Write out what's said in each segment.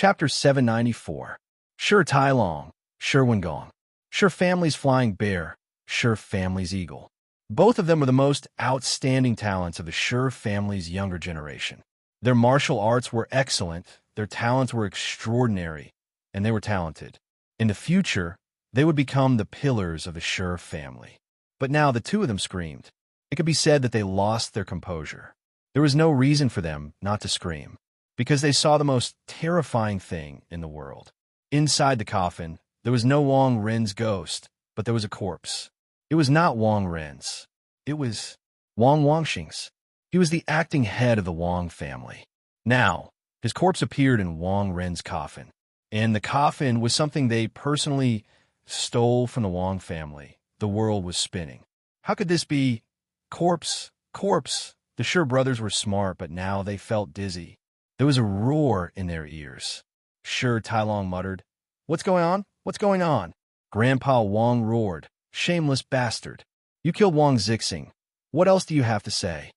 Chapter 794. Sure Tai Long, Sure Gong. Sure Family's Flying Bear, Sure Family's Eagle. Both of them were the most outstanding talents of the Sure family's younger generation. Their martial arts were excellent, their talents were extraordinary, and they were talented. In the future, they would become the pillars of the Sure family. But now the two of them screamed. It could be said that they lost their composure. There was no reason for them not to scream, because they saw the most terrifying thing in the world. Inside the coffin, there was no Wang Ren's ghost, but there was a corpse. It was not Wang Ren's. It was Wang Wangxing's. He was the acting head of the Wang family. Now, his corpse appeared in Wang Ren's coffin, and the coffin was something they personally stole from the Wang family. The world was spinning. How could this be? Corpse, corpse. The Sure brothers were smart, but now they felt dizzy. There was a roar in their ears. Sure Tai Long muttered, "What's going on? What's going on?" Grandpa Wang roared, "Shameless bastard. You killed Wang Zixing. What else do you have to say?"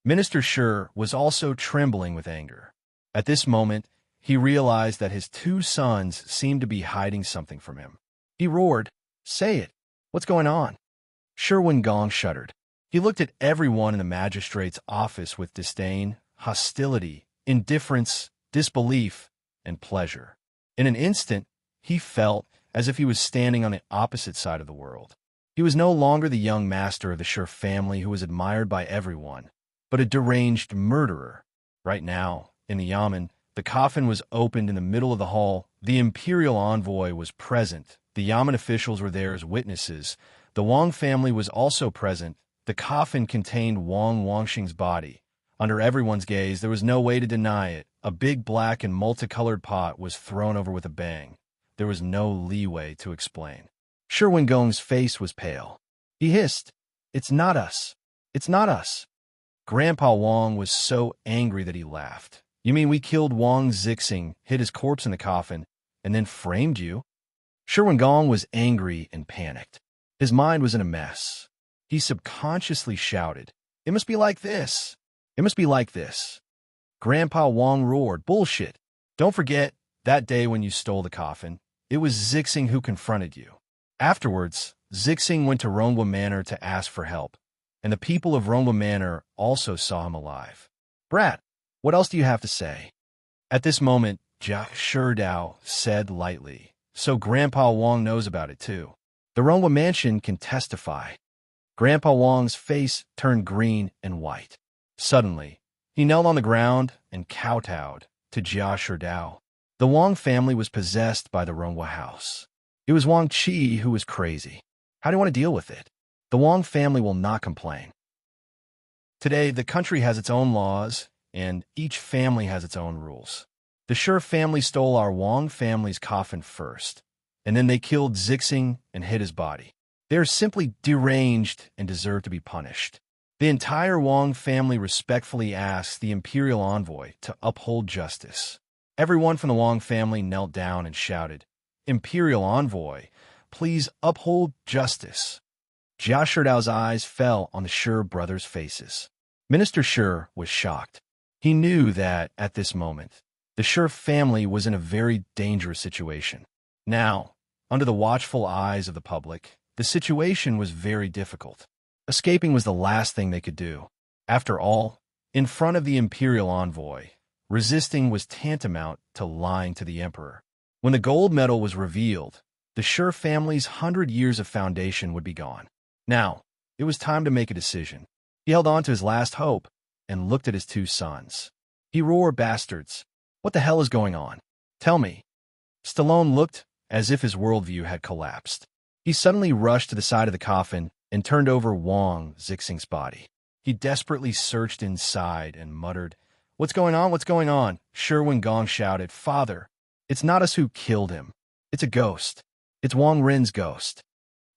Minister Sure was also trembling with anger. At this moment, he realized that his two sons seemed to be hiding something from him. He roared, "Say it. What's going on?" Sure Gong shuddered. He looked at everyone in the magistrate's office with disdain, hostility, indifference, disbelief, and pleasure. In an instant, he felt as if he was standing on the opposite side of the world. He was no longer the young master of the Sure family who was admired by everyone, but a deranged murderer. Right now, in the yamen, the coffin was opened in the middle of the hall. The imperial envoy was present. The yamen officials were there as witnesses. The Wang family was also present. The coffin contained Wang Wangxing's body. Under everyone's gaze, there was no way to deny it. A big black and multicolored pot was thrown over with a bang. There was no leeway to explain. Sure Gong's face was pale. He hissed, "It's not us. It's not us." Grandpa Wang was so angry that he laughed. "You mean we killed Wang Zixing, hid his corpse in the coffin, and then framed you?" Sure Gong was angry and panicked. His mind was in a mess. He subconsciously shouted, "It must be like this. It must be like this." Grandpa Wang roared, "Bullshit. Don't forget that day when you stole the coffin. It was Zixing who confronted you. Afterwards, Zixing went to Rongwa Manor to ask for help, and the people of Rongwa Manor also saw him alive. Brat, what else do you have to say?" At this moment, Jia Sherdao said lightly, "So Grandpa Wang knows about it too. The Rongwa mansion can testify." Grandpa Wang's face turned green and white. Suddenly, he knelt on the ground and kowtowed to Jia Sherdao. The Wang family was possessed by the Rongwa house. It was Wang Qi who was crazy. How do you want to deal with it? The Wang family will not complain. Today, the country has its own laws, and each family has its own rules. The Sure family stole our Wang family's coffin first, and then they killed Zixing and hid his body. They are simply deranged and deserve to be punished. The entire Wang family respectfully asks the imperial envoy to uphold justice. Everyone from the Wang family knelt down and shouted, "Imperial envoy, please uphold justice." Jia Sherdao's eyes fell on the Sure brothers' faces. Minister Sure was shocked. He knew that, at this moment, the Sure family was in a very dangerous situation. Now, under the watchful eyes of the public, the situation was very difficult. Escaping was the last thing they could do. After all, in front of the imperial envoy, resisting was tantamount to lying to the emperor. When the gold medal was revealed, the Sure family's 100 years of foundation would be gone. Now, it was time to make a decision. He held on to his last hope and looked at his two sons. He roared, "Bastards! What the hell is going on? Tell me." Stallone looked as if his worldview had collapsed. He suddenly rushed to the side of the coffin and turned over Wang Zixing's body. He desperately searched inside and muttered, "What's going on? What's going on?" Sure Gong shouted, "Father, it's not us who killed him. It's a ghost. It's Wang Ren's ghost."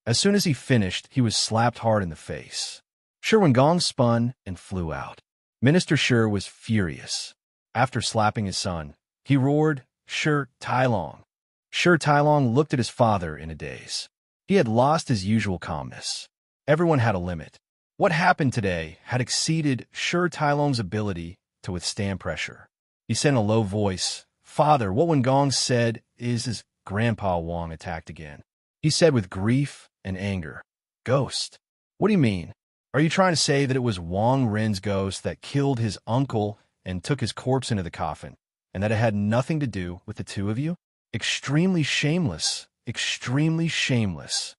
As soon as he finished, he was slapped hard in the face. Sure Gong spun and flew out. Minister Sure was furious. After slapping his son, he roared, "Sure Tai Long." Sure Tai Long looked at his father in a daze. He had lost his usual calmness. Everyone had a limit. What happened today had exceeded Sure Tai Long's ability to withstand pressure. He said in a low voice, Father, what Wen Gong said is his Grandpa Wang attacked again. He said with grief and anger, "Ghost? What do you mean? Are you trying to say that it was Wang Rin's ghost that killed his uncle and took his corpse into the coffin, and that it had nothing to do with the two of you? Extremely shameless, extremely shameless."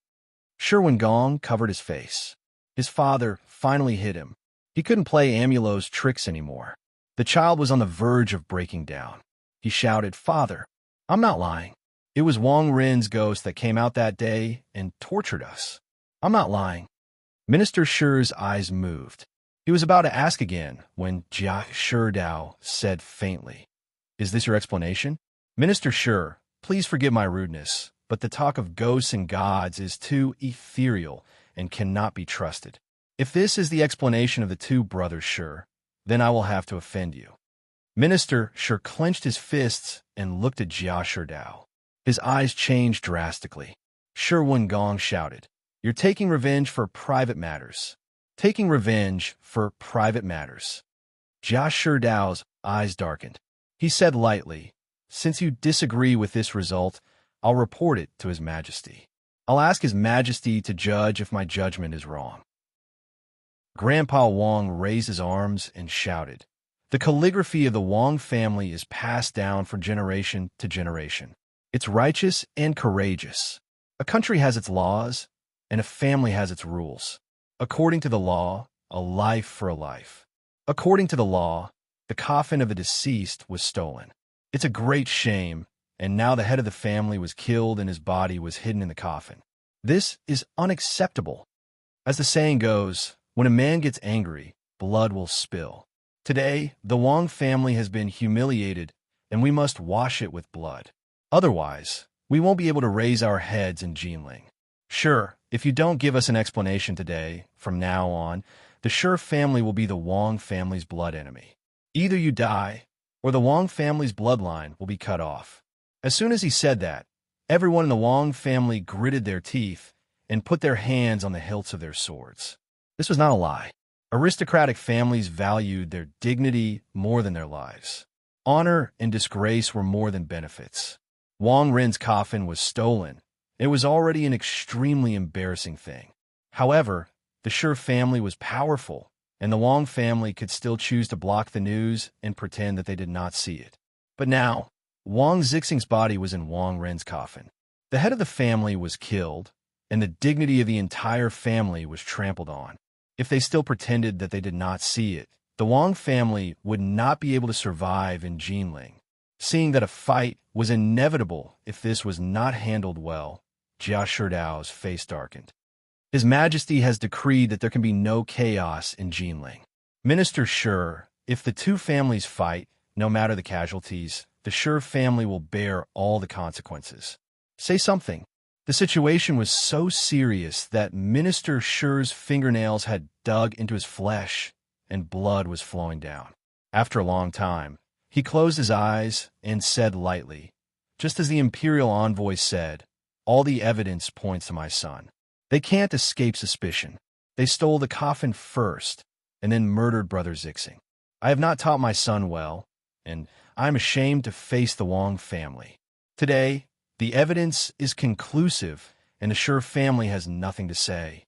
Wen Gong covered his face. His father finally hit him. He couldn't play Amulo's tricks anymore. The child was on the verge of breaking down. He shouted, "Father, I'm not lying. It was Wang Rin's ghost that came out that day and tortured us. I'm not lying." Minister Shi's eyes moved. He was about to ask again when Jia Shidao said faintly, "Is this your explanation?" "Minister Shi, please forgive my rudeness, but the talk of ghosts and gods is too ethereal and cannot be trusted. If this is the explanation of the two brothers Shi, then I will have to offend you." Minister Shi clenched his fists and looked at Jia Shidao. His eyes changed drastically. Wen Gong shouted, "You're taking revenge for private matters. Taking revenge for private matters." Jia Shidao's eyes darkened. He said lightly, "Since you disagree with this result, I'll report it to His Majesty. I'll ask His Majesty to judge if my judgment is wrong." Grandpa Wang raised his arms and shouted, "The calligraphy of the Wang family is passed down from generation to generation. It's righteous and courageous. A country has its laws, and a family has its rules. According to the law, a life for a life. According to the law, the coffin of a deceased was stolen. It's a great shame, and now the head of the family was killed and his body was hidden in the coffin. This is unacceptable. As the saying goes, when a man gets angry, blood will spill. Today, the Wang family has been humiliated, and we must wash it with blood. Otherwise, we won't be able to raise our heads in Jinling. Sure, if you don't give us an explanation today, from now on, the Shi family will be the Wang family's blood enemy. Either you die, or the Wang family's bloodline will be cut off." As soon as he said that, everyone in the Wang family gritted their teeth and put their hands on the hilts of their swords. This was not a lie. Aristocratic families valued their dignity more than their lives. Honor and disgrace were more than benefits. Wang Rin's coffin was stolen. It was already an extremely embarrassing thing. However, the Shi family was powerful, and the Wang family could still choose to block the news and pretend that they did not see it. But now, Wang Zixing's body was in Wang Rin's coffin. The head of the family was killed, and the dignity of the entire family was trampled on. If they still pretended that they did not see it, the Wang family would not be able to survive in Jinling. Seeing that a fight was inevitable if this was not handled well, Jia Shidao's face darkened. His Majesty has decreed that there can be no chaos in Jinling. Minister Shi, if the two families fight, no matter the casualties, the Shi family will bear all the consequences. Say something. The situation was so serious that Minister Shi's fingernails had dug into his flesh and blood was flowing down. After a long time, he closed his eyes and said lightly, just as the imperial envoy said, "All the evidence points to my son. They can't escape suspicion. They stole the coffin first and then murdered Brother Zixing. I have not taught my son well, and I am ashamed to face the Wang family. Today, the evidence is conclusive, and the Shi family has nothing to say."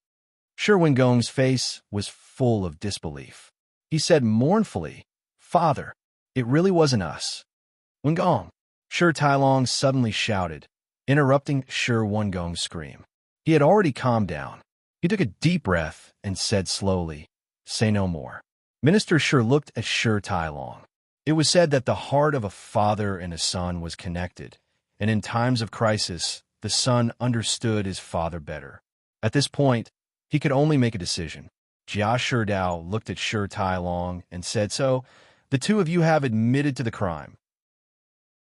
Wen Gong's face was full of disbelief. He said mournfully, "Father, it really wasn't us." "Wen Gong!" Shi Tailong suddenly shouted, interrupting Wen Gong's scream. He had already calmed down. He took a deep breath and said slowly, "Say no more." Minister Shi looked at Shi Tailong. It was said that the heart of a father and a son was connected, and in times of crisis, the son understood his father better. At this point, he could only make a decision. Jia Shidao looked at Shi Tailong and said, "So, the two of you have admitted to the crime."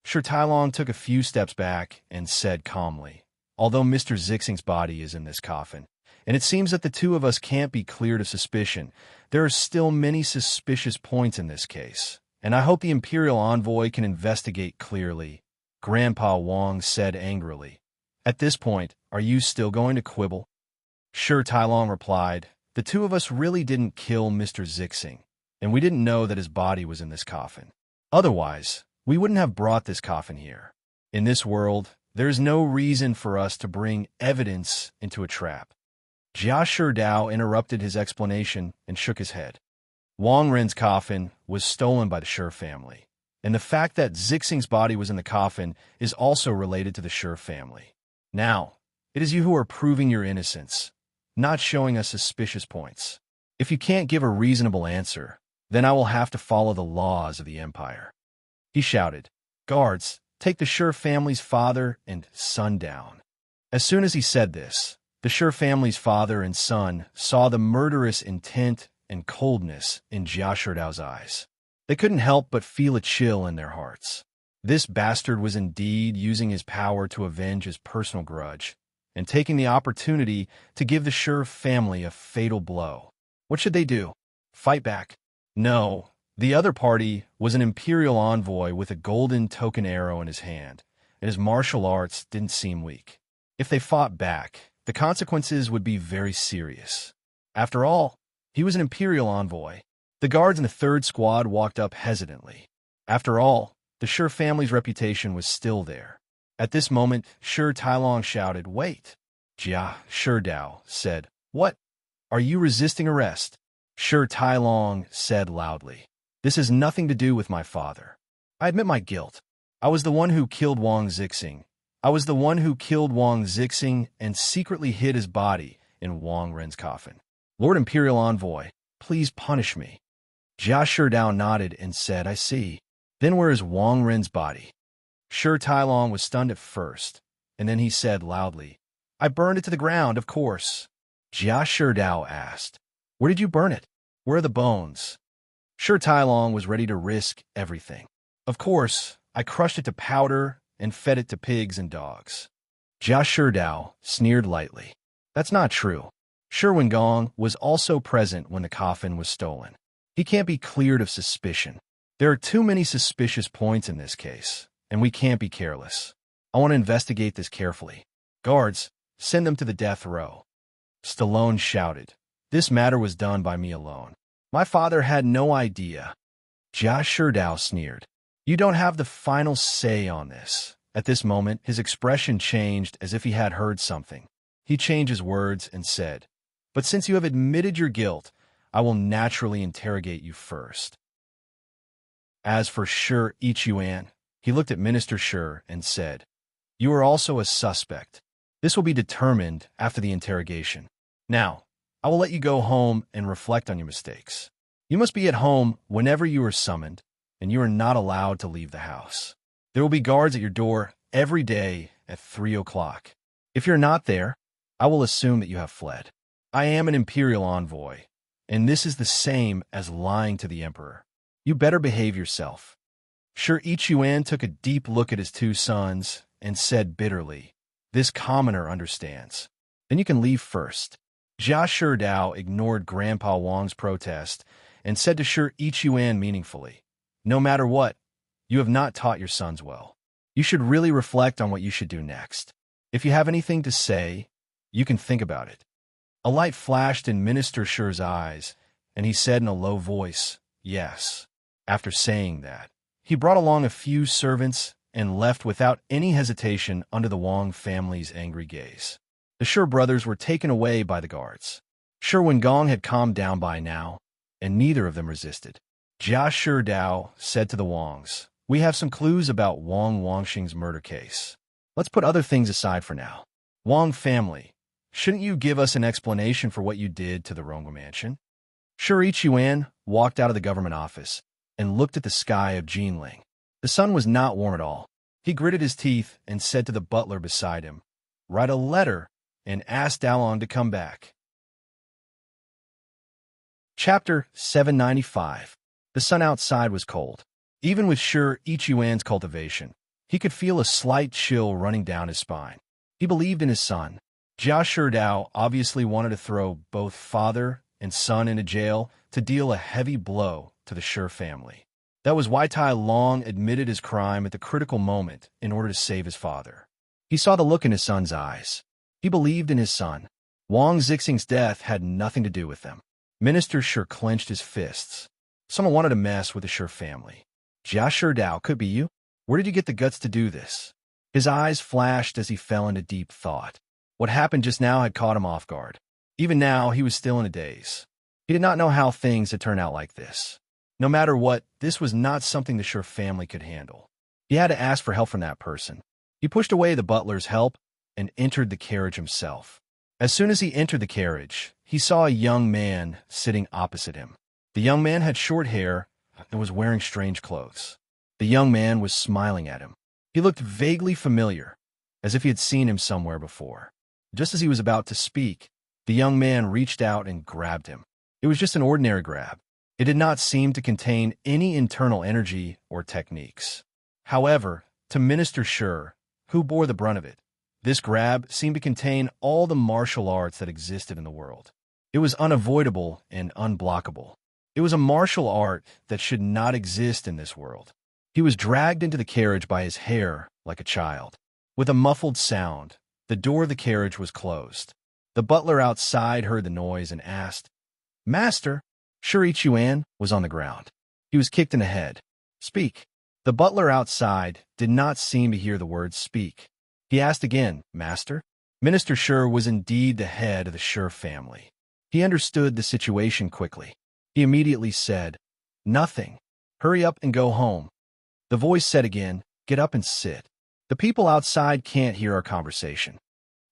Shi Tailong took a few steps back and said calmly, "Although Mr. Zixing's body is in this coffin, and it seems that the two of us can't be cleared of suspicion, there are still many suspicious points in this case, and I hope the Imperial Envoy can investigate clearly," Grandpa Wang said angrily. "At this point, are you still going to quibble?" Shi Tailong replied, "The two of us really didn't kill Mr. Zixing, and we didn't know that his body was in this coffin. Otherwise, we wouldn't have brought this coffin here. In this world, there is no reason for us to bring evidence into a trap. Jia Sherdao interrupted his explanation and shook his head. Wang Ren's coffin was stolen by the Shi family, and the fact that Zixing's body was in the coffin is also related to the Shi family. Now, it is you who are proving your innocence, not showing us suspicious points. If you can't give a reasonable answer, then I will have to follow the laws of the empire. He shouted, "Guards, take the Shi family's father and son down." As soon as he said this, the Shi family's father and son saw the murderous intent and coldness in Jia Sherdao's eyes. They couldn't help but feel a chill in their hearts. This bastard was indeed using his power to avenge his personal grudge, and taking the opportunity to give the Shi family a fatal blow. What should they do? Fight back? No. The other party was an imperial envoy with a golden token arrow in his hand, and his martial arts didn't seem weak. If they fought back, the consequences would be very serious. After all, he was an imperial envoy. The guards in the third squad walked up hesitantly. After all, the Shi family's reputation was still there. At this moment, Shi Tailong shouted, "Wait!" Jia Sherdao said, "What? Are you resisting arrest?" Shi Tailong said loudly, "This has nothing to do with my father. I admit my guilt. I was the one who killed Wang Zixing. I was the one who killed Wang Zixing and secretly hid his body in Wang Ren's coffin. Lord Imperial Envoy, please punish me." Jia Sherdao nodded and said, "I see. Then where is Wang Ren's body?" Shi Tailong was stunned at first, and then he said loudly, "I burned it to the ground, of course." Jia Sherdao asked, "Where did you burn it? Where are the bones?" Shi Tailong was ready to risk everything. "Of course, I crushed it to powder and fed it to pigs and dogs." Jia Sherdao sneered lightly. "That's not true. Shi Wengong was also present when the coffin was stolen. He can't be cleared of suspicion. There are too many suspicious points in this case, and we can't be careless. I want to investigate this carefully. Guards, send them to the death row." Stallone shouted, "This matter was done by me alone. My father had no idea." Jia Sherdao sneered, "You don't have the final say on this." At this moment, his expression changed as if he had heard something. He changed his words and said, "But since you have admitted your guilt, I will naturally interrogate you first." As for Shi Ichuan, he looked at Minister Shi and said, "You are also a suspect. This will be determined after the interrogation. Now, I will let you go home and reflect on your mistakes. You must be at home whenever you are summoned, and you are not allowed to leave the house. There will be guards at your door every day at 3 o'clock. If you're not there, I will assume that you have fled. I am an imperial envoy, and this is the same as lying to the emperor. You better behave yourself." Shi Ichuan took a deep look at his two sons and said bitterly, "This commoner understands. Then you can leave first." Jia Sherdao ignored Grandpa Wang's protest and said to Shi Ichuan meaningfully, "No matter what, you have not taught your sons well. You should really reflect on what you should do next. If you have anything to say, you can think about it." A light flashed in Minister Shi's eyes, and he said in a low voice, "Yes." After saying that, he brought along a few servants and left without any hesitation under the Wang family's angry gaze. The Shi brothers were taken away by the guards. Shi Wengong had calmed down by now, and neither of them resisted. Jia Sherdao said to the Wangs, "We have some clues about Wang Wangxing's murder case. Let's put other things aside for now. Wang family, shouldn't you give us an explanation for what you did to the Rongwa mansion?" Shi Ichuan walked out of the government office and looked at the sky of Jinling. The sun was not warm at all. He gritted his teeth and said to the butler beside him, "Write a letter and ask Dalong to come back." Chapter 795. The sun outside was cold. Even with Shi Ichuan's cultivation, he could feel a slight chill running down his spine. He believed in his son. Jia Sherdao obviously wanted to throw both father and son into jail to deal a heavy blow to the Shi family. That was why Tai Long admitted his crime at the critical moment in order to save his father. He saw the look in his son's eyes. He believed in his son. Wang Zixing's death had nothing to do with them. Minister Shi clenched his fists. Someone wanted to mess with the Shi family. Jia Sherdao, could be you? Where did you get the guts to do this? His eyes flashed as he fell into deep thought. What happened just now had caught him off guard. Even now, he was still in a daze. He did not know how things had turned out like this. No matter what, this was not something the Sure family could handle. He had to ask for help from that person. He pushed away the butler's help and entered the carriage himself. As soon as he entered the carriage, he saw a young man sitting opposite him. The young man had short hair and was wearing strange clothes. The young man was smiling at him. He looked vaguely familiar, as if he had seen him somewhere before. Just as he was about to speak, the young man reached out and grabbed him. It was just an ordinary grab. It did not seem to contain any internal energy or techniques. However, to Minister Sure, who bore the brunt of it, this grab seemed to contain all the martial arts that existed in the world. It was unavoidable and unblockable. It was a martial art that should not exist in this world. He was dragged into the carriage by his hair like a child. With a muffled sound, the door of the carriage was closed. The butler outside heard the noise and asked, "Master?" Sure Ichuan was on the ground. He was kicked in the head. "Speak." The butler outside did not seem to hear the words "speak." He asked again, "Master?" Minister Sure was indeed the head of the Sure family. He understood the situation quickly. He immediately said, "Nothing. Hurry up and go home." The voice said again, "Get up and sit. The people outside can't hear our conversation."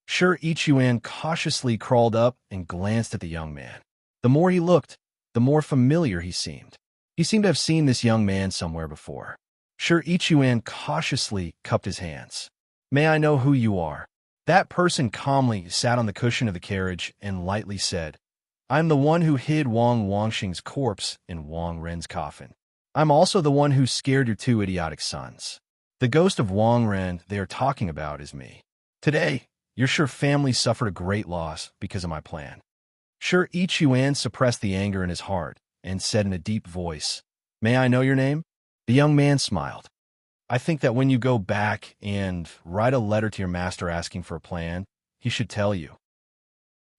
Sure Ichuan cautiously crawled up and glanced at the young man. The more he looked, the more familiar he seemed. He seemed to have seen this young man somewhere before. Sure Ichuan cautiously cupped his hands. "May I know who you are?" That person calmly sat on the cushion of the carriage and lightly said, "I'm the one who hid Wang Wangxing's corpse in Wang Ren's coffin. I'm also the one who scared your two idiotic sons. The ghost of Wang Ren they are talking about is me. Today, your Sure family suffered a great loss because of my plan." Sure Ichuan suppressed the anger in his heart and said in a deep voice, "May I know your name?" The young man smiled. "I think that when you go back and write a letter to your master asking for a plan, he should tell you.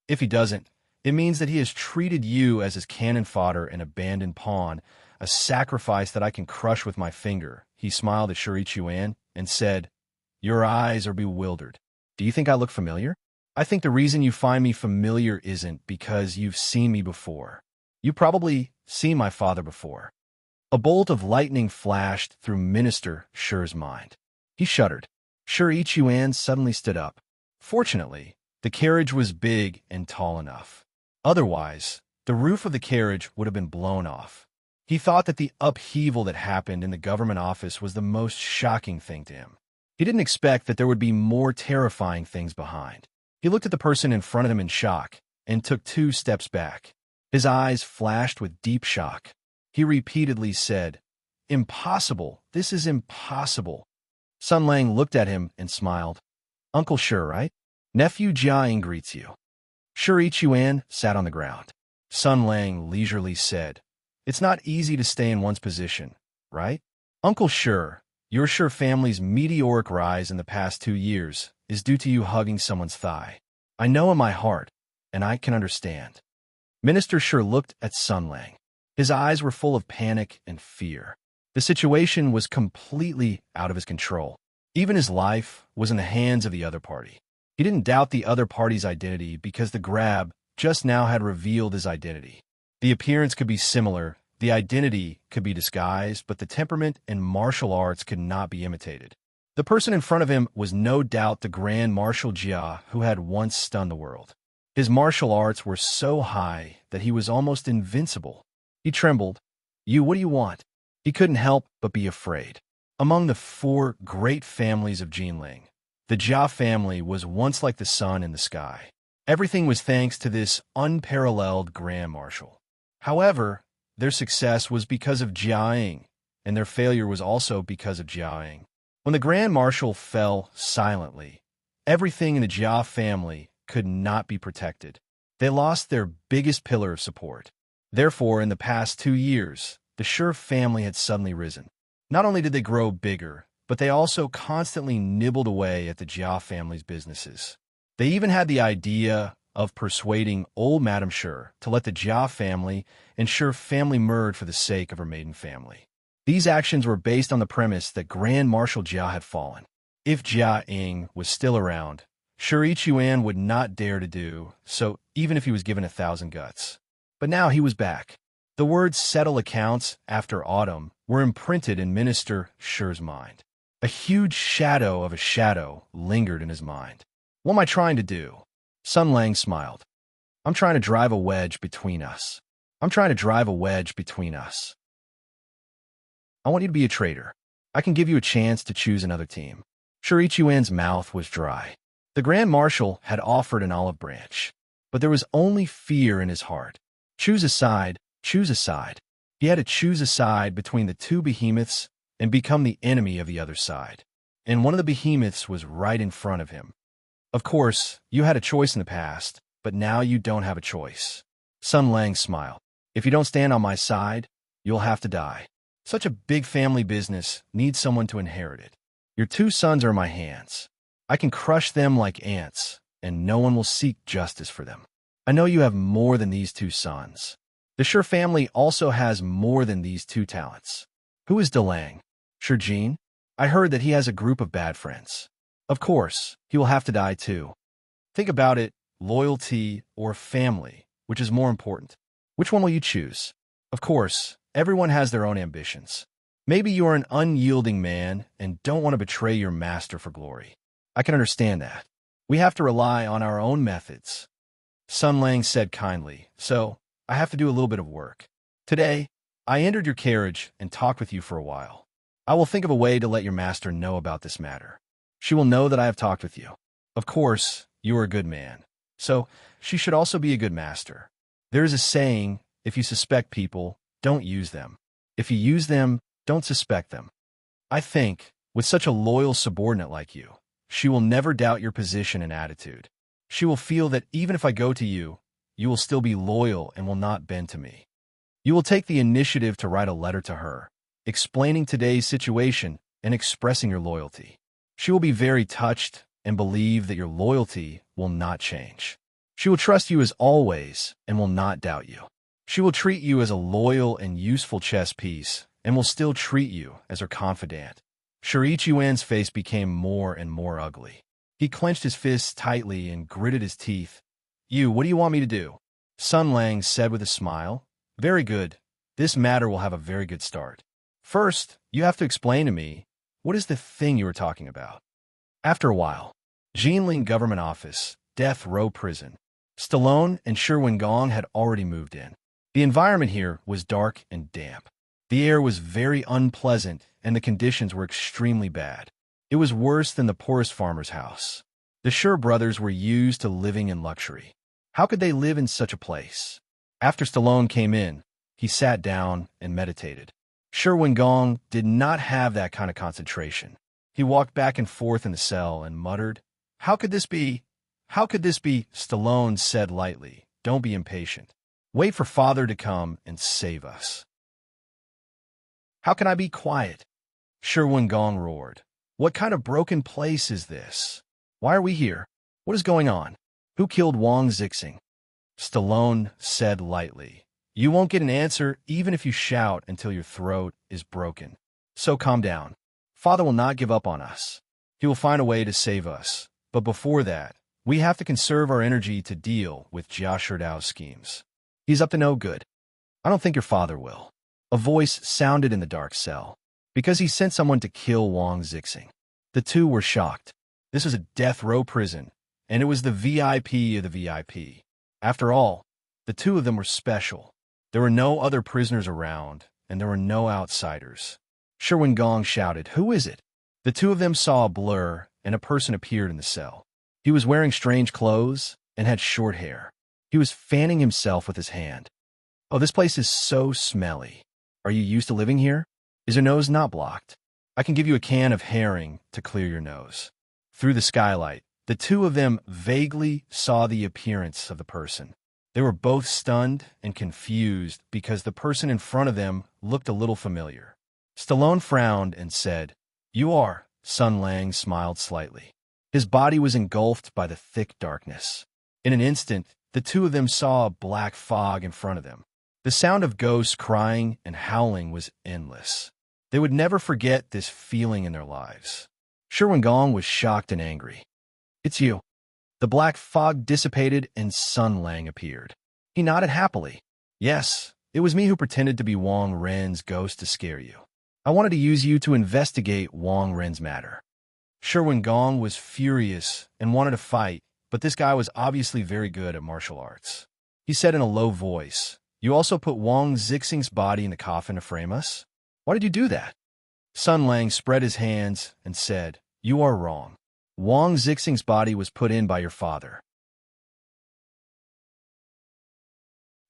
If he doesn't, it means that he has treated you as his cannon fodder and abandoned pawn, a sacrifice that I can crush with my finger." He smiled at Sure Ichuan and said, "Your eyes are bewildered. Do you think I look familiar? I think the reason you find me familiar isn't because you've seen me before. You probably seen my father before." A bolt of lightning flashed through Minister Sure's mind. He shuddered. Sure Ichuan suddenly stood up. Fortunately, the carriage was big and tall enough. Otherwise, the roof of the carriage would have been blown off. He thought that the upheaval that happened in the government office was the most shocking thing to him. He didn't expect that there would be more terrifying things behind. He looked at the person in front of him in shock and took 2 steps back. His eyes flashed with deep shock. He repeatedly said, "Impossible! This is impossible!" Sun Lang looked at him and smiled. "Uncle Sure, right? Nephew Jiaing greets you." Sure Ichuan sat on the ground. Sun Lang leisurely said, "It's not easy to stay in one's position, right? Uncle Sure, your Sure family's meteoric rise in the past 2 years is due to you hugging someone's thigh. I know in my heart, and I can understand." Minister Sure looked at Sun Lang. His eyes were full of panic and fear. The situation was completely out of his control. Even his life was in the hands of the other party. He didn't doubt the other party's identity because the grab just now had revealed his identity. The appearance could be similar, the identity could be disguised, but the temperament and martial arts could not be imitated. The person in front of him was no doubt the Grand Marshal Jia who had once stunned the world. His martial arts were so high that he was almost invincible. He trembled. What do you want?" He couldn't help but be afraid. Among the 4 great families of Jinling, the Jia family was once like the sun in the sky. Everything was thanks to this unparalleled Grand Marshal. However, their success was because of Jiaing, and their failure was also because of Jiaing. When the Grand Marshal fell silently, everything in the Jia family could not be protected. They lost their biggest pillar of support. Therefore, in the past 2 years, the Sure family had suddenly risen. Not only did they grow bigger, but they also constantly nibbled away at the Jia family's businesses. They even had the idea of persuading old Madame Sure to let the Jia family and Sure family merge for the sake of her maiden family. These actions were based on the premise that Grand Marshal Jia had fallen. If Jia Ying was still around, Shi Chuan would not dare to do so, even if he was given 1,000 guts. But now he was back. The words settle accounts after autumn were imprinted in Minister Shi's mind. A huge shadow of a shadow lingered in his mind. What am I trying to do? Sun Lang smiled. I'm trying to drive a wedge between us. I'm trying to drive a wedge between us. I want you to be a traitor. I can give you a chance to choose another team. Shi Chuan's mouth was dry. The Grand Marshal had offered an olive branch, but there was only fear in his heart. Choose a side, choose a side. He had to choose a side between the two behemoths and become the enemy of the other side. And one of the behemoths was right in front of him. Of course, you had a choice in the past, but now you don't have a choice. Sun Lang smiled. If you don't stand on my side, you'll have to die. Such a big family business needs someone to inherit it. Your 2 sons are in my hands. I can crush them like ants, and no one will seek justice for them. I know you have more than these 2 sons. The Shi family also has more than these 2 talents. Who is Delang? Shi Jin? I heard that he has a group of bad friends. Of course, he will have to die too. Think about it, loyalty or family, which is more important? Which one will you choose? Of course, everyone has their own ambitions. Maybe you are an unyielding man and don't want to betray your master for glory. I can understand that. We have to rely on our own methods. Sun Lang said kindly, so I have to do a little bit of work. Today, I entered your carriage and talked with you for a while. I will think of a way to let your master know about this matter. She will know that I have talked with you. Of course, you are a good man, so she should also be a good master. There is a saying, if you suspect people, don't use them. If you use them, don't suspect them. I think, with such a loyal subordinate like you, she will never doubt your position and attitude. She will feel that even if I go to you, you will still be loyal and will not bend to me. You will take the initiative to write a letter to her, explaining today's situation and expressing your loyalty. She will be very touched and believe that your loyalty will not change. She will trust you as always and will not doubt you. She will treat you as a loyal and useful chess piece and will still treat you as her confidant. Shi Chuan's face became more and more ugly. He clenched his fists tightly and gritted his teeth. What do you want me to do? Sun Lang said with a smile. Very good. This matter will have a very good start. First, you have to explain to me, what is the thing you were talking about? After a while, Jinling Government Office, Death Row Prison. Stallone and Shi Wengong had already moved in. The environment here was dark and damp. The air was very unpleasant and the conditions were extremely bad. It was worse than the poorest farmer's house. The Shi brothers were used to living in luxury. How could they live in such a place? After Stallone came in, he sat down and meditated. Shi Wengong did not have that kind of concentration. He walked back and forth in the cell and muttered, How could this be? How could this be? Stallone said lightly, Don't be impatient. Wait for Father to come and save us. How can I be quiet? Shi Wengong roared. What kind of broken place is this? Why are we here? What is going on? Who killed Wang Zixing? Stallone said lightly, You won't get an answer even if you shout until your throat is broken. So calm down. Father will not give up on us. He will find a way to save us. But before that, we have to conserve our energy to deal with Jia Shidao's schemes. He's up to no good. I don't think your father will. A voice sounded in the dark cell. Because he sent someone to kill Wang Zixing. The two were shocked. This was a death row prison, and it was the VIP of the VIP. After all, the two of them were special. There were no other prisoners around, and there were no outsiders. Shi Wengong shouted, Who is it? The two of them saw a blur, and a person appeared in the cell. He was wearing strange clothes and had short hair. He was fanning himself with his hand. Oh, this place is so smelly. Are you used to living here? Is your nose not blocked? I can give you a can of herring to clear your nose. Through the skylight, the two of them vaguely saw the appearance of the person. They were both stunned and confused because the person in front of them looked a little familiar. Stallone frowned and said, You are. Sun Lang smiled slightly. His body was engulfed by the thick darkness. In an instant, the two of them saw a black fog in front of them. The sound of ghosts crying and howling was endless. They would never forget this feeling in their lives. Sherwin Gong was shocked and angry. "It's you." The black fog dissipated and Sun Lang appeared. He nodded happily. "Yes, it was me who pretended to be Wang Ren's ghost to scare you. I wanted to use you to investigate Wang Ren's matter." Sherwin Gong was furious and wanted to fight, but this guy was obviously very good at martial arts. He said in a low voice, "You also put Wang Zixing's body in the coffin to frame us? Why did you do that?" Sun Lang spread his hands and said, "You are wrong. Wang Zixing's body was put in by your father."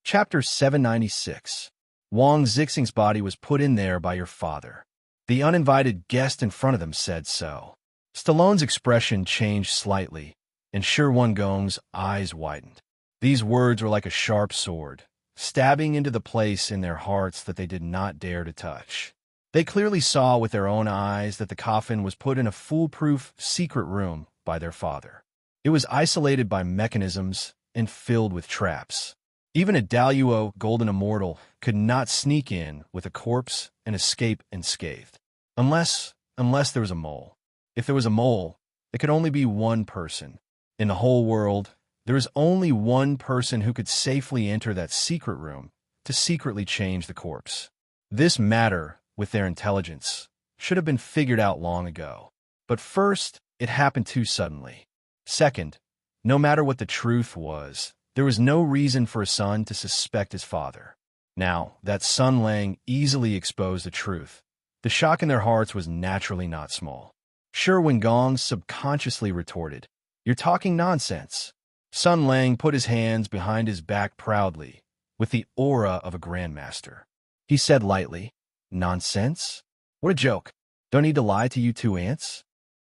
Chapter 796. Wang Zixing's body was put in there by your father. The uninvited guest in front of them said so. Stallone's expression changed slightly, and Sherwin Gong's eyes widened. These words were like a sharp sword, stabbing into the place in their hearts that they did not dare to touch. They clearly saw with their own eyes that the coffin was put in a foolproof secret room by their father. It was isolated by mechanisms and filled with traps. Even a Daluo golden immortal could not sneak in with a corpse and escape unscathed. Unless there was a mole. If there was a mole, it could only be one person. In the whole world, there was only one person who could safely enter that secret room to secretly change the corpse. This matter, with their intelligence, should have been figured out long ago. But first, it happened too suddenly. Second, no matter what the truth was, there was no reason for a son to suspect his father. Now that Sun Lang easily exposed the truth, the shock in their hearts was naturally not small. Sherwin Gong subconsciously retorted, "You're talking nonsense." Sun Lang put his hands behind his back proudly, with the aura of a grandmaster. He said lightly, "Nonsense? What a joke. Don't need to lie to you two ants?"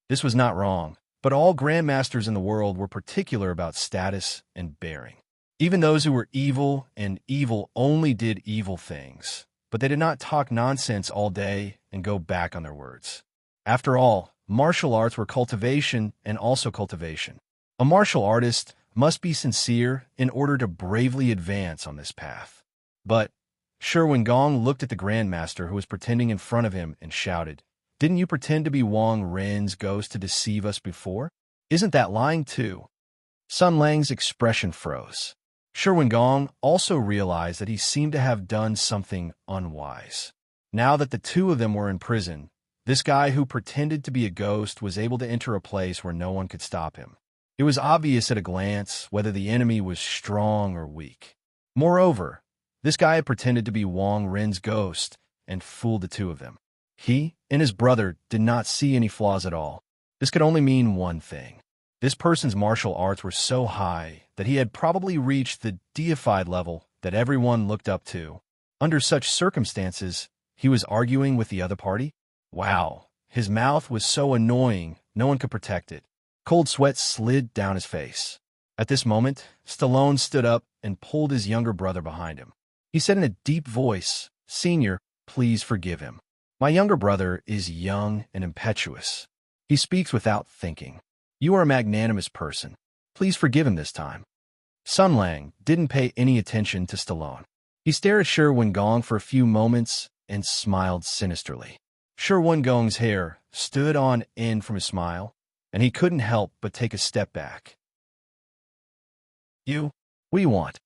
This was not wrong, but all grandmasters in the world were particular about status and bearing. Even those who were evil and evil only did evil things, but they did not talk nonsense all day and go back on their words. After all, martial arts were cultivation and also cultivation. A martial artist must be sincere in order to bravely advance on this path. But Sherwin Gong looked at the grandmaster who was pretending in front of him and shouted, "Didn't you pretend to be Wang Ren's ghost to deceive us before? Isn't that lying too?" Sun Lang's expression froze. Sherwin Gong also realized that he seemed to have done something unwise. Now that the two of them were in prison, this guy who pretended to be a ghost was able to enter a place where no one could stop him. It was obvious at a glance whether the enemy was strong or weak. Moreover, this guy had pretended to be Wang Ren's ghost and fooled the two of them. He and his brother did not see any flaws at all. This could only mean one thing. This person's martial arts were so high that he had probably reached the deified level that everyone looked up to. Under such circumstances, he was arguing with the other party? Wow, his mouth was so annoying, no one could protect it. Cold sweat slid down his face. At this moment, Stallone stood up and pulled his younger brother behind him. He said in a deep voice, "Senior, please forgive him. My younger brother is young and impetuous. He speaks without thinking. You are a magnanimous person. Please forgive him this time." Sun Lang didn't pay any attention to Stallone. He stared at Sherwin Gong for a few moments and smiled sinisterly. Sherwin Gong's hair stood on end from his smile, and he couldn't help but take a step back. "You? What do you want?"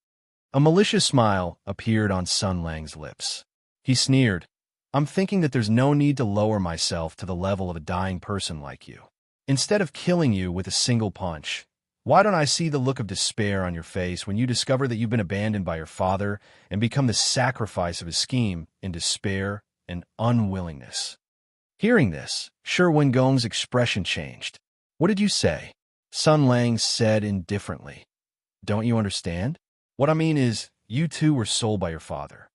A malicious smile appeared on Sun Lang's lips. He sneered, "I'm thinking that there's no need to lower myself to the level of a dying person like you. Instead of killing you with a single punch, why don't I see the look of despair on your face when you discover that you've been abandoned by your father and become the sacrifice of his scheme in despair and unwillingness?" Hearing this, Sherwin Gong's expression changed. "What did you say?" Sun Lang said indifferently. "Don't you understand? What I mean is, you two were sold by your father."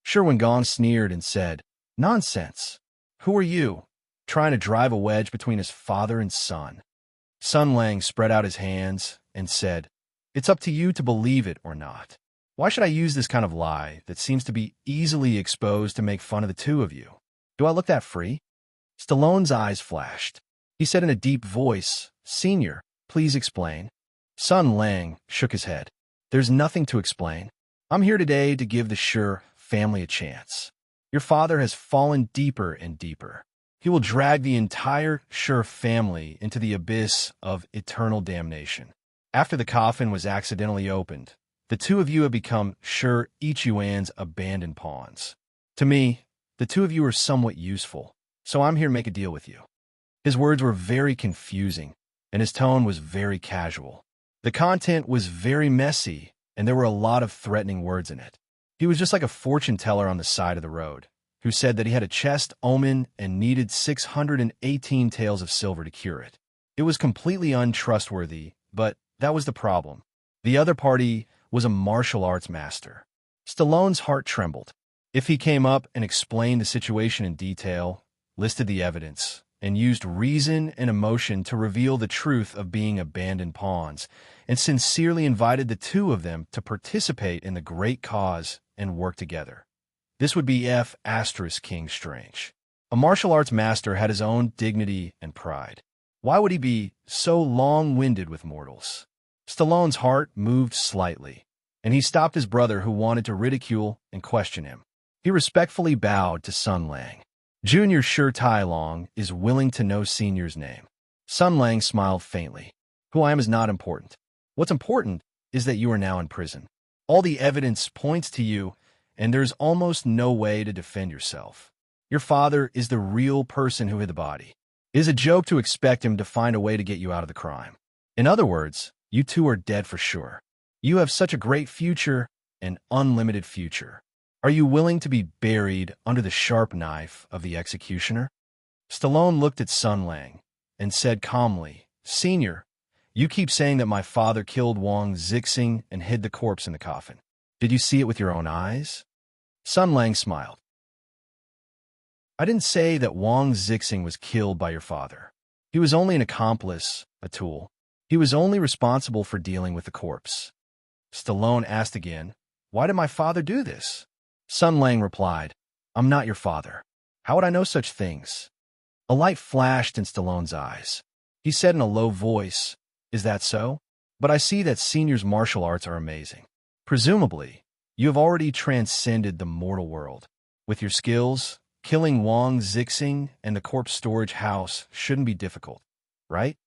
Sherwin Gong sneered and said, "Nonsense. Who are you, trying to drive a wedge between his father and son?" Sun Lang spread out his hands and said, "It's up to you to believe it or not. Why should I use this kind of lie that seems to be easily exposed to make fun of the two of you? Do I look that free?" Stallone's eyes flashed. He said in a deep voice, "Senior, please explain." Sun Lang shook his head. "There's nothing to explain. I'm here today to give the Sher family a chance. Your father has fallen deeper and deeper. He will drag the entire Sher family into the abyss of eternal damnation. After the coffin was accidentally opened, the two of you have become Sher Ichuan's abandoned pawns. To me, the two of you are somewhat useful, so I'm here to make a deal with you. His words were very confusing, and his tone was very casual. The content was very messy, and there were a lot of threatening words in it. He was just like a fortune teller on the side of the road, who said that he had a chest omen and needed 618 taels of silver to cure it. It was completely untrustworthy, but that was the problem. The other party was a martial arts master. Stallone's heart trembled. If he came up and explained the situation in detail, listed the evidence, and used reason and emotion to reveal the truth of being abandoned pawns, and sincerely invited the two of them to participate in the great cause and work together, this would be King Strange. A martial arts master had his own dignity and pride. Why would he be so long-winded with mortals? Stallone's heart moved slightly, and he stopped his brother who wanted to ridicule and question him. He respectfully bowed to Sun Lang. Junior Sher Tai Long is willing to know Senior's name. Sun Lang smiled faintly. Who I am is not important. What's important is that you are now in prison. All the evidence points to you, and there's almost no way to defend yourself. Your father is the real person who hid the body. It is a joke to expect him to find a way to get you out of the crime. In other words, you two are dead for sure. You have such a great future, an unlimited future. Are you willing to be buried under the sharp knife of the executioner? Stallone looked at Sun Lang and said calmly, Senior, you keep saying that my father killed Wang Zixing and hid the corpse in the coffin. Did you see it with your own eyes? Sun Lang smiled. I didn't say that Wang Zixing was killed by your father. He was only an accomplice, a tool. He was only responsible for dealing with the corpse. Stallone asked again, Why did my father do this? Sun Lang replied, I'm not your father. How would I know such things? A light flashed in Stallone's eyes. He said in a low voice, Is that so? But I see that Senior's martial arts are amazing. Presumably, you have already transcended the mortal world. With your skills, killing Wang Zixing and the corpse storage house shouldn't be difficult, right?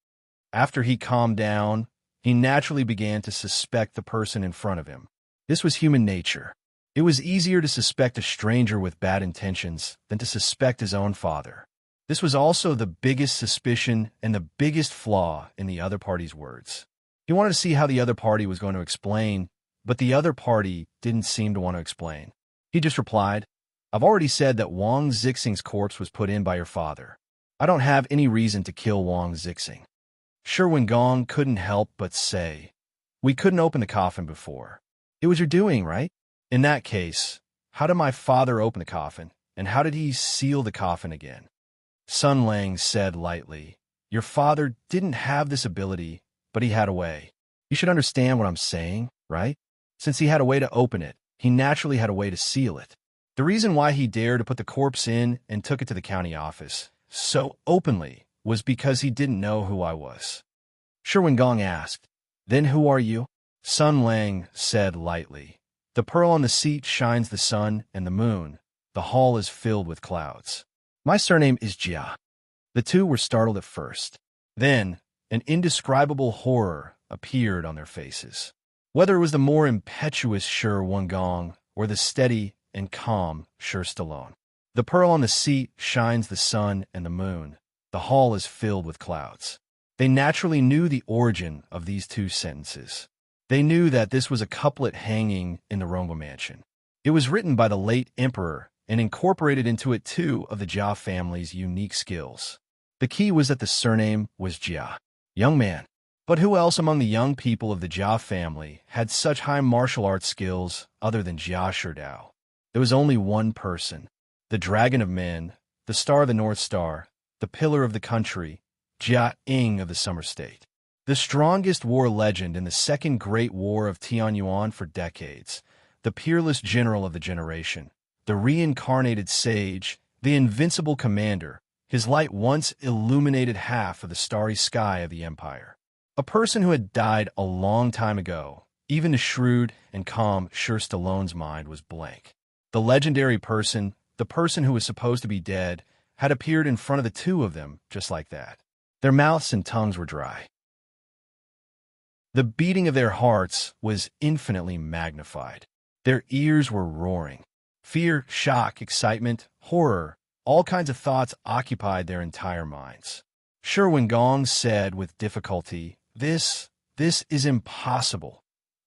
After he calmed down, he naturally began to suspect the person in front of him. This was human nature. It was easier to suspect a stranger with bad intentions than to suspect his own father. This was also the biggest suspicion and the biggest flaw in the other party's words. He wanted to see how the other party was going to explain, but the other party didn't seem to want to explain. He just replied, I've already said that Wang Zixing's corpse was put in by your father. I don't have any reason to kill Wang Zixing. Sherwin Gong couldn't help but say, We couldn't open the coffin before. It was your doing, right? In that case, how did my father open the coffin, and how did he seal the coffin again? Sun Lang said lightly, Your father didn't have this ability, but he had a way. You should understand what I'm saying, right? Since he had a way to open it, he naturally had a way to seal it. The reason why he dared to put the corpse in and took it to the county office so openly was because he didn't know who I was. Sherwin Gong asked, Then who are you? Sun Lang said lightly, The pearl on the seat shines the sun and the moon. The hall is filled with clouds. My surname is Jia. The two were startled at first. Then, an indescribable horror appeared on their faces. Whether it was the more impetuous Sherwin Gong or the steady and calm Stallone. The pearl on the seat shines the sun and the moon. The hall is filled with clouds. They naturally knew the origin of these two sentences. They knew that this was a couplet hanging in the Rongo mansion. It was written by the late emperor and incorporated into it two of the Jia family's unique skills. The key was that the surname was Jia, young man. But who else among the young people of the Jia family had such high martial arts skills other than Jia Sherdao? There was only one person, the Dragon of Men, the Star of the North Star, the Pillar of the Country, Jia Ing of the Summer State. The strongest war legend in the Second Great War of Tianyuan for decades, the peerless general of the generation, the reincarnated sage, the invincible commander, his light once illuminated half of the starry sky of the empire. A person who had died a long time ago, even the shrewd and calm Stallone's mind was blank. The legendary person the person who was supposed to be dead, had appeared in front of the two of them just like that. Their mouths and tongues were dry. The beating of their hearts was infinitely magnified. Their ears were roaring. Fear, shock, excitement, horror, all kinds of thoughts occupied their entire minds. Sherwin Gong said with difficulty, This is impossible.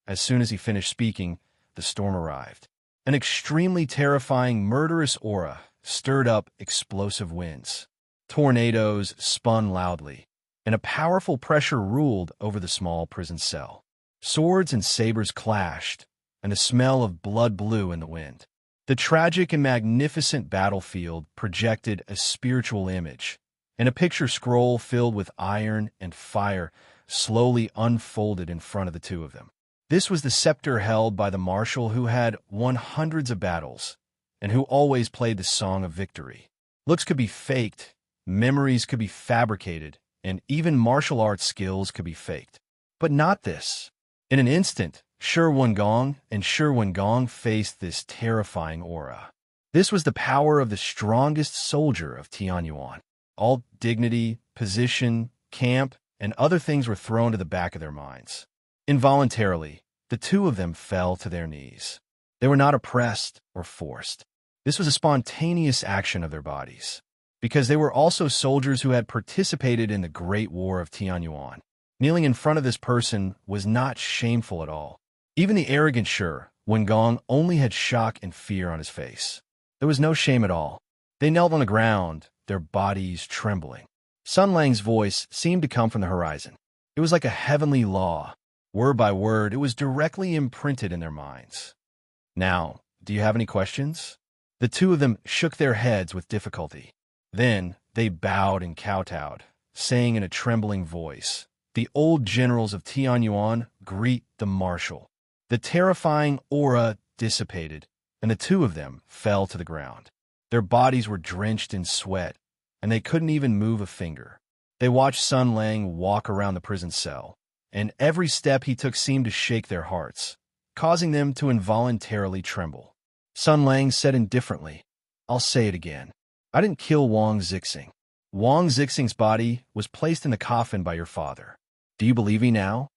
As soon as he finished speaking, the storm arrived. An extremely terrifying, murderous aura stirred up explosive winds. Tornadoes spun loudly, and a powerful pressure ruled over the small prison cell. Swords and sabers clashed, and the smell of blood blew in the wind. The tragic and magnificent battlefield projected a spiritual image, and a picture scroll filled with iron and fire slowly unfolded in front of the two of them. This was the scepter held by the marshal who had won hundreds of battles, and who always played the song of victory. Looks could be faked, memories could be fabricated, and even martial arts skills could be faked. But not this. In an instant, Sherwin Gong faced this terrifying aura. This was the power of the strongest soldier of Tianyuan. All dignity, position, camp, and other things were thrown to the back of their minds. Involuntarily, the two of them fell to their knees. They were not oppressed or forced. This was a spontaneous action of their bodies, because they were also soldiers who had participated in the Great War of Tianyuan. Kneeling in front of this person was not shameful at all. Even the arrogant Sherwin Gong only had shock and fear on his face. There was no shame at all. They knelt on the ground, their bodies trembling. Sun Lang's voice seemed to come from the horizon. It was like a heavenly law. Word by word, it was directly imprinted in their minds. Now, do you have any questions? The two of them shook their heads with difficulty. Then they bowed and kowtowed, saying in a trembling voice, The old generals of Tianyuan greet the marshal. The terrifying aura dissipated, and the two of them fell to the ground. Their bodies were drenched in sweat, and they couldn't even move a finger. They watched Sun Lang walk around the prison cell, and every step he took seemed to shake their hearts, causing them to involuntarily tremble. Sun Lang said indifferently, I'll say it again. I didn't kill Wang Zixing. Wang Zixing's body was placed in the coffin by your father. Do you believe me now?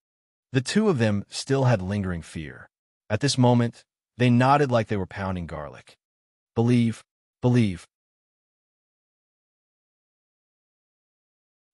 The two of them still had lingering fear. At this moment, they nodded like they were pounding garlic. Believe.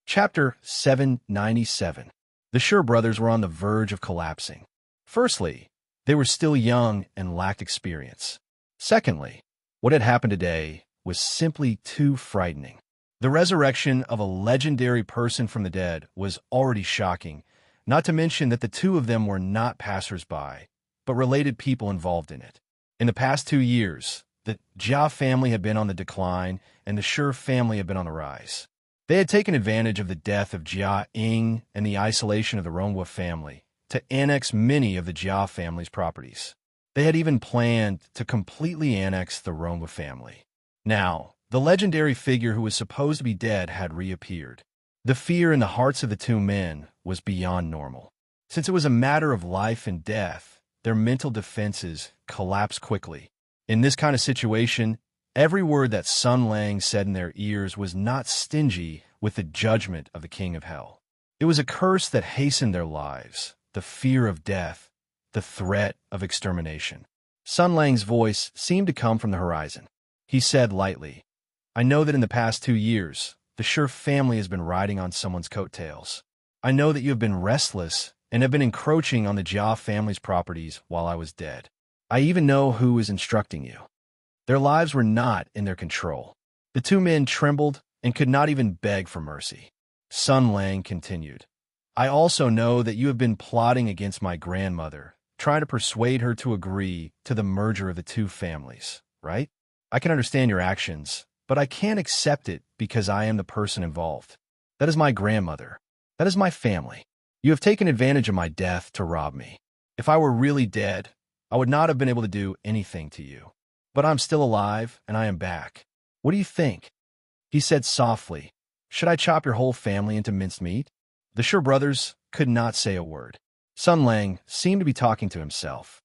Chapter 797. The Sher brothers were on the verge of collapsing. Firstly, they were still young and lacked experience. Secondly, what had happened today was simply too frightening. The resurrection of a legendary person from the dead was already shocking, not to mention that the two of them were not passers-by, but related people involved in it. In the past 2 years, the Jia family had been on the decline, and the Sher family had been on the rise. They had taken advantage of the death of Jia Ying and the isolation of the Ronghua family to annex many of the Jia family's properties. They had even planned to completely annex the Ronghua family. Now, the legendary figure who was supposed to be dead had reappeared. The fear in the hearts of the two men was beyond normal. Since it was a matter of life and death, their mental defenses collapsed quickly. In this kind of situation, every word that Sun Lang said in their ears was not stingy with the judgment of the King of Hell. It was a curse that hastened their lives, the fear of death, the threat of extermination. Sun Lang's voice seemed to come from the horizon. He said lightly, I know that in the past 2 years, the Sher family has been riding on someone's coattails. I know that you have been restless and have been encroaching on the Jia family's properties while I was dead. I even know who is instructing you. Their lives were not in their control. The two men trembled and could not even beg for mercy. Sun Lang continued, I also know that you have been plotting against my grandmother, trying to persuade her to agree to the merger of the two families, right? I can understand your actions, but I can't accept it because I am the person involved. That is my grandmother. That is my family. You have taken advantage of my death to rob me. If I were really dead, I would not have been able to do anything to you. But I'm still alive, and I am back. What do you think? He said softly, Should I chop your whole family into minced meat? The Sher brothers could not say a word. Sun Lang seemed to be talking to himself.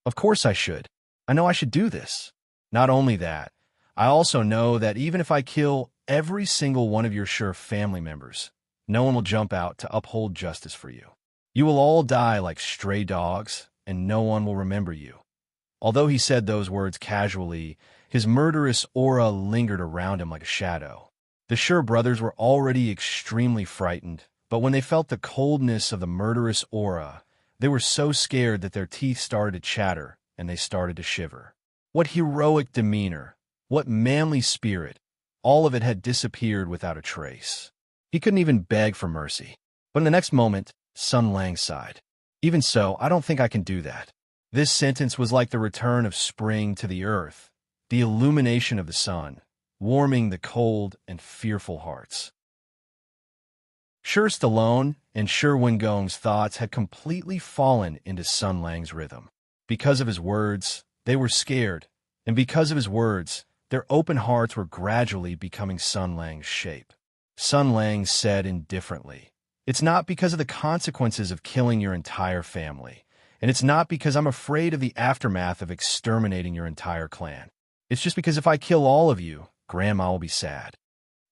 Of course I should. I know I should do this. Not only that, I also know that even if I kill every single one of your Sure family members, no one will jump out to uphold justice for you. You will all die like stray dogs, and no one will remember you." Although he said those words casually, his murderous aura lingered around him like a shadow. The Sure brothers were already extremely frightened, but when they felt the coldness of the murderous aura, they were so scared that their teeth started to chatter and they started to shiver. What heroic demeanor! What manly spirit! All of it had disappeared without a trace. He couldn't even beg for mercy. But in the next moment, Sun Lang sighed. "Even so, I don't think I can do that." This sentence was like the return of spring to the earth, the illumination of the sun, warming the cold and fearful hearts. Sure Stallone and Sure Wingong's thoughts had completely fallen into Sun Lang's rhythm. Because of his words, they were scared, and because of his words, their open hearts were gradually becoming Sun Lang's shape. Sun Lang said indifferently, "It's not because of the consequences of killing your entire family, and it's not because I'm afraid of the aftermath of exterminating your entire clan. It's just because if I kill all of you, Grandma will be sad.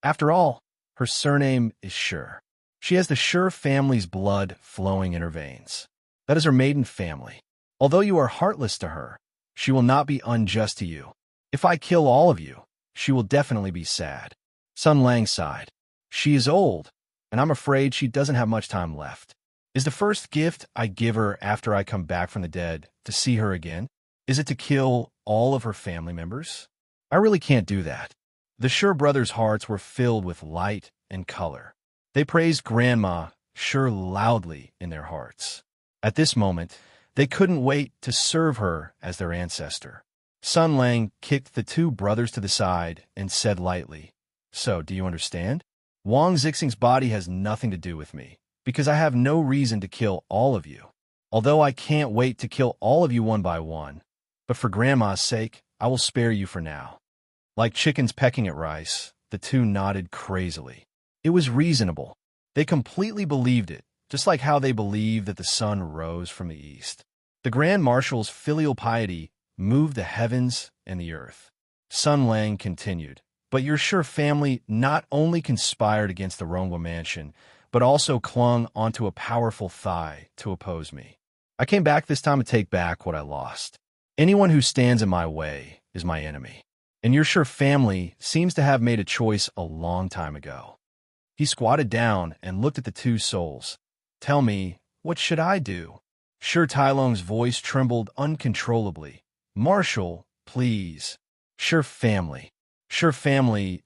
After all, her surname is Sure. She has the Sure family's blood flowing in her veins. That is her maiden family. Although you are heartless to her, she will not be unjust to you. If I kill all of you, she will definitely be sad." Sun Lang sighed. "She is old, and I'm afraid she doesn't have much time left. Is the first gift I give her after I come back from the dead to see her again? Is it to kill all of her family members? I really can't do that." The Sure brothers' hearts were filled with light and color. They praised Grandma Sure loudly in their hearts. At this moment, they couldn't wait to serve her as their ancestor. Sun Lang kicked the two brothers to the side and said lightly, "So, do you understand? Wang Zixing's body has nothing to do with me, because I have no reason to kill all of you. Although I can't wait to kill all of you one by one, but for Grandma's sake, I will spare you for now." Like chickens pecking at rice, the two nodded crazily. It was reasonable. They completely believed it, just like how they believed that the sun rose from the east. The Grand Marshal's filial piety moved the heavens and the earth. Sun Lang continued, "But your Sure family not only conspired against the Rongwa mansion, but also clung onto a powerful thigh to oppose me. I came back this time to take back what I lost. Anyone who stands in my way is my enemy. And your Sure family seems to have made a choice a long time ago." He squatted down and looked at the two souls. "Tell me, what should I do?" Sure Tailong's voice trembled uncontrollably. "Marshal, please. Sure family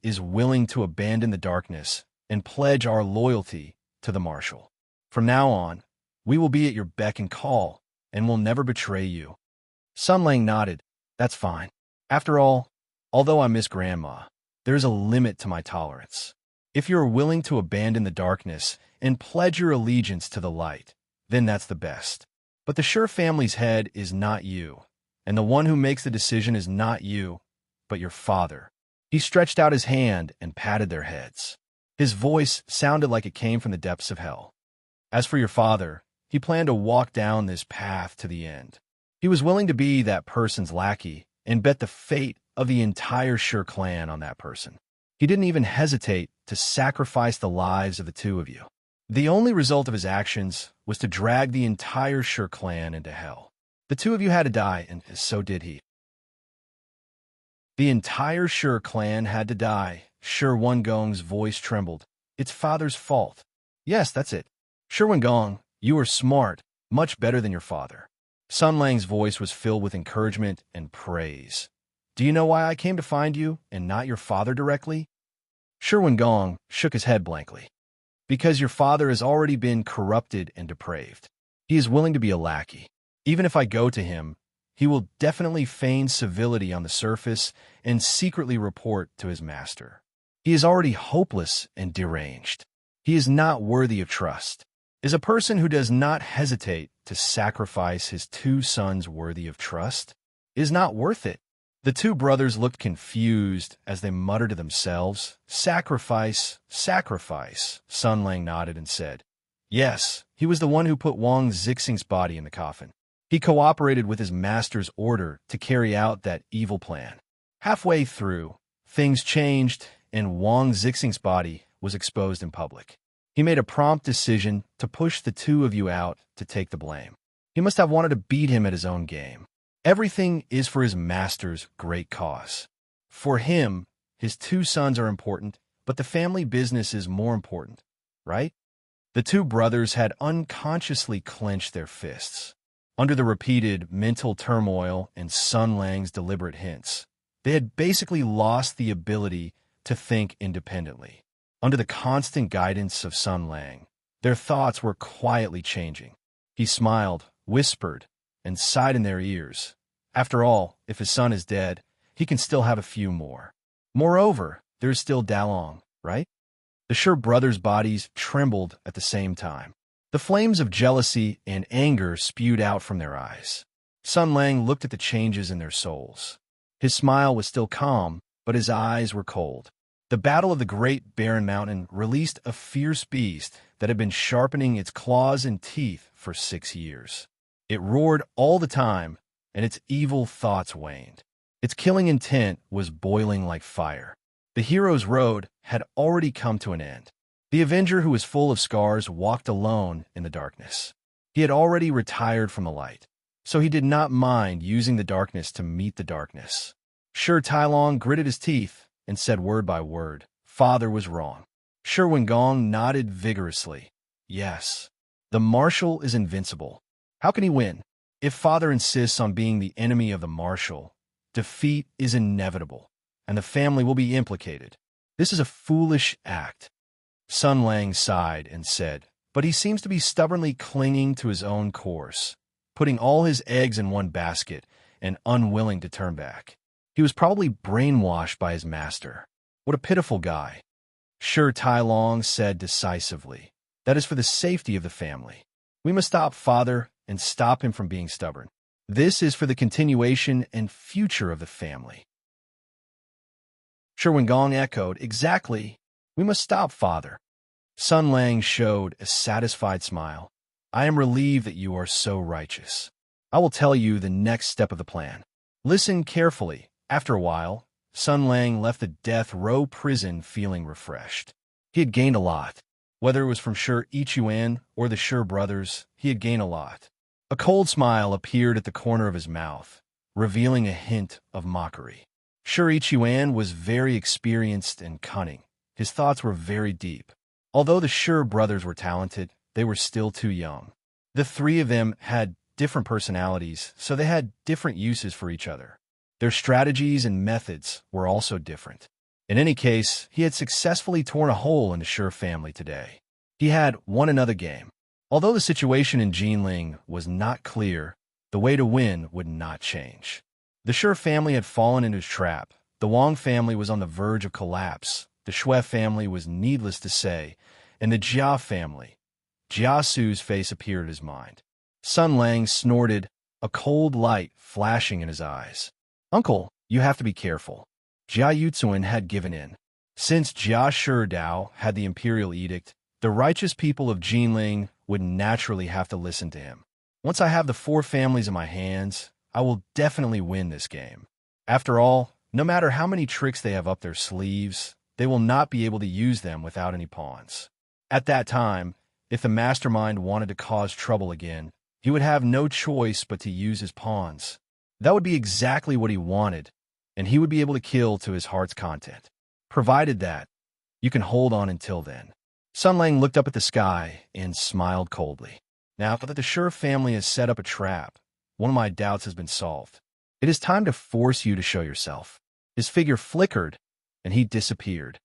is willing to abandon the darkness and pledge our loyalty to the Marshal. From now on, we will be at your beck and call, and will never betray you." Sun Lang nodded. "That's fine. After all, although I miss Grandma, there is a limit to my tolerance. If you are willing to abandon the darkness and pledge your allegiance to the light, then that's the best. But the Sure family's head is not you, and the one who makes the decision is not you, but your father." He stretched out his hand and patted their heads. His voice sounded like it came from the depths of hell. As for your father, he planned to walk down this path to the end. He was willing to be that person's lackey and bet the fate of the entire Sure clan on that person. He didn't even hesitate to sacrifice the lives of the two of you. The only result of his actions was to drag the entire Sure clan into hell. The two of you had to die, and so did he. The entire Sure clan had to die. Sure Wingong's voice trembled. "It's father's fault." "Yes, that's it. Sure Wingong, you are smart, much better than your father." Sun Lang's voice was filled with encouragement and praise. "Do you know why I came to find you and not your father directly?" Sure Wingong shook his head blankly. "Because your father has already been corrupted and depraved. He is willing to be a lackey. Even if I go to him, he will definitely feign civility on the surface and secretly report to his master. He is already hopeless and deranged. He is not worthy of trust. Is a person who does not hesitate to sacrifice his two sons worthy of trust? Is not worth it." The two brothers looked confused as they muttered to themselves, "Sacrifice, sacrifice." Sun Lang nodded and said, "Yes, he was the one who put Wang Zixing's body in the coffin. He cooperated with his master's order to carry out that evil plan. Halfway through, Things changed, and Wang Zixing's body was exposed in public. He made a prompt decision to push the two of you out to take the blame. He must have wanted to beat him at his own game. Everything is for his master's great cause. For him, his two sons are important, but the family business is more important, right? The two brothers had unconsciously clenched their fists. Under the repeated mental turmoil and Sun Lang's deliberate hints, they had basically lost the ability to think independently. Under the constant guidance of Sun Lang, their thoughts were quietly changing. He smiled, whispered, and sighed in their ears. After all, if his son is dead, he can still have a few more. Moreover, there is still Dalong, right? The Sure brothers' bodies trembled at the same time. The flames of jealousy and anger spewed out from their eyes. Sun Lang looked at the changes in their souls. His smile was still calm, but his eyes were cold. The battle of the Great Barren Mountain released a fierce beast that had been sharpening its claws and teeth for 6 years. It roared all the time, and its evil thoughts waned. Its killing intent was boiling like fire. The hero's road had already come to an end. The Avenger, who was full of scars, walked alone in the darkness. He had already retired from the light, so he did not mind using the darkness to meet the darkness. Sure Tailong gritted his teeth and said word by word, "Father was wrong." Sure Wingong nodded vigorously. "Yes, the marshal is invincible. How can he win? If father insists on being the enemy of the marshal, defeat is inevitable, and the family will be implicated. This is a foolish act." Sun Lang sighed and said, "But he seems to be stubbornly clinging to his own course, putting all his eggs in one basket and unwilling to turn back. He was probably brainwashed by his master. What a pitiful guy." Sure Tailong said decisively, "That is for the safety of the family. We must stop father and stop him from being stubborn. This is for the continuation and future of the family." Sure Wingong echoed, "Exactly. We must stop father." Sun Lang showed a satisfied smile. "I am relieved that you are so righteous. I will tell you the next step of the plan. Listen carefully." After a while, Sun Lang left the death row prison feeling refreshed. He had gained a lot. Whether it was from Sure Ichuan or the Sure brothers, he had gained a lot. A cold smile appeared at the corner of his mouth, revealing a hint of mockery. Sure Ichuan was very experienced and cunning. His thoughts were very deep. Although the Sure brothers were talented, they were still too young. The three of them had different personalities, so they had different uses for each other. Their strategies and methods were also different. In any case, he had successfully torn a hole in the Sure family today. He had won another game. Although the situation in Jinling was not clear, the way to win would not change. The Sure family had fallen into his trap. The Wang family was on the verge of collapse. The Shui family was needless to say, and the Jia family. Jia Su's face appeared in his mind. Sun Lang snorted, a cold light flashing in his eyes. "Uncle, you have to be careful." Jia Yutsuan had given in. Since Jia Sure Dao had the imperial edict, the righteous people of Jinling would naturally have to listen to him. Once I have the 4 families in my hands, I will definitely win this game. After all, no matter how many tricks they have up their sleeves, they will not be able to use them without any pawns. At that time, if the mastermind wanted to cause trouble again, he would have no choice but to use his pawns. That would be exactly what he wanted, and he would be able to kill to his heart's content. Provided that, you can hold on until then. Sun Lang looked up at the sky and smiled coldly. Now that the Sure family has set up a trap, one of my doubts has been solved. It is time to force you to show yourself. His figure flickered, and he disappeared.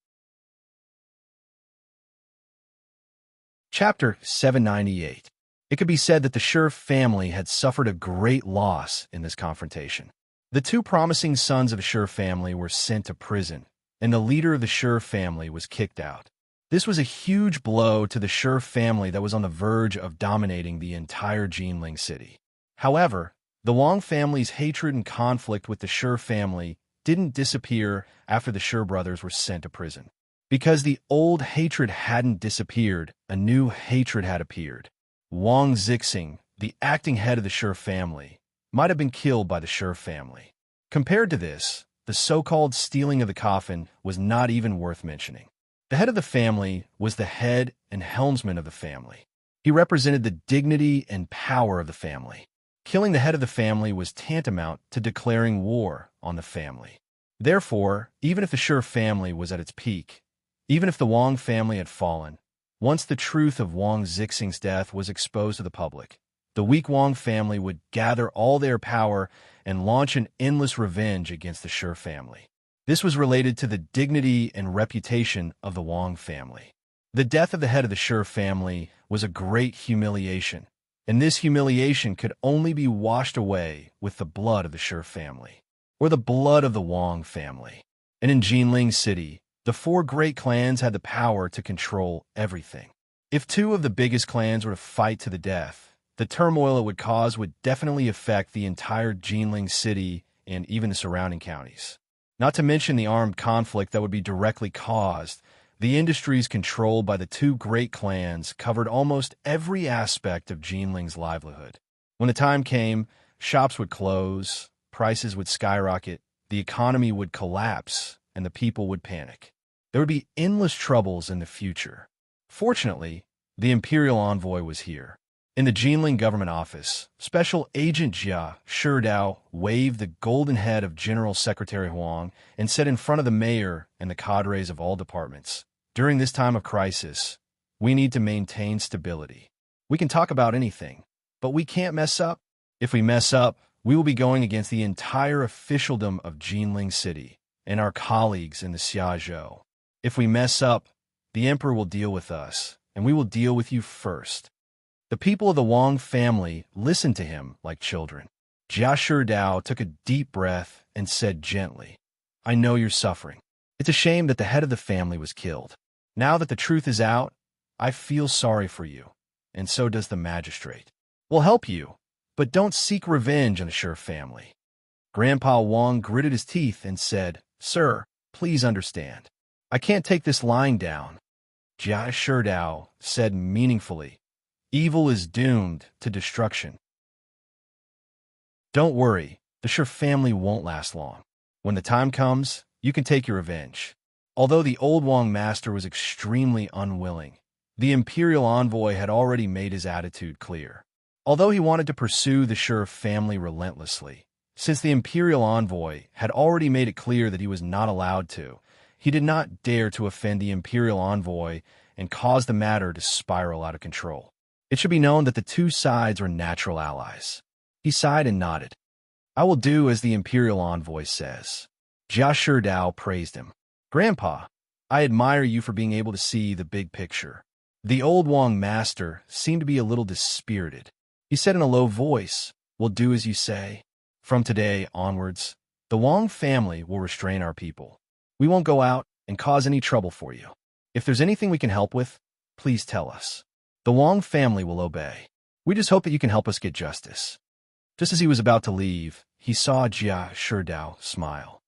Chapter 798. It could be said that the Sure family had suffered a great loss in this confrontation. The 2 promising sons of the Sure family were sent to prison, and the leader of the Sure family was kicked out. This was a huge blow to the Sure family that was on the verge of dominating the entire Jinling city. However, the Wang family's hatred and conflict with the Sure family didn't disappear after the Sure brothers were sent to prison. Because the old hatred hadn't disappeared, a new hatred had appeared. Wang Zixing, the acting head of the Sure family, might have been killed by the Sure family. Compared to this, the so-called stealing of the coffin was not even worth mentioning. The head of the family was the head and helmsman of the family. He represented the dignity and power of the family. Killing the head of the family was tantamount to declaring war on the family. Therefore, even if the Shi family was at its peak, even if the Wang family had fallen, once the truth of Wang Zixing's death was exposed to the public, the weak Wang family would gather all their power and launch an endless revenge against the Shi family. This was related to the dignity and reputation of the Wang family. The death of the head of the Shi family was a great humiliation, and this humiliation could only be washed away with the blood of the Shi family, or the blood of the Wang family. And in Jinling City, the four great clans had the power to control everything. If two of the biggest clans were to fight to the death, the turmoil it would cause would definitely affect the entire Jinling City and even the surrounding counties. Not to mention the armed conflict that would be directly caused. The industries controlled by the two great clans covered almost every aspect of Jinling's livelihood. When the time came, shops would close, prices would skyrocket, the economy would collapse, and the people would panic. There would be endless troubles in the future. Fortunately, the imperial envoy was here. In the Jinling government office, Special Agent Jia Shidao waved the golden head of General Secretary Huang and said in front of the mayor and the cadres of all departments, "During this time of crisis, we need to maintain stability. We can talk about anything, but we can't mess up. If we mess up, we will be going against the entire officialdom of Jinling City and our colleagues in the Xiazhou. If we mess up, the emperor will deal with us, and we will deal with you first." The people of the Wang family listened to him like children. Jia Shidao took a deep breath and said gently, "I know you're suffering. It's a shame that the head of the family was killed. Now that the truth is out, I feel sorry for you, and so does the magistrate. We'll help you, but don't seek revenge on the Shi family." Grandpa Wang gritted his teeth and said, "Sir, please understand. I can't take this lying down." Jia Shidao said meaningfully, "Evil is doomed to destruction. Don't worry, the Shi family won't last long. When the time comes, you can take your revenge." Although the old Wang master was extremely unwilling, the imperial envoy had already made his attitude clear. Although he wanted to pursue the Shi family relentlessly, since the imperial envoy had already made it clear that he was not allowed to, he did not dare to offend the imperial envoy and cause the matter to spiral out of control. It should be known that the two sides were natural allies. He sighed and nodded. "I will do as the imperial envoy says." Jia Shidao praised him. "Grandpa, I admire you for being able to see the big picture." The old Wang master seemed to be a little dispirited. He said in a low voice, "We'll do as you say. From today onwards, the Wang family will restrain our people. We won't go out and cause any trouble for you. If there's anything we can help with, please tell us. The Wang family will obey. We just hope that you can help us get justice." Just as he was about to leave, he saw Jia Shidao smile.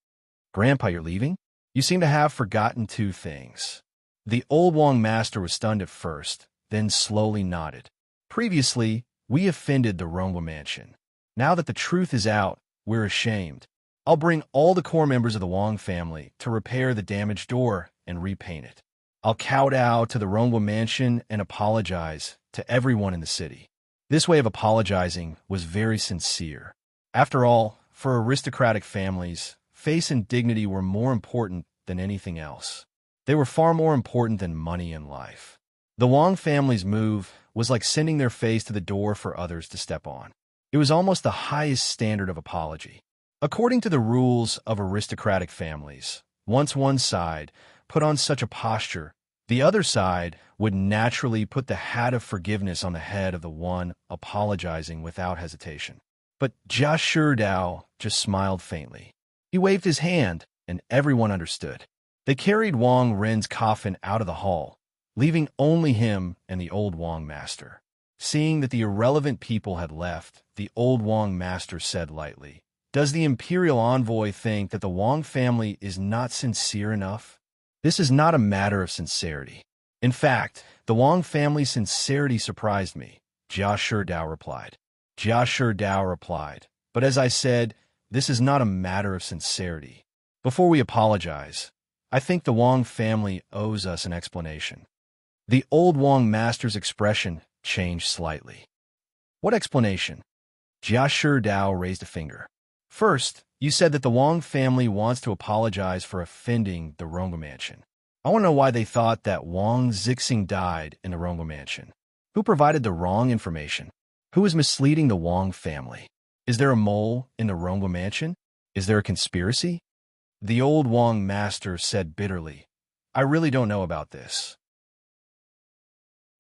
"Grandpa, you're leaving? You seem to have forgotten two things." The old Wang master was stunned at first, then slowly nodded. "Previously, we offended the Rongwa mansion. Now that the truth is out, we're ashamed. I'll bring all the core members of the Wang family to repair the damaged door and repaint it. I'll kowtow to the Rongwa mansion and apologize to everyone in the city." This way of apologizing was very sincere. After all, for aristocratic families, face and dignity were more important than anything else. They were far more important than money in life. The Wang family's move was like sending their face to the door for others to step on. It was almost the highest standard of apology. According to the rules of aristocratic families, once one side put on such a posture, the other side would naturally put the hat of forgiveness on the head of the one apologizing without hesitation. But Jia Shidao just smiled faintly. He waved his hand, and everyone understood. They carried Wang Ren's coffin out of the hall, leaving only him and the old Wang master. Seeing that the irrelevant people had left, the old Wang master said lightly, "Does the imperial envoy think that the Wang family is not sincere enough?" "This is not a matter of sincerity. In fact, the Wang family's sincerity surprised me," Jia Shidao replied. "But as I said, this is not a matter of sincerity. Before we apologize, I think the Wang family owes us an explanation. The old Wang master's expression changed slightly. What explanation? Jia Dao raised a finger. First, you said that the Wang family wants to apologize for offending the Rongwa mansion. I want to know why they thought that Wang Zixing died in the Rongwa mansion. Who provided the wrong information? Who is misleading the Wang family? Is there a mole in the Rongwa mansion? Is there a conspiracy? The old Wang master said bitterly, I really don't know about this.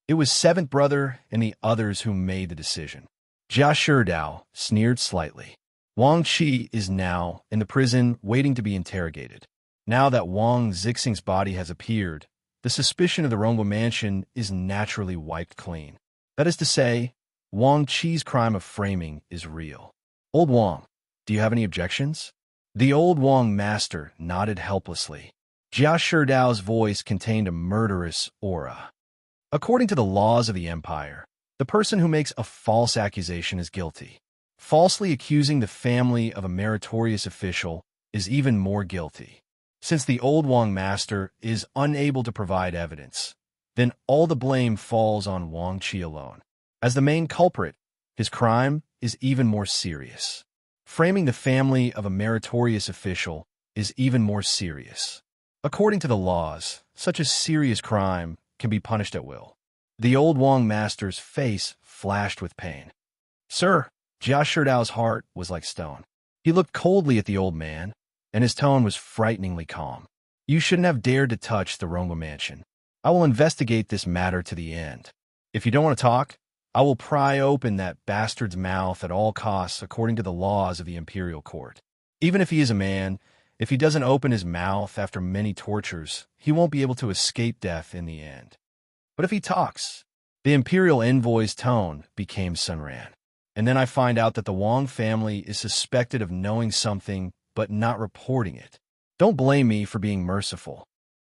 It was seventh brother and the others who made the decision. Jia Dao sneered slightly. Wang Qi is now in the prison waiting to be interrogated. Now that Wang Zixing's body has appeared, the suspicion of the Rongwa mansion is naturally wiped clean. That is to say, Wang Qi's crime of framing is real. Old Wang, do you have any objections? The old Wang master nodded helplessly. Jia Dao's voice contained a murderous aura. According to the laws of the empire, the person who makes a false accusation is guilty. Falsely accusing the family of a meritorious official is even more guilty. Since the old Wang master is unable to provide evidence, then all the blame falls on Wang Qi alone. As the main culprit, his crime is even more serious. Framing the family of a meritorious official is even more serious. According to the laws, such a serious crime can be punished at will. The old Wang master's face flashed with pain. Sir, Jia Dao's heart was like stone. He looked coldly at the old man, and his tone was frighteningly calm. You shouldn't have dared to touch the Rongwa mansion. I will investigate this matter to the end. If you don't want to talk, I will pry open that bastard's mouth at all costs according to the laws of the imperial court. Even if he is a man, if he doesn't open his mouth after many tortures, he won't be able to escape death in the end. But if he talks, the imperial envoy's tone became Sunran. And then I find out that the Wang family is suspected of knowing something but not reporting it. Don't blame me for being merciful.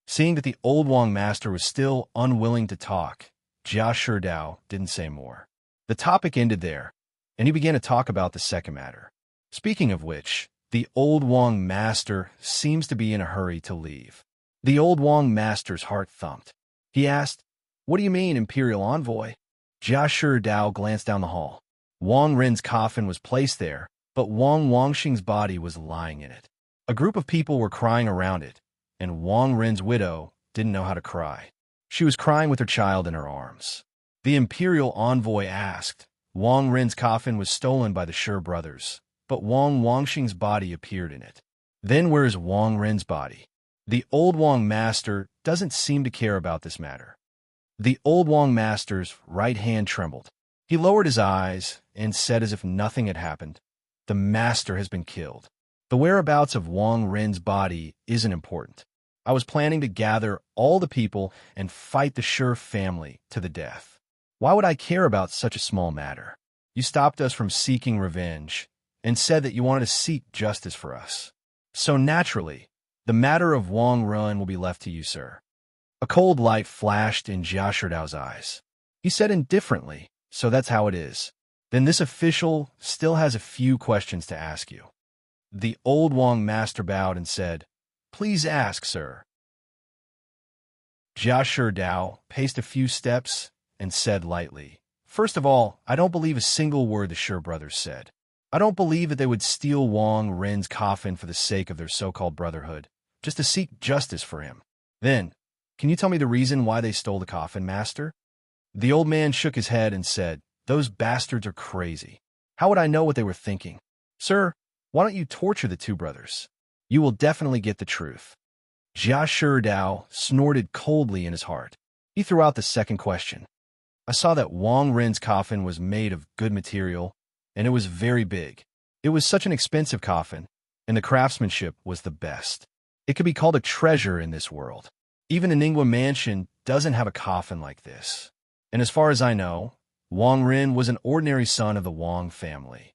Seeing that the old Wang master was still unwilling to talk, Jia Dao didn't say more. The topic ended there, and he began to talk about the second matter. Speaking of which, the old Wang master seems to be in a hurry to leave. The old Wang master's heart thumped. He asked, What do you mean, imperial envoy? Jia Dao glanced down the hall. Wang Ren's coffin was placed there, but Wang Wangxing's body was lying in it. A group of people were crying around it, and Wang Ren's widow didn't know how to cry. She was crying with her child in her arms. The imperial envoy asked. Wang Ren's coffin was stolen by the Shi brothers, but Wang Wangxing's body appeared in it. Then where's Wang Ren's body? The old Wang master doesn't seem to care about this matter. The old Wang master's right hand trembled. He lowered his eyes and said as if nothing had happened, The master has been killed. The whereabouts of Wang Ren's body isn't important. I was planning to gather all the people and fight the Shi family to the death. Why would I care about such a small matter? You stopped us from seeking revenge and said that you wanted to seek justice for us. So naturally, the matter of Wang Ren will be left to you, sir. A cold light flashed in Jia Dao's eyes. He said indifferently, So that's how it is. Then this official still has a few questions to ask you. The old Wang master bowed and said, Please ask, sir. Jia Dao paced a few steps and said lightly, First of all, I don't believe a single word the Shi brothers said. I don't believe that they would steal Wang Ren's coffin for the sake of their so-called brotherhood, just to seek justice for him. Then, can you tell me the reason why they stole the coffin, master? The old man shook his head and said, Those bastards are crazy. How would I know what they were thinking? Sir, why don't you torture the two brothers? You will definitely get the truth. Jia Dao snorted coldly in his heart. He threw out the second question. I saw that Wang Ren's coffin was made of good material, and it was very big. It was such an expensive coffin, and the craftsmanship was the best. It could be called a treasure in this world. Even the Ningguo mansion doesn't have a coffin like this. And as far as I know, Wang Ren was an ordinary son of the Wang family.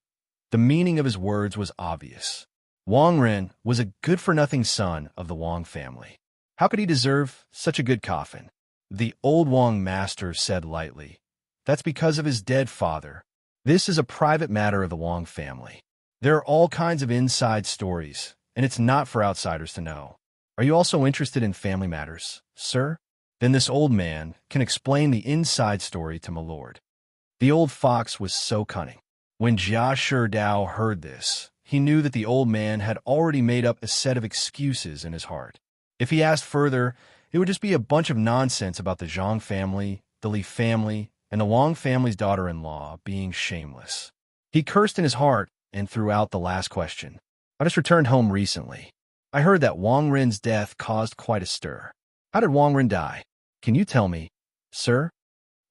The meaning of his words was obvious. Wang Ren was a good-for-nothing son of the Wang family. How could he deserve such a good coffin? The old Wang master said lightly, That's because of his dead father. This is a private matter of the Wang family. There are all kinds of inside stories, and it's not for outsiders to know. Are you also interested in family matters, sir? Then this old man can explain the inside story to my lord. The old fox was so cunning. When Jia Sherdao heard this, he knew that the old man had already made up a set of excuses in his heart. If he asked further, it would just be a bunch of nonsense about the Zhang family, the Li family, and the Wang family's daughter-in-law being shameless. He cursed in his heart and threw out the last question. I just returned home recently. I heard that Wang Rin's death caused quite a stir. How did Wang Rin die? Can you tell me, sir?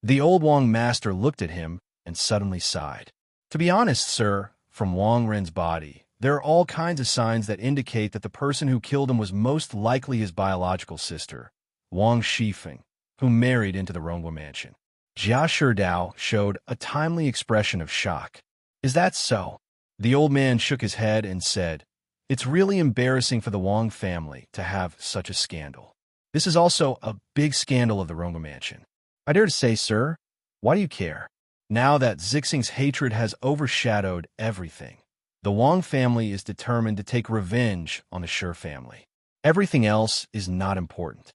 The old Wang master looked at him and suddenly sighed. To be honest, sir, from Wang Rin's body, there are all kinds of signs that indicate that the person who killed him was most likely his biological sister, Wang Shifeng, who married into the Rongwa mansion. Jia Sherdao showed a timely expression of shock. Is that so? The old man shook his head and said, It's really embarrassing for the Wang family to have such a scandal. This is also a big scandal of the Rongwa mansion. I dare to say, sir, why do you care? Now that Zixing's hatred has overshadowed everything, the Wang family is determined to take revenge on the Shi family. Everything else is not important.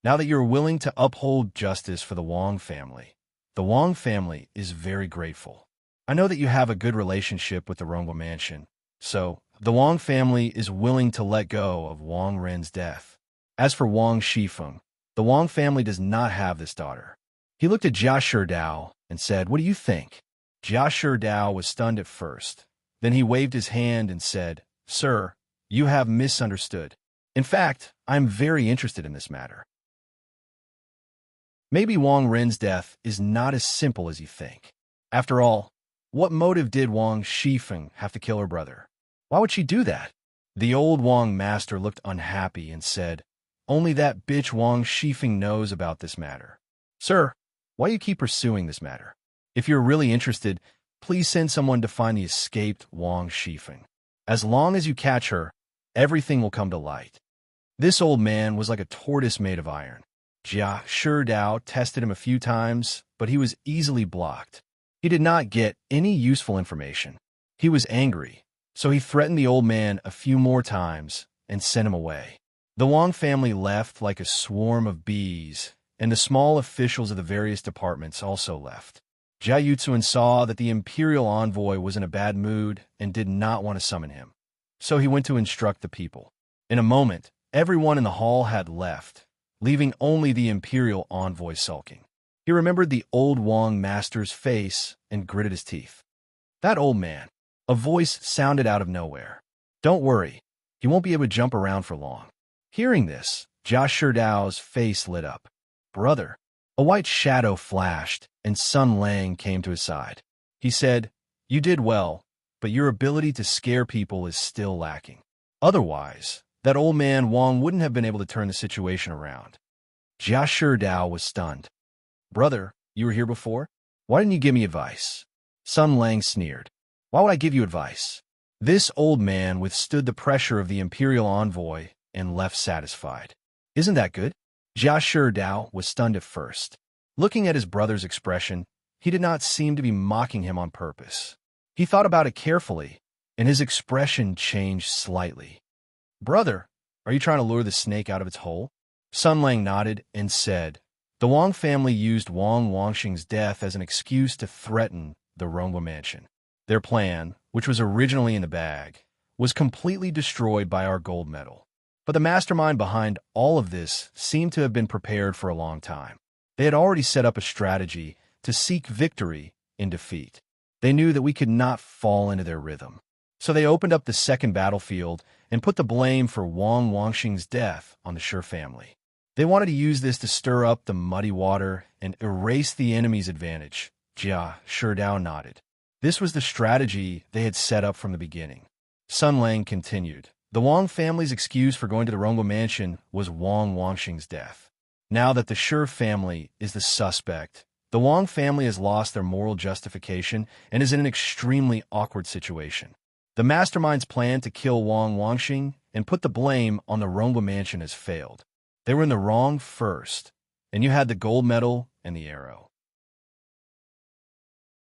Now that you're willing to uphold justice for the Wang family is very grateful. I know that you have a good relationship with the Rongwa mansion, so the Wang family is willing to let go of Wang Ren's death. As for Wang Shifeng, the Wang family does not have this daughter. He looked at Jia Sherdao and said, What do you think? Jia Sherdao was stunned at first. Then he waved his hand and said, Sir, you have misunderstood. In fact, I'm very interested in this matter. Maybe Wang Ren's death is not as simple as you think. After all, what motive did Wang Shifeng have to kill her brother? Why would she do that? The old Wang master looked unhappy and said, Only that bitch Wang Shifeng knows about this matter. Sir, why do you keep pursuing this matter? If you're really interested, please send someone to find the escaped Wang Shifeng. As long as you catch her, everything will come to light. This old man was like a tortoise made of iron. Jia Sherdao tested him a few times, but he was easily blocked. He did not get any useful information. He was angry, so he threatened the old man a few more times and sent him away. The Wang family left like a swarm of bees, and the small officials of the various departments also left. Jia Yutsuan saw that the imperial envoy was in a bad mood and did not want to summon him. So he went to instruct the people. In a moment, everyone in the hall had left, leaving only the imperial envoy sulking. He remembered the old Wang master's face and gritted his teeth. That old man. A voice sounded out of nowhere. Don't worry, he won't be able to jump around for long. Hearing this, Jia Sherdao's face lit up. Brother. A white shadow flashed, and Sun Lang came to his side. He said, You did well, but your ability to scare people is still lacking. Otherwise, that old man Wang wouldn't have been able to turn the situation around. Jia Sherdao was stunned. Brother, you were here before? Why didn't you give me advice? Sun Lang sneered. Why would I give you advice? This old man withstood the pressure of the imperial envoy and left satisfied. Isn't that good? Jia Sherdao was stunned at first. Looking at his brother's expression, he did not seem to be mocking him on purpose. He thought about it carefully, and his expression changed slightly. Brother, are you trying to lure the snake out of its hole? Sun Lang nodded and said, The Wang family used Wang Wangxing's death as an excuse to threaten the Rongwa mansion. Their plan, which was originally in the bag, was completely destroyed by our gold medal. But the mastermind behind all of this seemed to have been prepared for a long time. They had already set up a strategy to seek victory in defeat. They knew that we could not fall into their rhythm. So they opened up the second battlefield and put the blame for Wang Wangxing's death on the Shi family. They wanted to use this to stir up the muddy water and erase the enemy's advantage. Jia Sherdao nodded. This was the strategy they had set up from the beginning. Sun Lang continued. The Wang family's excuse for going to the Rongwa mansion was Wang Wangxing's death. Now that the Shi family is the suspect, the Wang family has lost their moral justification and is in an extremely awkward situation. The mastermind's plan to kill Wang Wangxing and put the blame on the Rongwa mansion has failed. They were in the wrong first, and you had the gold medal and the arrow.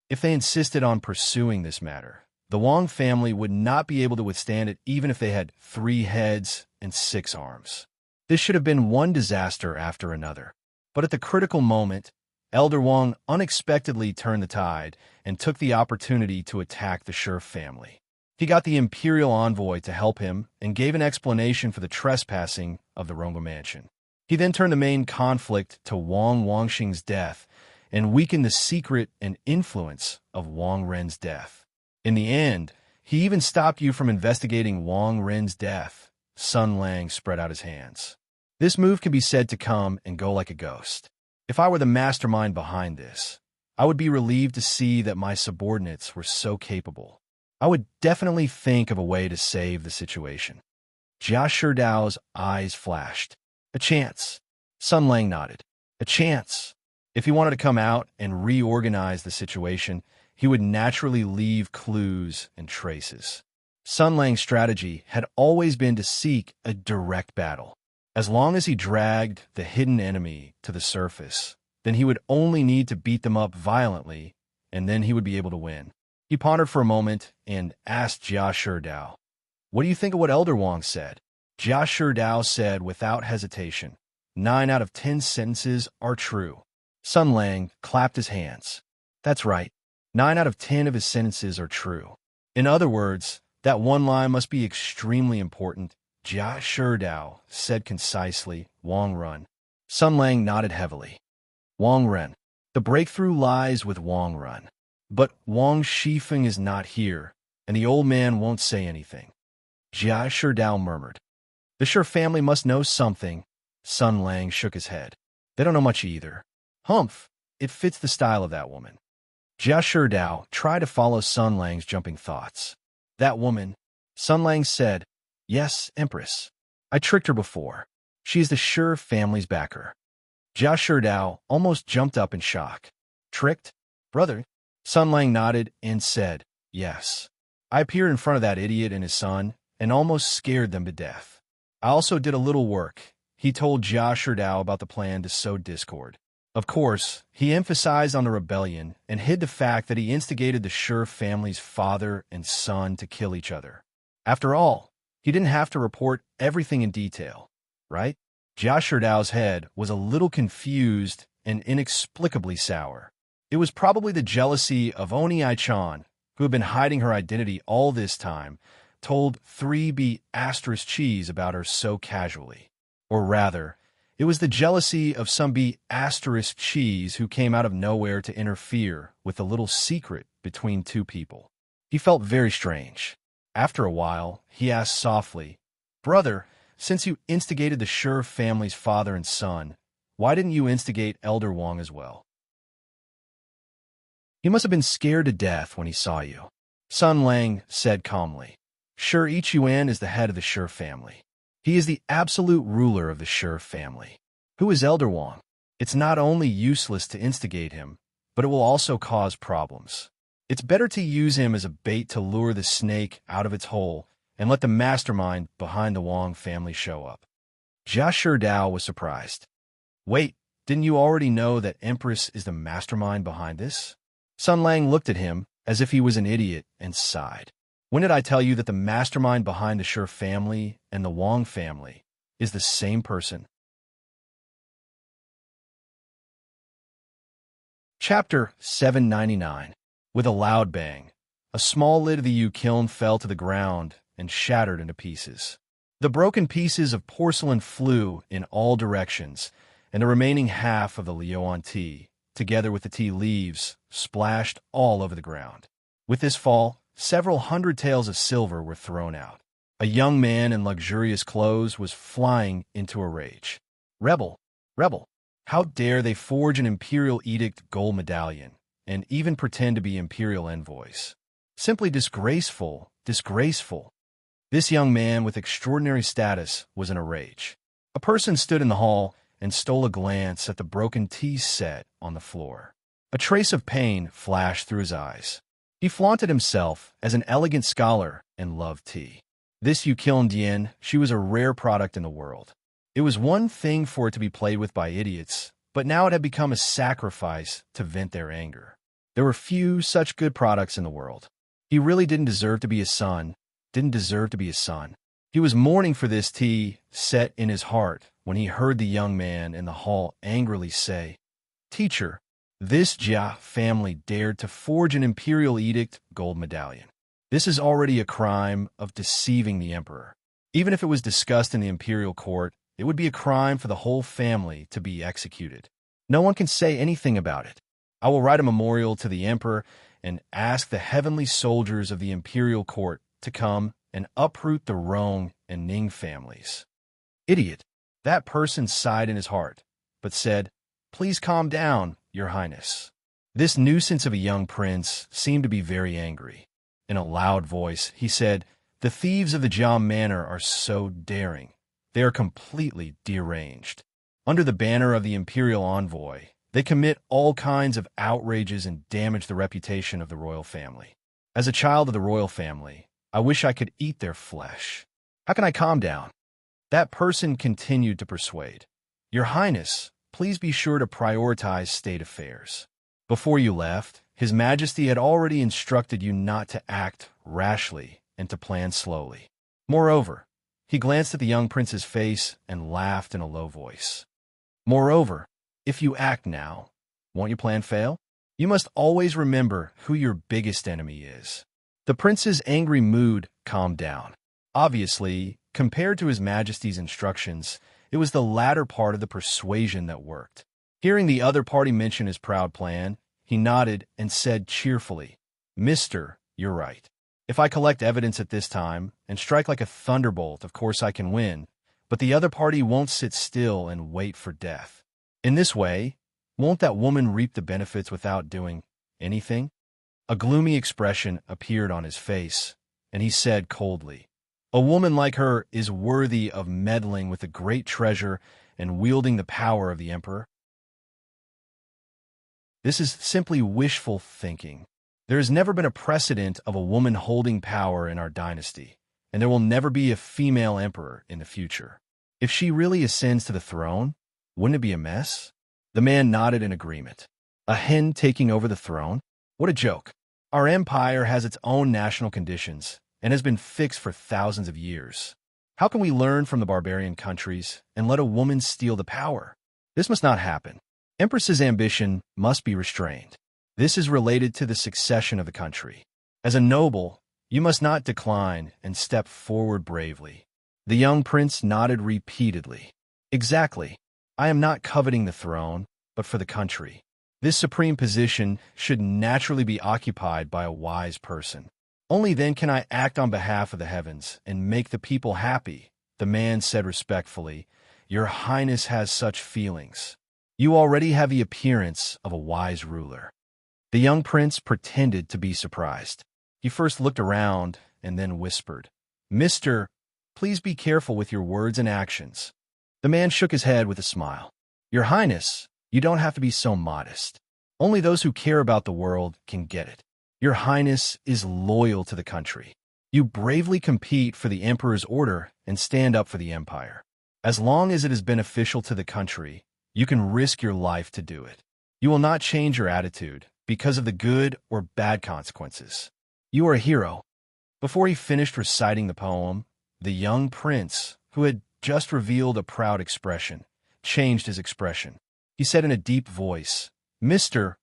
If they insisted on pursuing this matter, The Wang family would not be able to withstand it even if they had 3 heads and 6 arms. This should have been one disaster after another. But at the critical moment, Elder Wang unexpectedly turned the tide and took the opportunity to attack the Shi family. He got the imperial envoy to help him and gave an explanation for the trespassing of the Rongwa mansion. He then turned the main conflict to Wang Wangxing's death and weakened the secret and influence of Wang Ren's death. In the end, he even stopped you from investigating Wang Ren's death. Sun Lang spread out his hands. This move can be said to come and go like a ghost. If I were the mastermind behind this, I would be relieved to see that my subordinates were so capable. I would definitely think of a way to save the situation. Jia Shidao's eyes flashed. A chance. Sun Lang nodded. A chance. If he wanted to come out and reorganize the situation, he would naturally leave clues and traces. Sun Lang's strategy had always been to seek a direct battle. As long as he dragged the hidden enemy to the surface, then he would only need to beat them up violently, and then he would be able to win. He pondered for a moment and asked Jia Shidao, "What do you think of what Elder Wang said?" Jia Shidao said without hesitation, 9 out of 10 sentences are true. Sun Lang clapped his hands. That's right. 9 out of 10 of his sentences are true. In other words, that one line must be extremely important. Jia Shidao said concisely, Wang Ren. Sun Lang nodded heavily. Wang Ren. The breakthrough lies with Wang Ren. But Wang Shifeng is not here, and the old man won't say anything. Jia Shidao murmured. The Shi family must know something. Sun Lang shook his head. They don't know much either. Humph, it fits the style of that woman. Jia Shidao tried to follow Sun Lang's jumping thoughts. That woman, Sun Lang said, yes, Empress. I tricked her before. She is the Shi family's backer. Jia Shidao almost jumped up in shock. Tricked? Brother? Sun Lang nodded and said, yes. I appeared in front of that idiot and his son and almost scared them to death. I also did a little work. He told Jia Shidao about the plan to sow discord. Of course, he emphasized on the rebellion and hid the fact that he instigated the Shi family's father and son to kill each other. After all, he didn't have to report everything in detail, right? Jia Shidao's head was a little confused and inexplicably sour. It was probably the jealousy of Oni Aichan, who had been hiding her identity all this time, told 3B asterisk cheese about her so casually. Or rather, it was the jealousy of some B asterisk cheese who came out of nowhere to interfere with the little secret between two people. He felt very strange. After a while, he asked softly, Brother, since you instigated the Shi family's father and son, why didn't you instigate Elder Wang as well? He must have been scared to death when he saw you. Sun Lang said calmly. Shi Ichuan is the head of the Shi family. He is the absolute ruler of the Shi family. Who is Elder Wang? It's not only useless to instigate him, but it will also cause problems. It's better to use him as a bait to lure the snake out of its hole and let the mastermind behind the Wang family show up. Jia Shidao was surprised. Wait, didn't you already know that Empress is the mastermind behind this? Sun Lang looked at him as if he was an idiot and sighed. When did I tell you that the mastermind behind the Shi family and the Wang family is the same person? Chapter 799. With a loud bang, a small lid of the Yu kiln fell to the ground and shattered into pieces. The broken pieces of porcelain flew in all directions, and the remaining half of the Liuan tea, together with the tea leaves, splashed all over the ground. With this fall, several hundred taels of silver were thrown out. A young man in luxurious clothes was flying into a rage. Rebel! Rebel! How dare they forge an imperial edict gold medallion, and even pretend to be imperial envoys? Simply disgraceful, disgraceful. This young man with extraordinary status was in a rage. A person stood in the hall and stole a glance at the broken tea set on the floor. A trace of pain flashed through his eyes. He flaunted himself as an elegant scholar and loved tea. This Yukiln Dian, she was a rare product in the world. It was one thing for it to be played with by idiots, but now it had become a sacrifice to vent their anger. There were few such good products in the world. He really didn't deserve to be a son, didn't deserve to be a son. He was mourning for this tea set in his heart when he heard the young man in the hall angrily say, "Teacher, this Jia family dared to forge an imperial edict gold medallion. This is already a crime of deceiving the emperor. Even if it was discussed in the imperial court, it would be a crime for the whole family to be executed. No one can say anything about it. I will write a memorial to the emperor and ask the heavenly soldiers of the imperial court to come and uproot the Rong and Ning families." Idiot! That person sighed in his heart, but said, "Please calm down, Your Highness." This nuisance of a young prince seemed to be very angry. In a loud voice, he said, "The thieves of the Jia Manor are so daring. They are completely deranged. Under the banner of the imperial envoy, they commit all kinds of outrages and damage the reputation of the royal family. As a child of the royal family, I wish I could eat their flesh. How can I calm down?" That person continued to persuade, "Your Highness, please be sure to prioritize state affairs. Before you left, His Majesty had already instructed you not to act rashly and to plan slowly. Moreover," he glanced at the young prince's face and laughed in a low voice. "Moreover, if you act now, won't your plan fail? You must always remember who your biggest enemy is." The prince's angry mood calmed down. Obviously, compared to His Majesty's instructions, it was the latter part of the persuasion that worked. Hearing the other party mention his proud plan, he nodded and said cheerfully, "Mister, you're right. If I collect evidence at this time and strike like a thunderbolt, of course I can win, but the other party won't sit still and wait for death. In this way, won't that woman reap the benefits without doing anything?" A gloomy expression appeared on his face, and he said coldly, "A woman like her is worthy of meddling with the great treasure and wielding the power of the emperor. This is simply wishful thinking. There has never been a precedent of a woman holding power in our dynasty, and there will never be a female emperor in the future. If she really ascends to the throne, wouldn't it be a mess?" The man nodded in agreement. "A hen taking over the throne? What a joke. Our empire has its own national conditions and has been fixed for thousands of years. How can we learn from the barbarian countries and let a woman steal the power? This must not happen. Empress's ambition must be restrained. This is related to the succession of the country. As a noble, you must not decline and step forward bravely." The young prince nodded repeatedly. "Exactly. I am not coveting the throne, but for the country. This supreme position should naturally be occupied by a wise person. Only then can I act on behalf of the heavens and make the people happy." The man said respectfully, "Your Highness has such feelings. You already have the appearance of a wise ruler." The young prince pretended to be surprised. He first looked around and then whispered, "Mister, please be careful with your words and actions." The man shook his head with a smile. "Your Highness, you don't have to be so modest. Only those who care about the world can get it. Your Highness is loyal to the country. You bravely compete for the emperor's order and stand up for the empire. As long as it is beneficial to the country, you can risk your life to do it. You will not change your attitude because of the good or bad consequences. You are a hero." Before he finished reciting the poem, the young prince, who had just revealed a proud expression, changed his expression. He said in a deep voice, "Mister,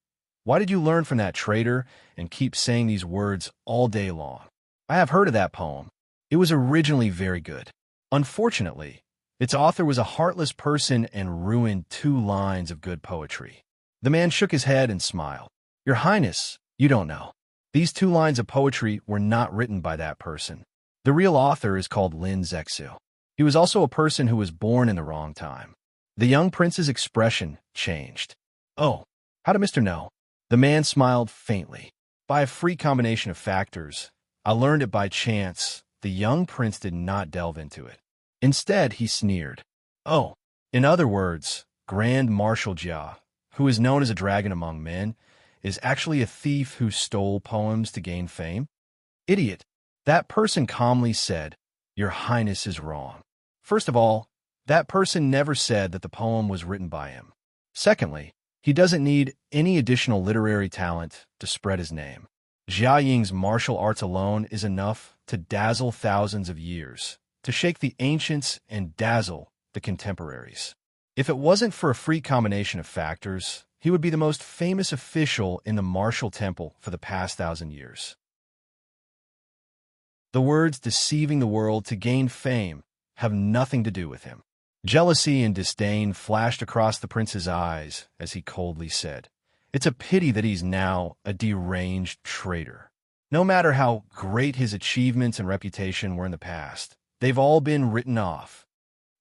why did you learn from that traitor and keep saying these words all day long? I have heard of that poem. It was originally very good. Unfortunately, its author was a heartless person and ruined 2 lines of good poetry." The man shook his head and smiled. "Your Highness, you don't know. These 2 lines of poetry were not written by that person. The real author is called Lin Zexu. He was also a person who was born in the wrong time." The young prince's expression changed. "Oh, how did Mr. know?" The man smiled faintly. "By a freak combination of factors. I learned it by chance." The young prince did not delve into it. Instead, he sneered. "Oh, in other words, Grand Marshal Jia, who is known as a dragon among men, is actually a thief who stole poems to gain fame?" "Idiot." That person calmly said, "Your Highness is wrong. First of all, that person never said that the poem was written by him. Secondly, he doesn't need any additional literary talent to spread his name. Jia Ying's martial arts alone is enough to dazzle thousands of years, to shake the ancients and dazzle the contemporaries. If it wasn't for a freak combination of factors, he would be the most famous official in the martial temple for the past 1,000 years. The words deceiving the world to gain fame have nothing to do with him. Jealousy and disdain flashed across the prince's eyes as he coldly said, "It's a pity that he's now a deranged traitor. No matter how great his achievements and reputation were in the past, they've all been written off."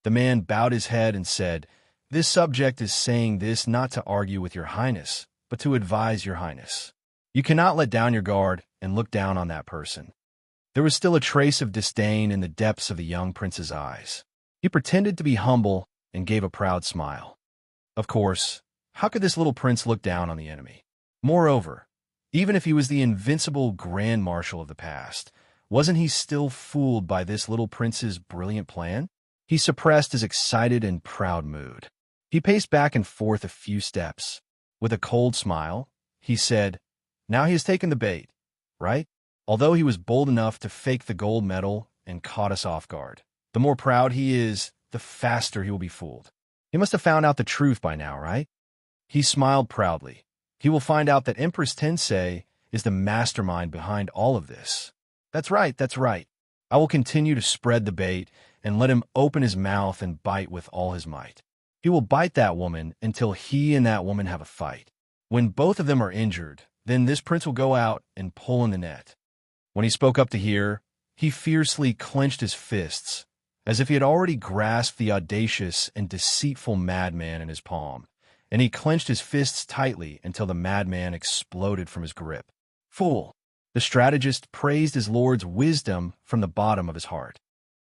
The man bowed his head and said, "This subject is saying this not to argue with your highness, but to advise your highness. You cannot let down your guard and look down on that person." There was still a trace of disdain in the depths of the young prince's eyes. He pretended to be humble and gave a proud smile. Of course, how could this little prince look down on the enemy? Moreover, even if he was the invincible grand marshal of the past, wasn't he still fooled by this little prince's brilliant plan? He suppressed his excited and proud mood. He paced back and forth a few steps. With a cold smile, he said, "Now he has taken the bait, right? Although he was bold enough to fake the gold medal and caught us off guard, the more proud he is, the faster he will be fooled. He must have found out the truth by now, right?" He smiled proudly. He will find out that Empress Tensei is the mastermind behind all of this. That's right, that's right. I will continue to spread the bait and let him open his mouth and bite with all his might. He will bite that woman until he and that woman have a fight. When both of them are injured, then this prince will go out and pull in the net. When he spoke up to hear, he fiercely clenched his fists, as if he had already grasped the audacious and deceitful madman in his palm, and he clenched his fists tightly until the madman exploded from his grip. "Fool!" The strategist praised his lord's wisdom from the bottom of his heart.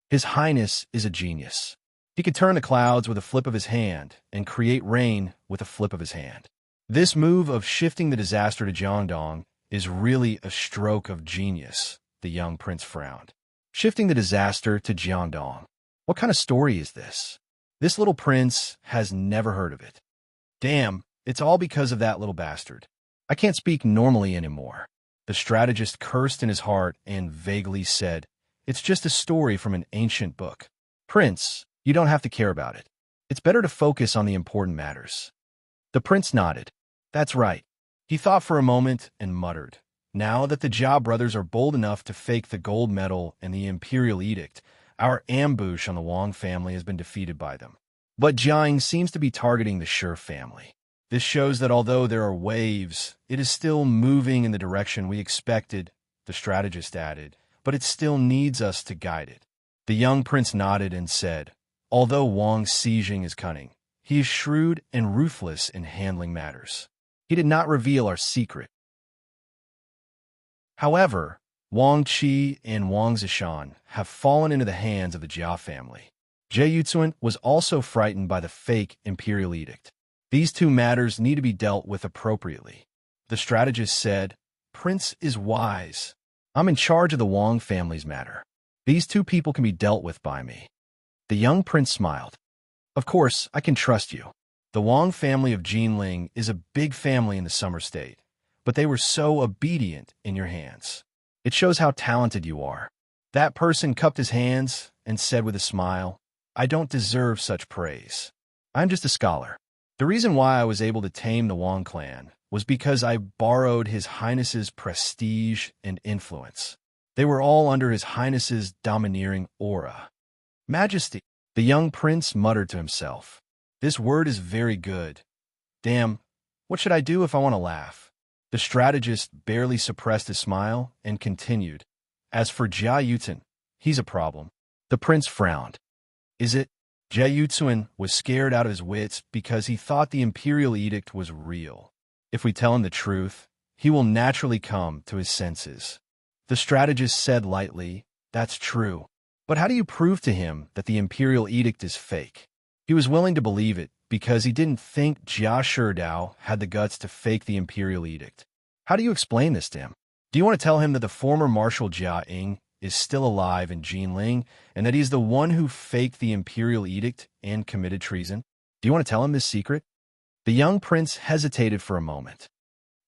His highness is a genius. He could turn the clouds with a flip of his hand and create rain with a flip of his hand. This move of shifting the disaster to Jiangdong is really a stroke of genius, the young prince frowned. Shifting the disaster to Jiangdong. What kind of story is this? This little prince has never heard of it. Damn, it's all because of that little bastard. I can't speak normally anymore. The strategist cursed in his heart and vaguely said, "It's just a story from an ancient book. Prince, you don't have to care about it. It's better to focus on the important matters." The prince nodded. "That's right." He thought for a moment and muttered, "Now that the Jia brothers are bold enough to fake the gold medal and the imperial edict, our ambush on the Wang family has been defeated by them. But Jiang seems to be targeting the Shi family. This shows that although there are waves, it is still moving in the direction we expected," the strategist added, "but it still needs us to guide it." The young prince nodded and said, "Although Wang Xijing is cunning, he is shrewd and ruthless in handling matters. He did not reveal our secret. However, Wang Qi and Wang Zishan have fallen into the hands of the Jia family. Jie Yuzuan was also frightened by the fake imperial edict. These two matters need to be dealt with appropriately." The strategist said, "Prince is wise. I'm in charge of the Wang family's matter. These two people can be dealt with by me." The young prince smiled. "Of course, I can trust you. The Wang family of Jinling is a big family in the Summer State, but they were so obedient in your hands. It shows how talented you are." That person cupped his hands and said with a smile, "I don't deserve such praise. I'm just a scholar. The reason why I was able to tame the Wang clan was because I borrowed His Highness's prestige and influence. They were all under His Highness's domineering aura." "Majesty," the young prince muttered to himself. "This word is very good. Damn, what should I do if I want to laugh?" The strategist barely suppressed his smile and continued, "As for Jia Yuzuan, he's a problem." The prince frowned. "Is it?" Jie Yuzuan was scared out of his wits because he thought the imperial edict was real. If we tell him the truth, he will naturally come to his senses. The strategist said lightly, "That's true. But how do you prove to him that the imperial edict is fake?" He was willing to believe it because he didn't think Jia Sherdao had the guts to fake the imperial edict. How do you explain this to him? Do you want to tell him that the former Marshal Jia Ying is still alive in Jinling and that he's the one who faked the imperial edict and committed treason? Do you want to tell him this secret? The young prince hesitated for a moment.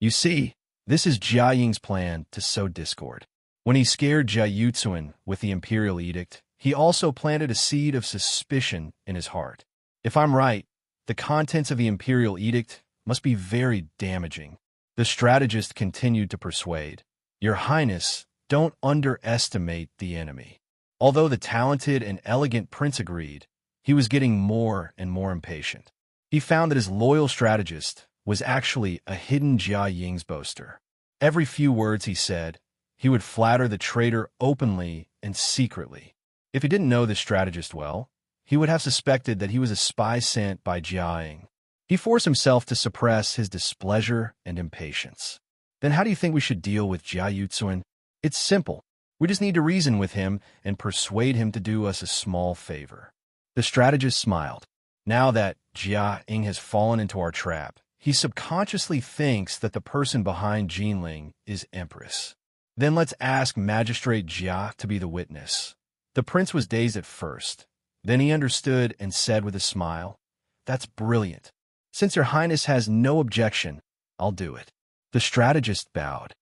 "You see," This is Jia Ying's plan to sow discord. When he scared Jia Yutsuan with the imperial edict, he also planted a seed of suspicion in his heart. If I'm right, the contents of the imperial edict must be very damaging. The strategist continued to persuade. Your Highness, don't underestimate the enemy. Although the talented and elegant prince agreed, he was getting more and more impatient. He found that his loyal strategist was actually a hidden Jia Ying's boaster. Every few words he said, he would flatter the traitor openly and secretly. If he didn't know the strategist well, he would have suspected that he was a spy sent by Jia Ying. He forced himself to suppress his displeasure and impatience. Then how do you think we should deal with Jia Yutsuan? It's simple. We just need to reason with him and persuade him to do us a small favor. The strategist smiled. Now that Jia Ying has fallen into our trap, he subconsciously thinks that the person behind Jinling is Empress. Then let's ask Magistrate Jia to be the witness. The prince was dazed at first. Then he understood and said with a smile, "That's brilliant. Since your Highness has no objection, I'll do it." The strategist bowed.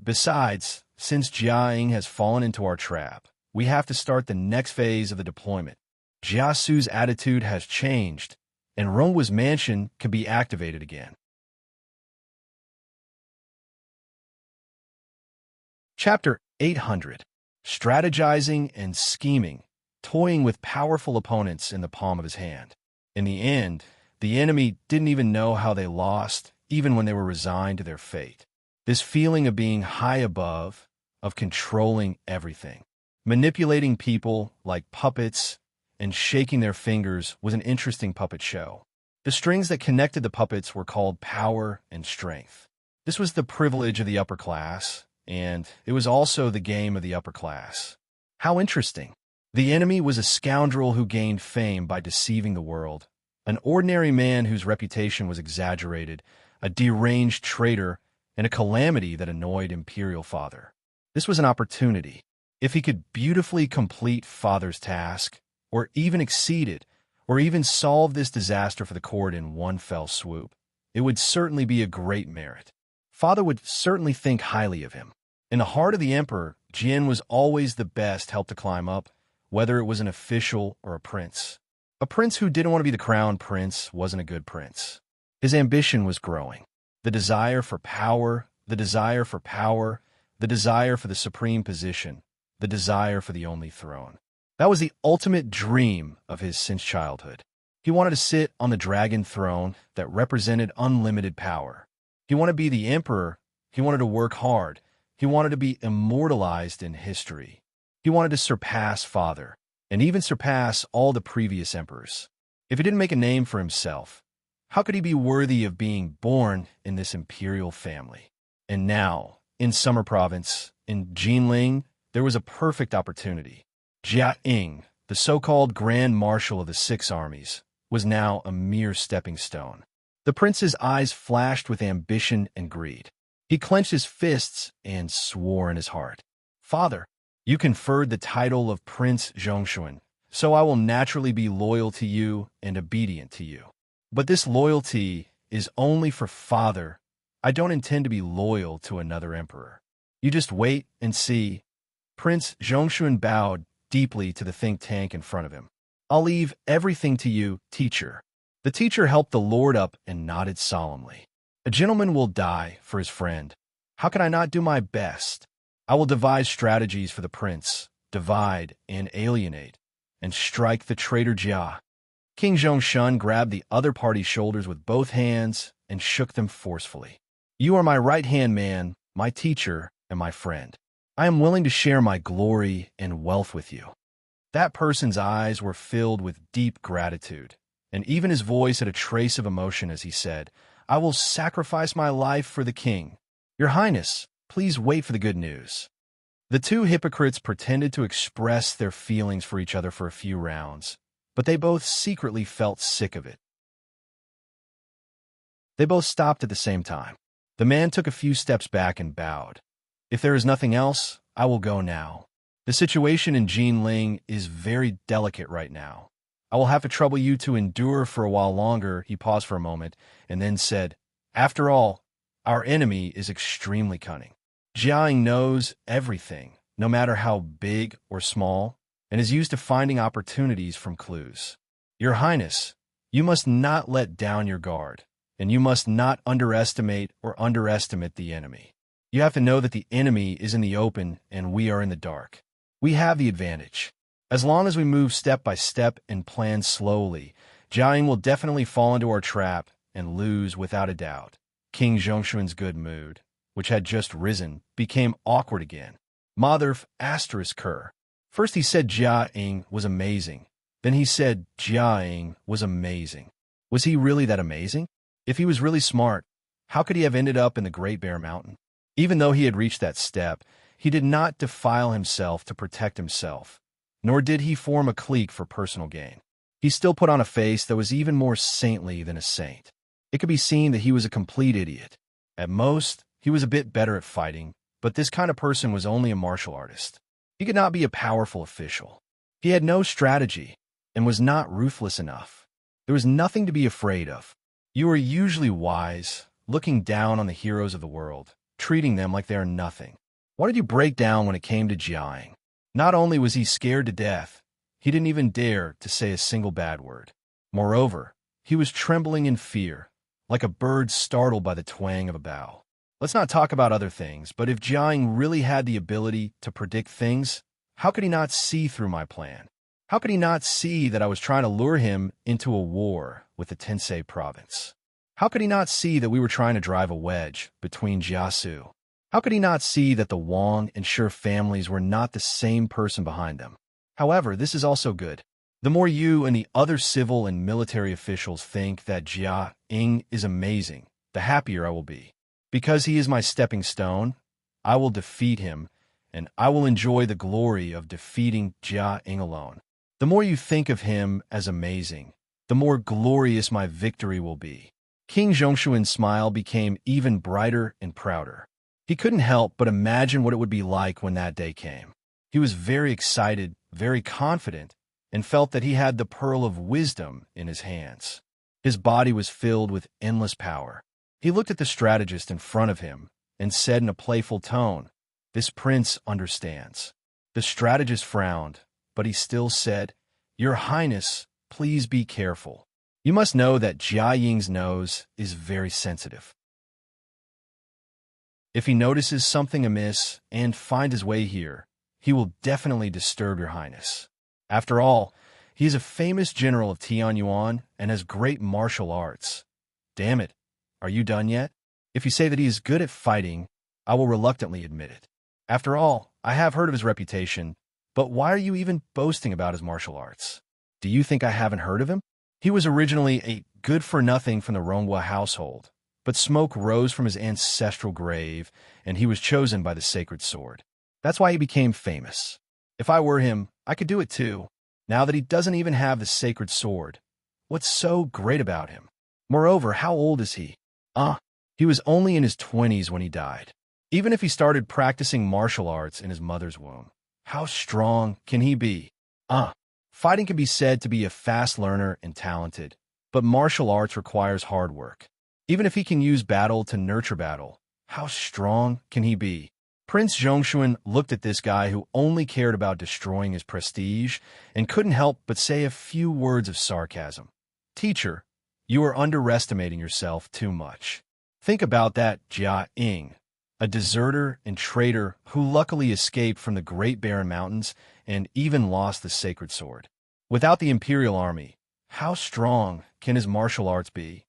Besides, since Jia Ying has fallen into our trap, we have to start the next phase of the deployment. Jia Su's attitude has changed, and Rongwa's mansion can be activated again. Chapter 800. Strategizing and scheming, toying with powerful opponents in the palm of his hand. In the end, the enemy didn't even know how they lost, even when they were resigned to their fate. This feeling of being high above, of controlling everything, manipulating people like puppets, and shaking their fingers was an interesting puppet show. The strings that connected the puppets were called power and strength. This was the privilege of the upper class, and it was also the game of the upper class. How interesting. The enemy was a scoundrel who gained fame by deceiving the world, an ordinary man whose reputation was exaggerated, a deranged traitor, and a calamity that annoyed Imperial Father. This was an opportunity. If he could beautifully complete Father's task, or even exceed it, or even solve this disaster for the court in one fell swoop, it would certainly be a great merit. Father would certainly think highly of him. In the heart of the emperor, Jin was always the best help to climb up, whether it was an official or a prince. A prince who didn't want to be the crown prince wasn't a good prince. His ambition was growing. The desire for power, the desire for power, the desire for the supreme position, the desire for the only throne. That was the ultimate dream of his since childhood. He wanted to sit on the dragon throne that represented unlimited power. He wanted to be the emperor. He wanted to work hard. He wanted to be immortalized in history. He wanted to surpass Father, and even surpass all the previous emperors. If he didn't make a name for himself, how could he be worthy of being born in this imperial family? And now, in Summer Province, in Jinling, there was a perfect opportunity. Jia Ying, the so-called Grand Marshal of the Six Armies, was now a mere stepping stone. The prince's eyes flashed with ambition and greed. He clenched his fists and swore in his heart. "Father, you conferred the title of Prince Zhongshuan, so I will naturally be loyal to you and obedient to you. But this loyalty is only for Father. I don't intend to be loyal to another emperor. You just wait and see." Prince Zhongshuan bowed deeply to the think tank in front of him. "I'll leave everything to you, teacher." The teacher helped the lord up and nodded solemnly. "A gentleman will die for his friend. How can I not do my best? I will devise strategies for the prince, divide and alienate, and strike the traitor Jia." King Zhongshan grabbed the other party's shoulders with both hands and shook them forcefully. "You are my right-hand man, my teacher, and my friend. I am willing to share my glory and wealth with you." That person's eyes were filled with deep gratitude, and even his voice had a trace of emotion as he said, "I will sacrifice my life for the king. Your Highness, please wait for the good news." The two hypocrites pretended to express their feelings for each other for a few rounds, but they both secretly felt sick of it. They both stopped at the same time. The man took a few steps back and bowed. "If there is nothing else, I will go now. The situation in Jinling is very delicate right now. I will have to trouble you to endure for a while longer." He paused for a moment and then said, "After all, Our enemy is extremely cunning. Jiaing knows everything, no matter how big or small, and is used to finding opportunities from clues. Your Highness, you must not let down your guard, and you must not underestimate the enemy. You have to know that the enemy is in the open and we are in the dark. We have the advantage. As long as we move step by step and plan slowly, Jiaing will definitely fall into our trap and lose without a doubt. King Zhongshuan's good mood, which had just risen, became awkward again. Motherf *Ker. First he said Jiaing was amazing. Then he said Jiaing was amazing. Was he really that amazing? If he was really smart, how could he have ended up in the Great Bear Mountain? Even though he had reached that step, he did not defile himself to protect himself, nor did he form a clique for personal gain. He still put on a face that was even more saintly than a saint. It could be seen that he was a complete idiot. At most, he was a bit better at fighting, but this kind of person was only a martial artist. He could not be a powerful official. He had no strategy and was not ruthless enough. There was nothing to be afraid of. You are usually wise, looking down on the heroes of the world, treating them like they are nothing. Why did you break down when it came to Jiaing? Not only was he scared to death, he didn't even dare to say a single bad word. Moreover, he was trembling in fear, like a bird startled by the twang of a bow. Let's not talk about other things, but if Jiaing really had the ability to predict things, how could he not see through my plan? How could he not see that I was trying to lure him into a war with the Tensei province? How could he not see that we were trying to drive a wedge between Jiasu? How could he not see that the Wang and Shi families were not the same person behind them? However, this is also good. The more you and the other civil and military officials think that Jiaing is amazing, the happier I will be. Because he is my stepping stone, I will defeat him, and I will enjoy the glory of defeating Jiaing alone. The more you think of him as amazing, the more glorious my victory will be. King Zhongshuan's smile became even brighter and prouder. He couldn't help but imagine what it would be like when that day came. He was very excited, very confident, and felt that he had the pearl of wisdom in his hands. His body was filled with endless power. He looked at the strategist in front of him and said in a playful tone, "This prince understands." The strategist frowned, but he still said, "Your Highness, please be careful. You must know that Jiaing's nose is very sensitive. If he notices something amiss and finds his way here, he will definitely disturb your Highness. After all, he is a famous general of Tianyuan and has great martial arts. Damn it, are you done yet? If you say that he is good at fighting, I will reluctantly admit it. After all, I have heard of his reputation, but why are you even boasting about his martial arts? Do you think I haven't heard of him? He was originally a good-for-nothing from the Ronghua household, but smoke rose from his ancestral grave, and he was chosen by the sacred sword. That's why he became famous. If I were him, I could do it too. Now that he doesn't even have the sacred sword, what's so great about him? Moreover, how old is he? He was only in his 20s when he died. Even if he started practicing martial arts in his mother's womb, how strong can he be? Fighting can be said to be a fast learner and talented, but martial arts requires hard work. Even if he can use battle to nurture battle, how strong can he be? Prince Zhongshuan looked at this guy who only cared about destroying his prestige and couldn't help but say a few words of sarcasm. Teacher, you are underestimating yourself too much. Think about that Jiaing, a deserter and traitor who luckily escaped from the Great Barren Mountains and even lost the sacred sword. Without the imperial army, how strong can his martial arts be?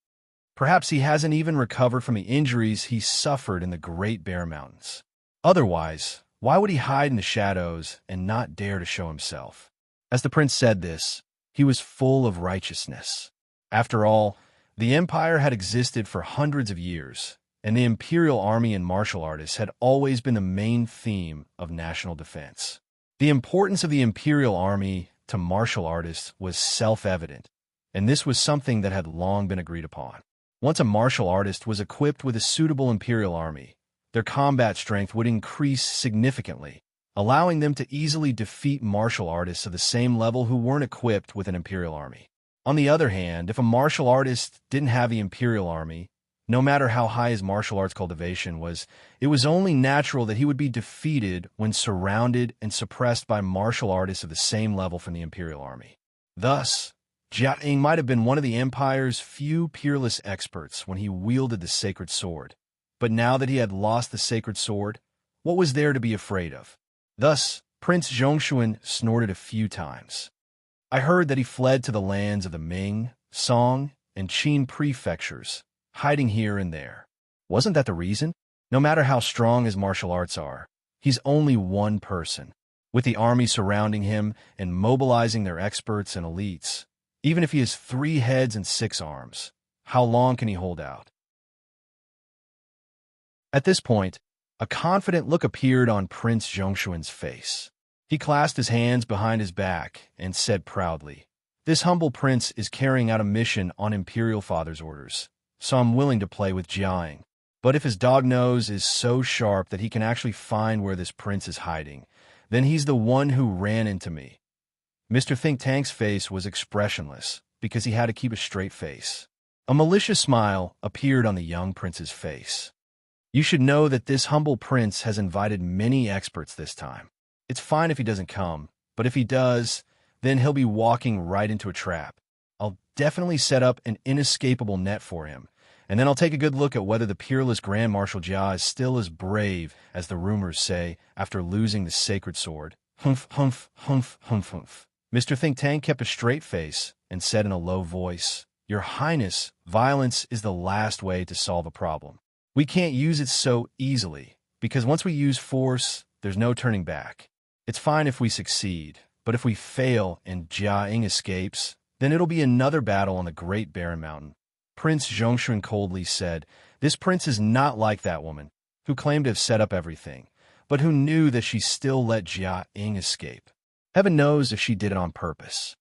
Perhaps he hasn't even recovered from the injuries he suffered in the Great Bear Mountains. Otherwise, why would he hide in the shadows and not dare to show himself? As the prince said this, he was full of righteousness. After all, the empire had existed for hundreds of years, and the imperial army and martial artists had always been the main theme of national defense. The importance of the imperial army to martial artists was self-evident, and this was something that had long been agreed upon. Once a martial artist was equipped with a suitable imperial army, their combat strength would increase significantly, allowing them to easily defeat martial artists of the same level who weren't equipped with an imperial army. On the other hand, if a martial artist didn't have the imperial army, No matter how high his martial arts cultivation was, it was only natural that he would be defeated when surrounded and suppressed by martial artists of the same level from the Imperial Army. Thus, Jia Ying might have been one of the Empire's few peerless experts when he wielded the sacred sword. But now that he had lost the sacred sword, what was there to be afraid of? Thus, Prince Zhongshuan snorted a few times. I heard that he fled to the lands of the Ming, Song, and Qin prefectures, hiding here and there. Wasn't that the reason? No matter how strong his martial arts are, he's only one person. With the army surrounding him and mobilizing their experts and elites, even if he has 3 heads and 6 arms, how long can he hold out? At this point, a confident look appeared on Prince Zhongshuan's face. He clasped his hands behind his back and said proudly, "This humble prince is carrying out a mission on Imperial Father's orders, so I'm willing to play with Jiang. But if his dog nose is so sharp that he can actually find where this prince is hiding, then he's the one who ran into me." Mr. Think Tank's face was expressionless because he had to keep a straight face. A malicious smile appeared on the young prince's face. "You should know that this humble prince has invited many experts this time. It's fine if he doesn't come, but if he does, then he'll be walking right into a trap. I'll definitely set up an inescapable net for him, and then I'll take a good look at whether the peerless Grand Marshal Jia is still as brave as the rumors say after losing the sacred sword." Humph, humph, humph, humph, humph. Mr. Think Tank kept a straight face and said in a low voice, "Your Highness, violence is the last way to solve a problem. We can't use it so easily, because once we use force, there's no turning back. It's fine if we succeed, but if we fail and Jia Ying escapes, then it'll be another battle on the Great Barren Mountain." Prince Zhongshuan coldly said, "This prince is not like that woman, who claimed to have set up everything, but who knew that she still let Jia Ying escape. Heaven knows if she did it on purpose."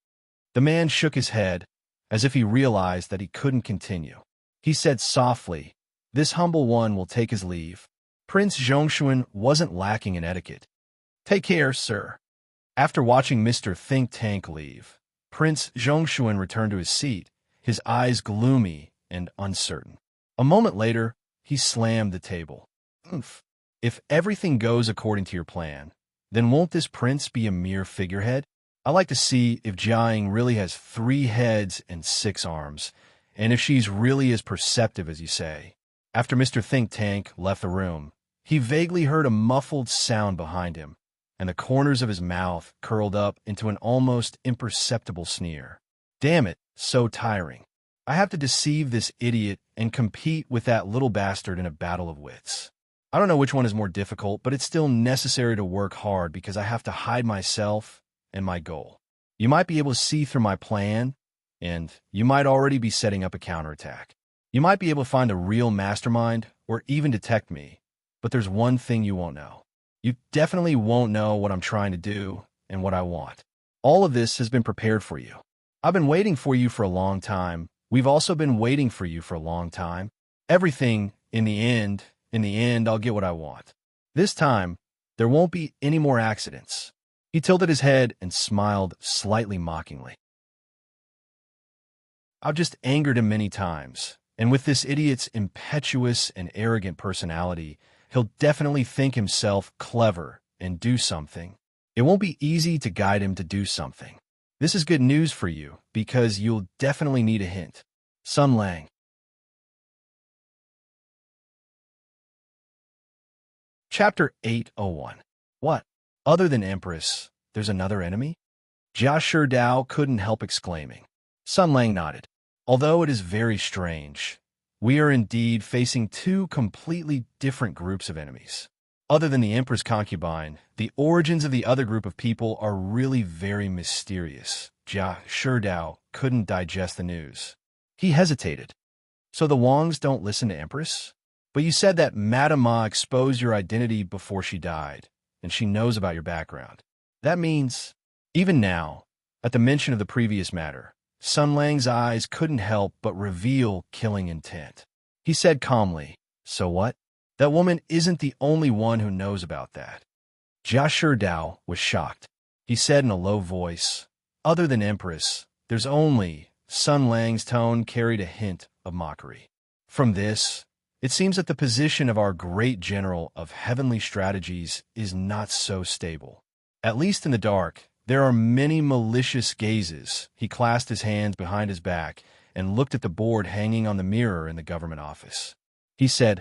The man shook his head, as if he realized that he couldn't continue. He said softly, "This humble one will take his leave." Prince Zhongshuan wasn't lacking in etiquette. "Take care, sir." After watching Mr. Think Tank leave, Prince Zhongshuan returned to his seat, his eyes gloomy and uncertain. A moment later, he slammed the table. "Oomph. If everything goes according to your plan, then won't this prince be a mere figurehead? I like to see if Jia Ying really has 3 heads and 6 arms, and if she's really as perceptive as you say." After Mr. Think Tank left the room, he vaguely heard a muffled sound behind him, and the corners of his mouth curled up into an almost imperceptible sneer. "Damn it, so tiring. I have to deceive this idiot and compete with that little bastard in a battle of wits. I don't know which one is more difficult, but it's still necessary to work hard because I have to hide myself and my goal. You might be able to see through my plan, and you might already be setting up a counterattack. You might be able to find a real mastermind or even detect me, but there's one thing you won't know. You definitely won't know what I'm trying to do and what I want. All of this has been prepared for you. I've been waiting for you for a long time. We've also been waiting for you for a long time. Everything, in the end, I'll get what I want. This time, there won't be any more accidents." He tilted his head and smiled slightly mockingly. "I've just angered him many times, and with this idiot's impetuous and arrogant personality, he'll definitely think himself clever and do something. It won't be easy to guide him to do something. This is good news for you, because you'll definitely need a hint." Sun Lang. Chapter 801. What? Other than Empress, there's another enemy? Jia Sherdao couldn't help exclaiming. Sun Lang nodded. "Although it is very strange, we are indeed facing 2 completely different groups of enemies. Other than the Emperor's concubine, the origins of the other group of people are really very mysterious." Jia Sherdao couldn't digest the news. He hesitated. "So the Wangs don't listen to Empress? But you said that Madame Ma exposed your identity before she died, and she knows about your background. That means..." Even now, at the mention of the previous matter, Sun Lang's eyes couldn't help but reveal killing intent. He said calmly, "So what? That woman isn't the only one who knows about that." Jia Sherdao was shocked. He said in a low voice, "Other than Empress, there's only..." Sun Lang's tone carried a hint of mockery. From this, it seems that the position of our great general of heavenly strategies is not so stable. At least in the dark, there are many malicious gazes. He clasped his hands behind his back and looked at the board hanging on the mirror in the government office. He said,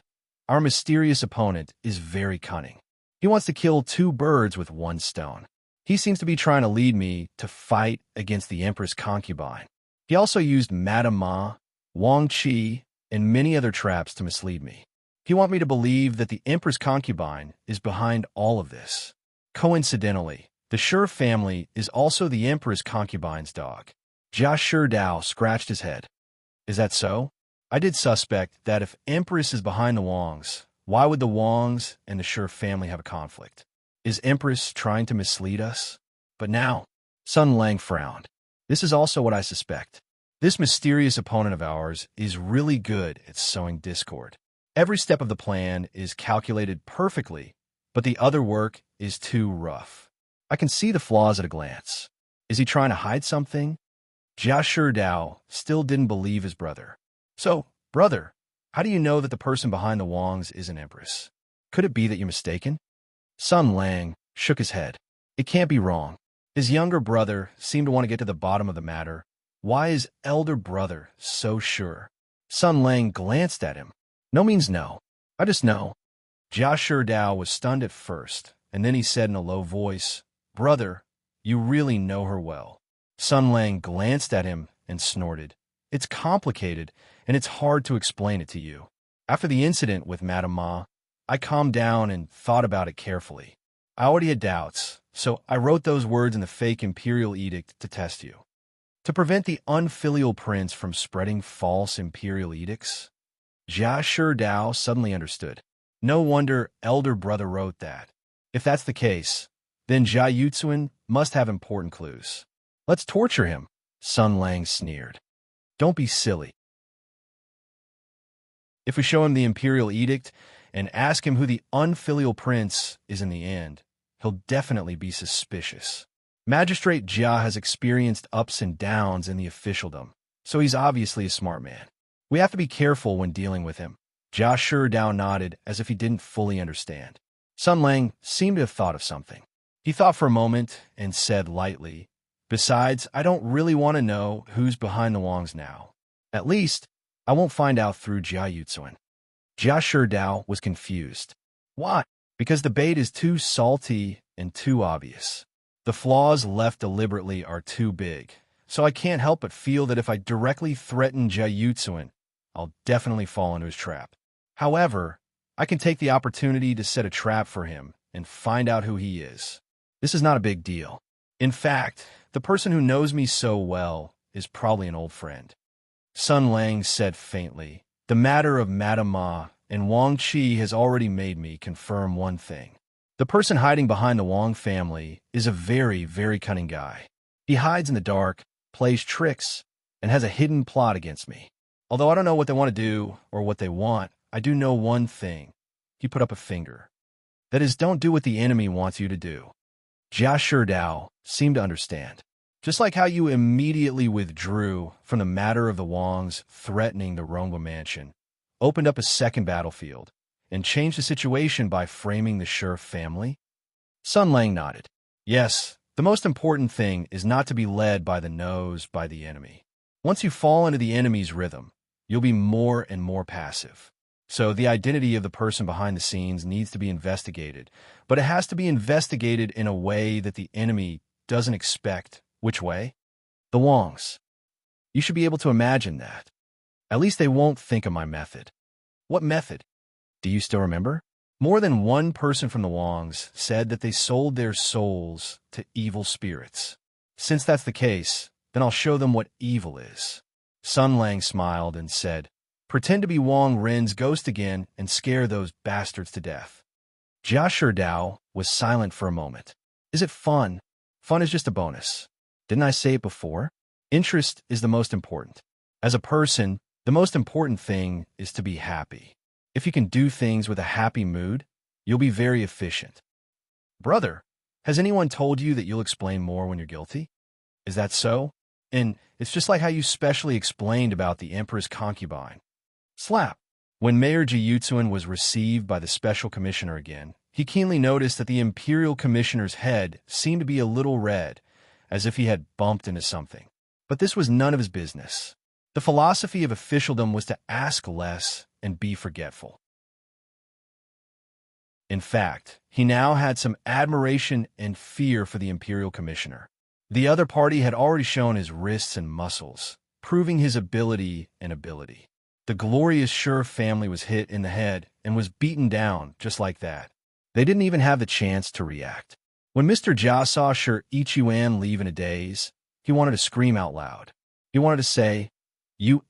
"Our mysterious opponent is very cunning. He wants to kill two birds with one stone. He seems to be trying to lead me to fight against the Empress concubine. He also used Madame Ma, Wang Qi, and many other traps to mislead me. He wants me to believe that the Empress concubine is behind all of this. Coincidentally, the Shi family is also the Empress concubine's dog." Jia Shidao scratched his head. "Is that so? I did suspect that if Empress is behind the Wangs, why would the Wangs and the Shi family have a conflict? Is Empress trying to mislead us? But now," Sun Lang frowned. "This is also what I suspect. This mysterious opponent of ours is really good at sowing discord. Every step of the plan is calculated perfectly, but the other work is too rough. I can see the flaws at a glance. Is he trying to hide something?" Jia Shidao still didn't believe his brother. "So, brother, how do you know that the person behind the Wangs is an Empress? Could it be that you're mistaken?" Sun Lang shook his head. "It can't be wrong. His younger brother seemed to want to get to the bottom of the matter. Why is elder brother so sure?" Sun Lang glanced at him. "No means no. I just know." Jia Shidao was stunned at first, and then he said in a low voice, "Brother, you really know her well." Sun Lang glanced at him and snorted. "It's complicated, and it's hard to explain it to you. After the incident with Madame Ma, I calmed down and thought about it carefully. I already had doubts, so I wrote those words in the fake imperial edict to test you. To prevent the unfilial prince from spreading false imperial edicts." Jia Shidao suddenly understood. No wonder elder brother wrote that. If that's the case, then Jia Yuzuan must have important clues. "Let's torture him," Sun Lang sneered. "Don't be silly. If we show him the imperial edict and ask him who the unfilial prince is in the end, he'll definitely be suspicious. Magistrate Jia has experienced ups and downs in the officialdom, so he's obviously a smart man. We have to be careful when dealing with him." Jia Shidao nodded as if he didn't fully understand. Sun Lang seemed to have thought of something. He thought for a moment and said lightly, "Besides, I don't really want to know who's behind the Wangs now. At least, I won't find out through Jia Yuzuan." Jia Shidao was confused. "Why?" "Because the bait is too salty and too obvious. The flaws left deliberately are too big, so I can't help but feel that if I directly threaten Jia Yuzuan, I'll definitely fall into his trap. However, I can take the opportunity to set a trap for him and find out who he is. This is not a big deal. In fact, the person who knows me so well is probably an old friend." Sun Lang said faintly, "The matter of Madame Ma and Wang Qi has already made me confirm one thing. The person hiding behind the Wang family is a very, very cunning guy. He hides in the dark, plays tricks, and has a hidden plot against me. Although I don't know what they want to do or what they want, I do know one thing." He put up a finger. "That is, don't do what the enemy wants you to do." Jia Shidao seemed to understand. "Just like how you immediately withdrew from the matter of the Wangs threatening the Rongwa mansion, opened up a second battlefield, and changed the situation by framing the Shi family?" Sun Lang nodded. "Yes, the most important thing is not to be led by the nose by the enemy. Once you fall into the enemy's rhythm, you'll be more and more passive. So the identity of the person behind the scenes needs to be investigated, but it has to be investigated in a way that the enemy doesn't expect." "Which way?" "The Wangs. You should be able to imagine that. At least they won't think of my method." "What method?" "Do you still remember? More than one person from the Wangs said that they sold their souls to evil spirits. Since that's the case, then I'll show them what evil is." Sun Lang smiled and said, "Pretend to be Wang Ren's ghost again and scare those bastards to death." Jia Shidao was silent for a moment. "Is it fun? Fun is just a bonus. Didn't I say it before? Interest is the most important. As a person, the most important thing is to be happy. If you can do things with a happy mood, you'll be very efficient." "Brother, has anyone told you that you'll explain more when you're guilty? Is that so? And it's just like how you specially explained about the Emperor's concubine." Slap. When Mayor Jiyutsuan was received by the special commissioner again, he keenly noticed that the imperial commissioner's head seemed to be a little red, as if he had bumped into something. But this was none of his business. The philosophy of officialdom was to ask less and be forgetful. In fact, he now had some admiration and fear for the imperial commissioner. The other party had already shown his wrists and muscles, proving his ability and ability. The glorious Sure family was hit in the head and was beaten down just like that. They didn't even have the chance to react. When Mr. Jia saw Sure Ichiyuan leave in a daze, he wanted to scream out loud. He wanted to say, "You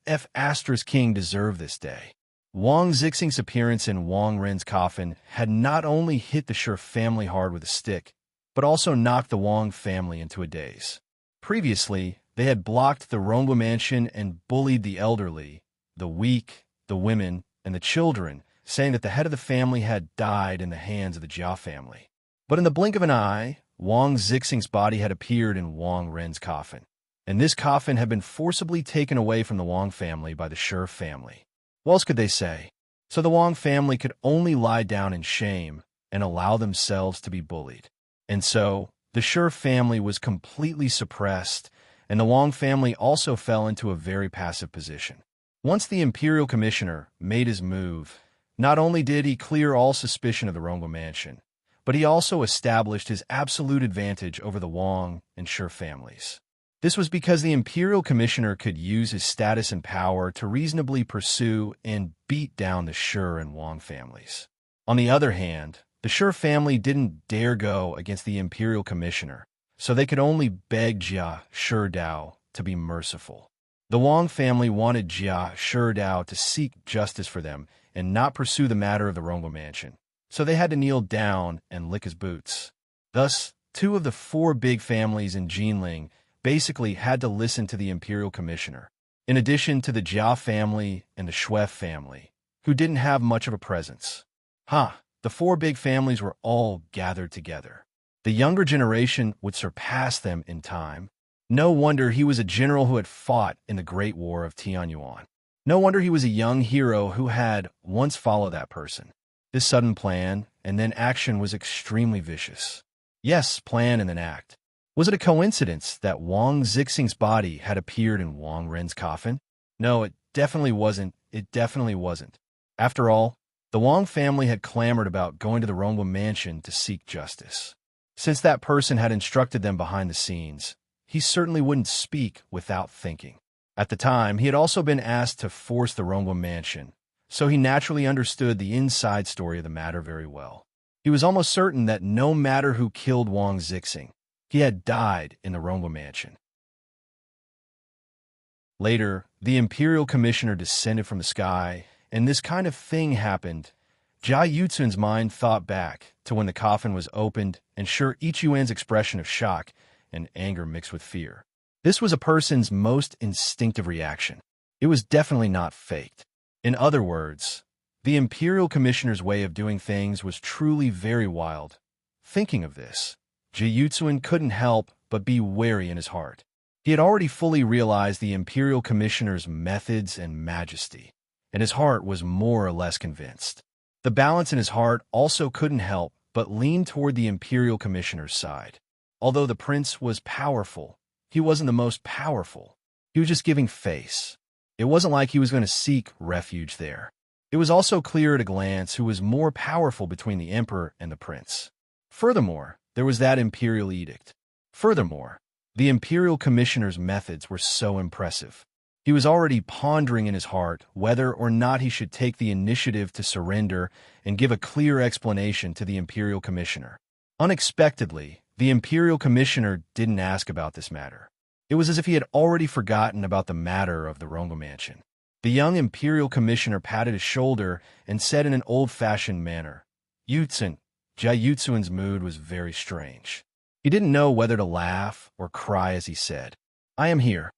King deserve this day." Wang Zixing's appearance in Wang Ren's coffin had not only hit the Sure family hard with a stick, but also knocked the Wang family into a daze. Previously, they had blocked the Rongwu mansion and bullied the elderly, the weak, the women, and the children, saying that the head of the family had died in the hands of the Jia family. But in the blink of an eye, Wang Zixing's body had appeared in Wang Ren's coffin, and this coffin had been forcibly taken away from the Wang family by the Sure family. What else could they say? So the Wang family could only lie down in shame and allow themselves to be bullied. And so, the Sure family was completely suppressed, and the Wang family also fell into a very passive position. Once the imperial commissioner made his move, not only did he clear all suspicion of the Rongwu mansion, but he also established his absolute advantage over the Wang and Sure families. This was because the imperial commissioner could use his status and power to reasonably pursue and beat down the Sure and Wang families. On the other hand, the Sure family didn't dare go against the imperial commissioner, so they could only beg Jia Sure Dao to be merciful. The Wang family wanted Jia Sure Dao to seek justice for them and not pursue the matter of the Rongwu mansion, so they had to kneel down and lick his boots. Thus, 2 of the 4 big families in Jinling basically had to listen to the imperial commissioner, in addition to the Jia family and the Shui family, who didn't have much of a presence. The 4 big families were all gathered together. The younger generation would surpass them in time. No wonder he was a general who had fought in the Great War of Tianyuan. No wonder he was a young hero who had once followed that person. This sudden plan and then action was extremely vicious. Yes, plan and then act. Was it a coincidence that Wang Zixing's body had appeared in Wang Ren's coffin? No, it definitely wasn't. It definitely wasn't. After all, the Wang family had clamored about going to the Rongwu mansion to seek justice. Since that person had instructed them behind the scenes, he certainly wouldn't speak without thinking. At the time, he had also been asked to force the Rongwu mansion, so he naturally understood the inside story of the matter very well. He was almost certain that no matter who killed Wang Zixing, he had died in the Rongwu mansion. Later, the imperial commissioner descended from the sky, and this kind of thing happened. Jia Yutsun's mind thought back to when the coffin was opened and Sure Ichiyuan's expression of shock and anger mixed with fear. This was a person's most instinctive reaction. It was definitely not faked. In other words, the imperial commissioner's way of doing things was truly very wild. Thinking of this, Jia Yutsun couldn't help but be wary in his heart. He had already fully realized the imperial commissioner's methods and majesty, and his heart was more or less convinced. The balance in his heart also couldn't help but lean toward the imperial commissioner's side. Although the prince was powerful, he wasn't the most powerful. He was just giving face. It wasn't like he was going to seek refuge there. It was also clear at a glance who was more powerful between the emperor and the prince. Furthermore, there was that imperial edict. Furthermore, the imperial commissioner's methods were so impressive. He was already pondering in his heart whether or not he should take the initiative to surrender and give a clear explanation to the imperial commissioner. Unexpectedly, the imperial commissioner didn't ask about this matter. It was as if he had already forgotten about the matter of the Rongwu mansion. The young imperial commissioner patted his shoulder and said in an old-fashioned manner, "Yutsun." Jia Yutsun's mood was very strange. He didn't know whether to laugh or cry as he said, "I am here.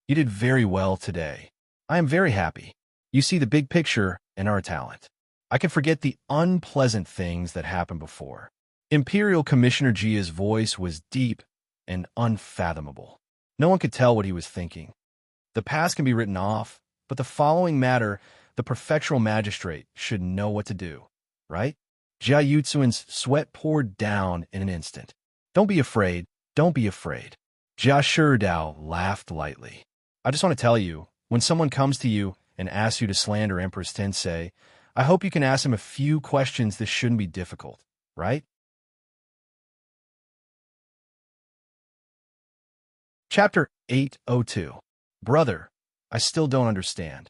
You did very well today. I am very happy. You see the big picture and our talent. I can forget the unpleasant things that happened before." Imperial Commissioner Jia's voice was deep and unfathomable. No one could tell what he was thinking. The past can be written off, but the following matter, the prefectural magistrate should know what to do, right? Jia Yutsuan's sweat poured down in an instant. Don't be afraid. Don't be afraid. Jia Shidao laughed lightly. I just want to tell you, when someone comes to you and asks you to slander Empress Tensei, I hope you can ask him a few questions. This shouldn't be difficult, right? Chapter 802. Brother, I still don't understand.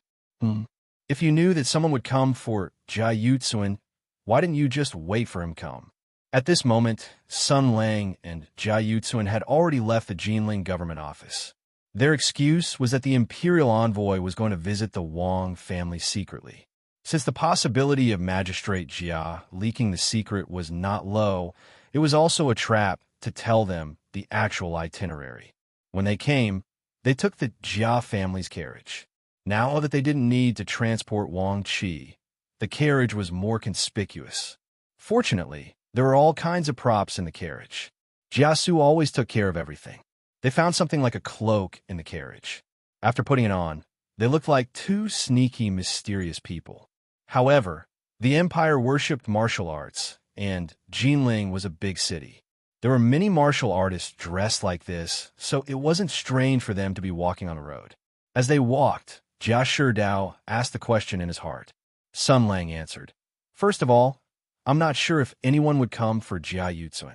If you knew that someone would come for Jia Yutsuan, why didn't you just wait for him come? At this moment, Sun Lang and Jia Yutsuan had already left the Jinling government office. Their excuse was that the imperial envoy was going to visit the Wang family secretly. Since the possibility of Magistrate Jia leaking the secret was not low, it was also a trap to tell them the actual itinerary. When they came, they took the Jia family's carriage. Now that they didn't need to transport Wang Qi, the carriage was more conspicuous. Fortunately, there were all kinds of props in the carriage. Jiasu always took care of everything. They found something like a cloak in the carriage. After putting it on, they looked like two sneaky, mysterious people. However, the empire worshipped martial arts, and Jinling was a big city. There were many martial artists dressed like this, so it wasn't strange for them to be walking on the road. As they walked, Jia Shidao asked the question in his heart. Sun Lang answered, "First of all, I'm not sure if anyone would come for Jia Yutsuan."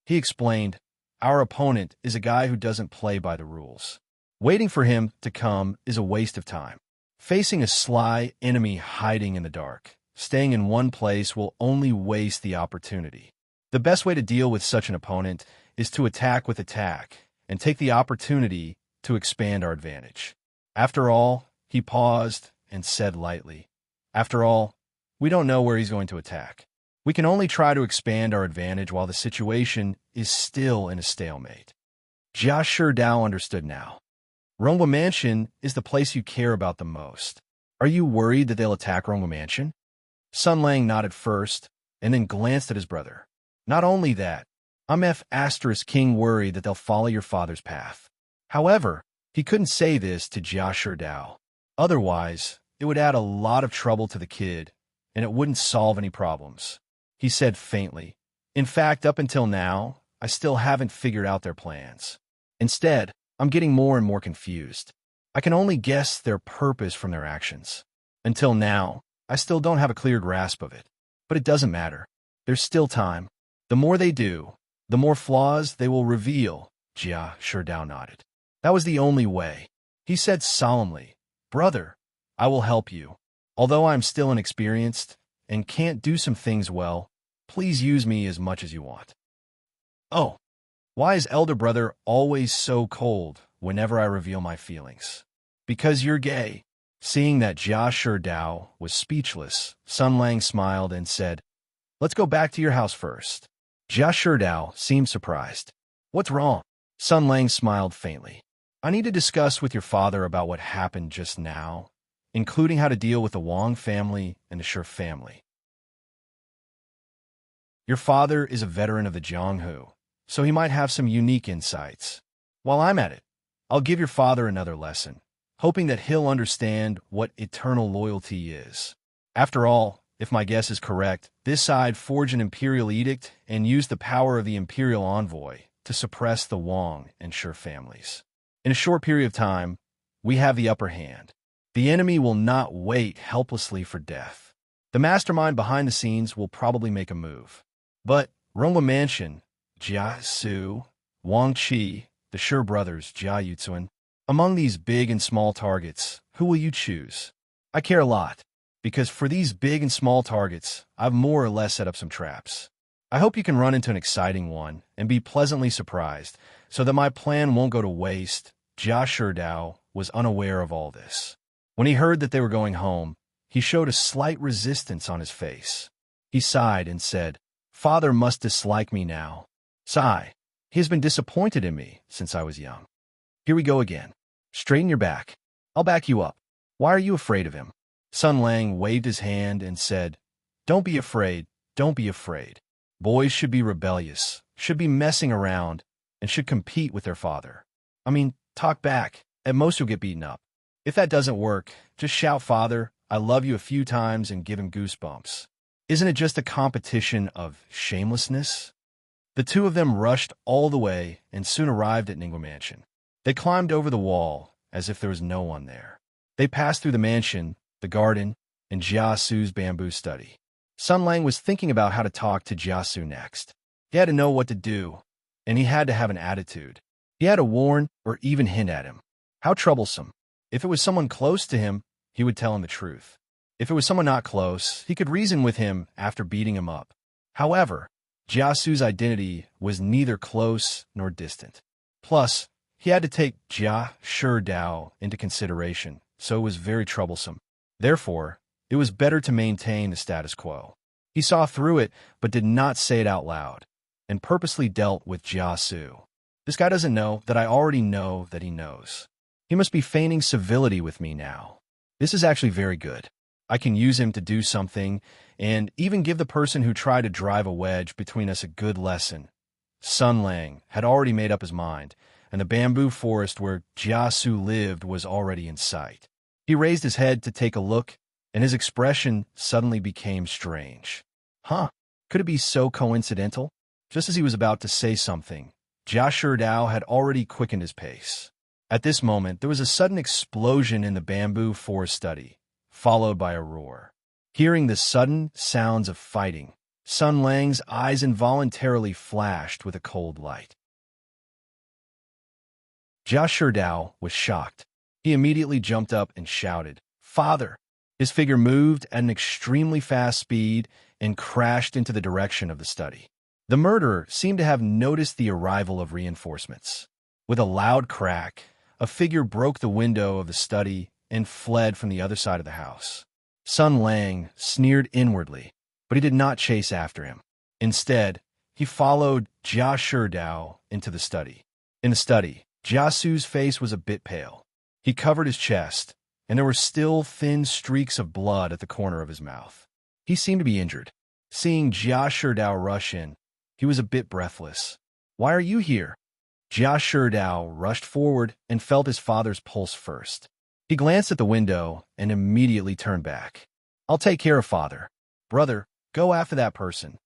He explained, "Our opponent is a guy who doesn't play by the rules. Waiting for him to come is a waste of time. Facing a sly enemy hiding in the dark, staying in one place will only waste the opportunity. The best way to deal with such an opponent is to attack with attack and take the opportunity to expand our advantage. After all," he paused and said lightly, "after all, we don't know where he's going to attack. We can only try to expand our advantage while the situation is still in a stalemate." Jia Shidao understood now. Rongwa Mansion is the place you care about the most. Are you worried that they'll attack Rongwa Mansion? Sun Lang nodded first and then glanced at his brother. Not only that, I'm King worried that they'll follow your father's path. However, he couldn't say this to Jia Shidao. Otherwise, it would add a lot of trouble to the kid, and it wouldn't solve any problems. He said faintly, "In fact, up until now, I still haven't figured out their plans. Instead, I'm getting more and more confused. I can only guess their purpose from their actions. Until now, I still don't have a clear grasp of it. But it doesn't matter. There's still time. The more they do, the more flaws they will reveal." Jia Shidao nodded. "That was the only way." He said solemnly, "Brother, I will help you. Although I am still inexperienced and can't do some things well, please use me as much as you want." "Oh, why is elder brother always so cold whenever I reveal my feelings?" "Because you're gay." Seeing that Jia Shidao was speechless, Sun Lang smiled and said, "Let's go back to your house first." Jia Shidao seemed surprised. "What's wrong?" Sun Lang smiled faintly. "I need to discuss with your father about what happened just now, including how to deal with the Wang family and the Shi family. Your father is a veteran of the Jianghu, so he might have some unique insights. While I'm at it, I'll give your father another lesson, hoping that he'll understand what eternal loyalty is. After all, if my guess is correct, this side forged an imperial edict and used the power of the imperial envoy to suppress the Wang and Shi families. In a short period of time, we have the upper hand. The enemy will not wait helplessly for death. The mastermind behind the scenes will probably make a move. But Rongwa Mansion, Jia Su, Wang Qi, the Shi brothers, Jia Yutsuan, among these big and small targets, who will you choose? I care a lot, because for these big and small targets, I've more or less set up some traps. I hope you can run into an exciting one and be pleasantly surprised, so that my plan won't go to waste." Jia Shidao was unaware of all this. When he heard that they were going home, he showed a slight resistance on his face. He sighed and said, "Father must dislike me now. Sigh. He has been disappointed in me since I was young. Here we go again. Straighten your back. I'll back you up. Why are you afraid of him?" Sun Lang waved his hand and said, "Don't be afraid. Don't be afraid. Boys should be rebellious, should be messing around, and should compete with their father. I mean, talk back. At most you'll get beaten up. If that doesn't work, just shout 'Father, I love you a few times and give him goosebumps. Isn't it just a competition of shamelessness? The two of them rushed all the way and soon arrived at Ningwa Mansion. They climbed over the wall as if there was no one there. They passed through the mansion, the garden, and Jiasu's bamboo study. Sun Lang was thinking about how to talk to Jiasu next. He had to know what to do, and he had to have an attitude. He had to warn or even hint at him. How troublesome. If it was someone close to him, he would tell him the truth. If it was someone not close, he could reason with him after beating him up. However, Jiasu's identity was neither close nor distant. Plus, he had to take Jia Sherdao into consideration, so it was very troublesome. Therefore, it was better to maintain the status quo. He saw through it, but did not say it out loud, and purposely dealt with Jiasu. This guy doesn't know that I already know that he knows. He must be feigning civility with me now. This is actually very good. I can use him to do something, and even give the person who tried to drive a wedge between us a good lesson. Sun Lang had already made up his mind, and the bamboo forest where Jiasu lived was already in sight. He raised his head to take a look, and his expression suddenly became strange. Huh? Could it be so coincidental? Just as he was about to say something, Jia Sherdao had already quickened his pace. At this moment, there was a sudden explosion in the bamboo forest study, followed by a roar. Hearing the sudden sounds of fighting, Sun Lang's eyes involuntarily flashed with a cold light. Jia Sherdao was shocked. He immediately jumped up and shouted, "Father!" His figure moved at an extremely fast speed and crashed into the direction of the study. The murderer seemed to have noticed the arrival of reinforcements. With a loud crack, a figure broke the window of the study and fled from the other side of the house. Sun Lang sneered inwardly, but he did not chase after him. Instead, he followed Jia Sherdao into the study. In the study, Jiasu's face was a bit pale. He covered his chest, and there were still thin streaks of blood at the corner of his mouth. He seemed to be injured. Seeing Jia Sherdao rush in, he was a bit breathless. "Why are you here?" Jia Sherdao rushed forward and felt his father's pulse first. He glanced at the window and immediately turned back. "I'll take care of father. Brother, go after that person."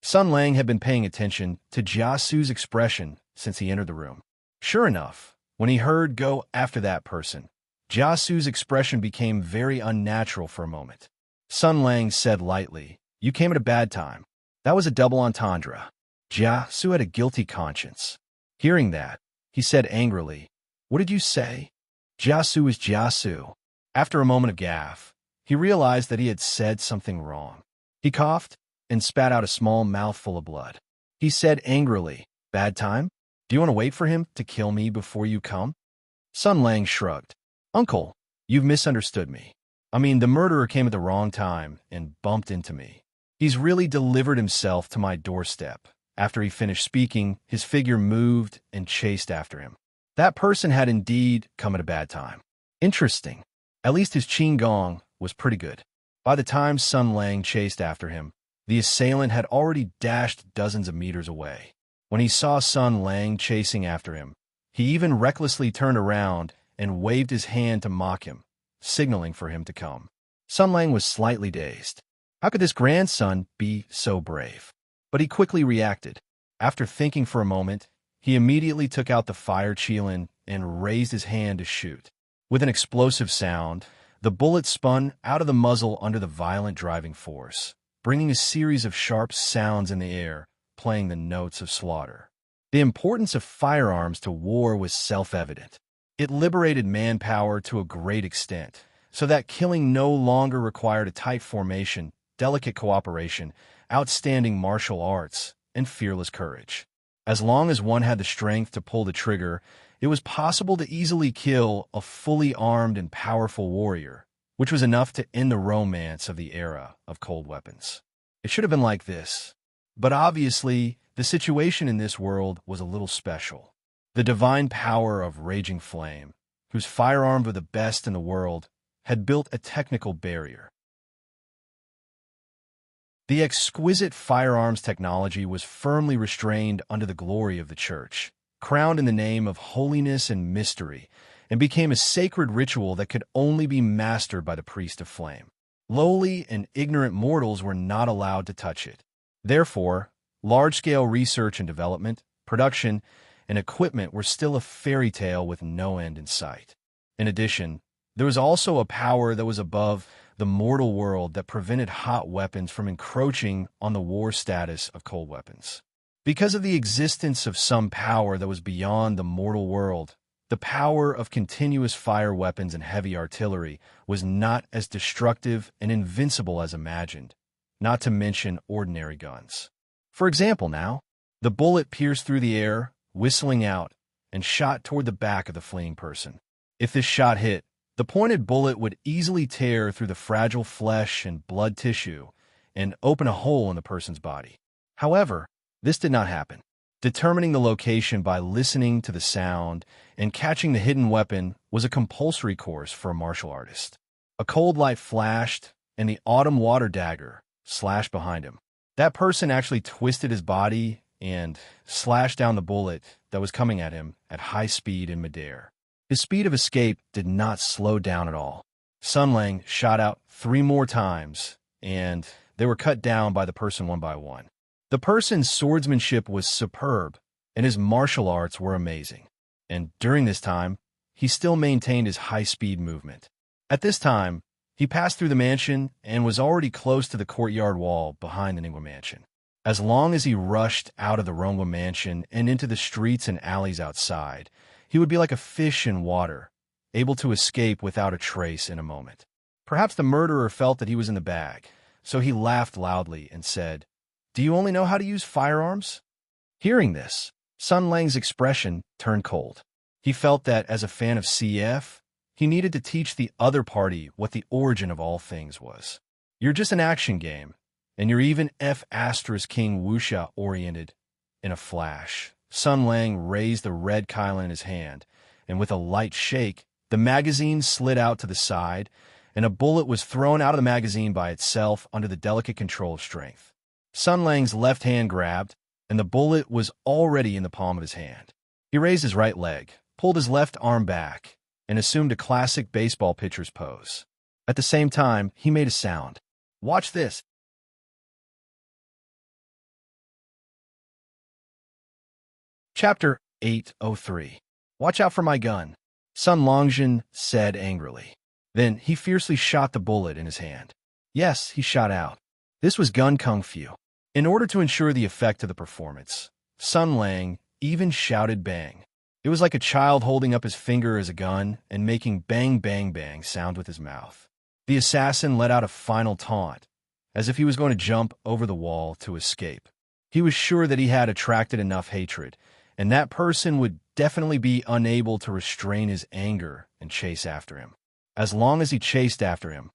Sun Lang had been paying attention to Jiasu's expression since he entered the room. Sure enough, when he heard "go after that person," Jiasu's expression became very unnatural for a moment. Sun Lang said lightly, "You came at a bad time." That was a double entendre. Jiasu had a guilty conscience. Hearing that, he said angrily, "What did you say?" Jiasu is Jiasu. After a moment of gaffe, he realized that he had said something wrong. He coughed and spat out a small mouthful of blood. He said angrily, "Bad time? Do you want to wait for him to kill me before you come?" Sun Lang shrugged. "Uncle, you've misunderstood me. I mean, the murderer came at the wrong time and bumped into me. He's really delivered himself to my doorstep." After he finished speaking, his figure moved and chased after him. That person had indeed come at a bad time. Interesting. At least his qin gong was pretty good. By the time Sun Lang chased after him, the assailant had already dashed dozens of meters away. When he saw Sun Lang chasing after him, he even recklessly turned around and waved his hand to mock him, signaling for him to come. Sun Lang was slightly dazed. How could this grandson be so brave? But he quickly reacted. After thinking for a moment, he immediately took out the fire qilin and raised his hand to shoot. With an explosive sound, the bullet spun out of the muzzle under the violent driving force, bringing a series of sharp sounds in the air, playing the notes of slaughter. The importance of firearms to war was self-evident. It liberated manpower to a great extent, so that killing no longer required a tight formation, delicate cooperation, outstanding martial arts, and fearless courage. As long as one had the strength to pull the trigger, it was possible to easily kill a fully armed and powerful warrior, which was enough to end the romance of the era of cold weapons. It should have been like this. But obviously, the situation in this world was a little special. The divine power of Raging Flame, whose firearms were the best in the world, had built a technical barrier. The exquisite firearms technology was firmly restrained under the glory of the Church. Crowned in the name of holiness and mystery, and became a sacred ritual that could only be mastered by the priest of flame. Lowly and ignorant mortals were not allowed to touch it. Therefore, large-scale research and development, production, and equipment were still a fairy tale with no end in sight. In addition, there was also a power that was above the mortal world that prevented hot weapons from encroaching on the war status of cold weapons. Because of the existence of some power that was beyond the mortal world, the power of continuous fire weapons and heavy artillery was not as destructive and invincible as imagined, not to mention ordinary guns. For example now, the bullet pierced through the air, whistling out, and shot toward the back of the fleeing person. If this shot hit, the pointed bullet would easily tear through the fragile flesh and blood tissue and open a hole in the person's body. However, this did not happen. Determining the location by listening to the sound and catching the hidden weapon was a compulsory course for a martial artist. A cold light flashed, and the autumn water dagger slashed behind him. That person actually twisted his body and slashed down the bullet that was coming at him at high speed in midair. His speed of escape did not slow down at all. Sun Lang shot out 3 more times, and they were cut down by the person one by one. The person's swordsmanship was superb, and his martial arts were amazing. And during this time, he still maintained his high-speed movement. At this time, he passed through the mansion and was already close to the courtyard wall behind the Ningwa mansion. As long as he rushed out of the Rongwa mansion and into the streets and alleys outside, he would be like a fish in water, able to escape without a trace in a moment. Perhaps the murderer felt that he was in the bag, so he laughed loudly and said, "Do you only know how to use firearms?" Hearing this, Sun Lang's expression turned cold. He felt that, as a fan of CF, he needed to teach the other party what the origin of all things was. You're just an action game, and you're even F***King Wuxia oriented in a flash. Sun Lang raised the red Kylan in his hand, and with a light shake, the magazine slid out to the side, and a bullet was thrown out of the magazine by itself under the delicate control of strength. Sun Lang's left hand grabbed, and the bullet was already in the palm of his hand. He raised his right leg, pulled his left arm back, and assumed a classic baseball pitcher's pose. At the same time, he made a sound. Watch this. Chapter 803. Watch out for my gun, Sun Longjin said angrily. Then he fiercely shot the bullet in his hand. Yes, he shot out. This was gun kung fu. In order to ensure the effect of the performance, Sun Lang even shouted bang. It was like a child holding up his finger as a gun and making bang bang bang sound with his mouth. The assassin let out a final taunt, as if he was going to jump over the wall to escape. He was sure that he had attracted enough hatred, and that person would definitely be unable to restrain his anger and chase after him. As long as he chased after him,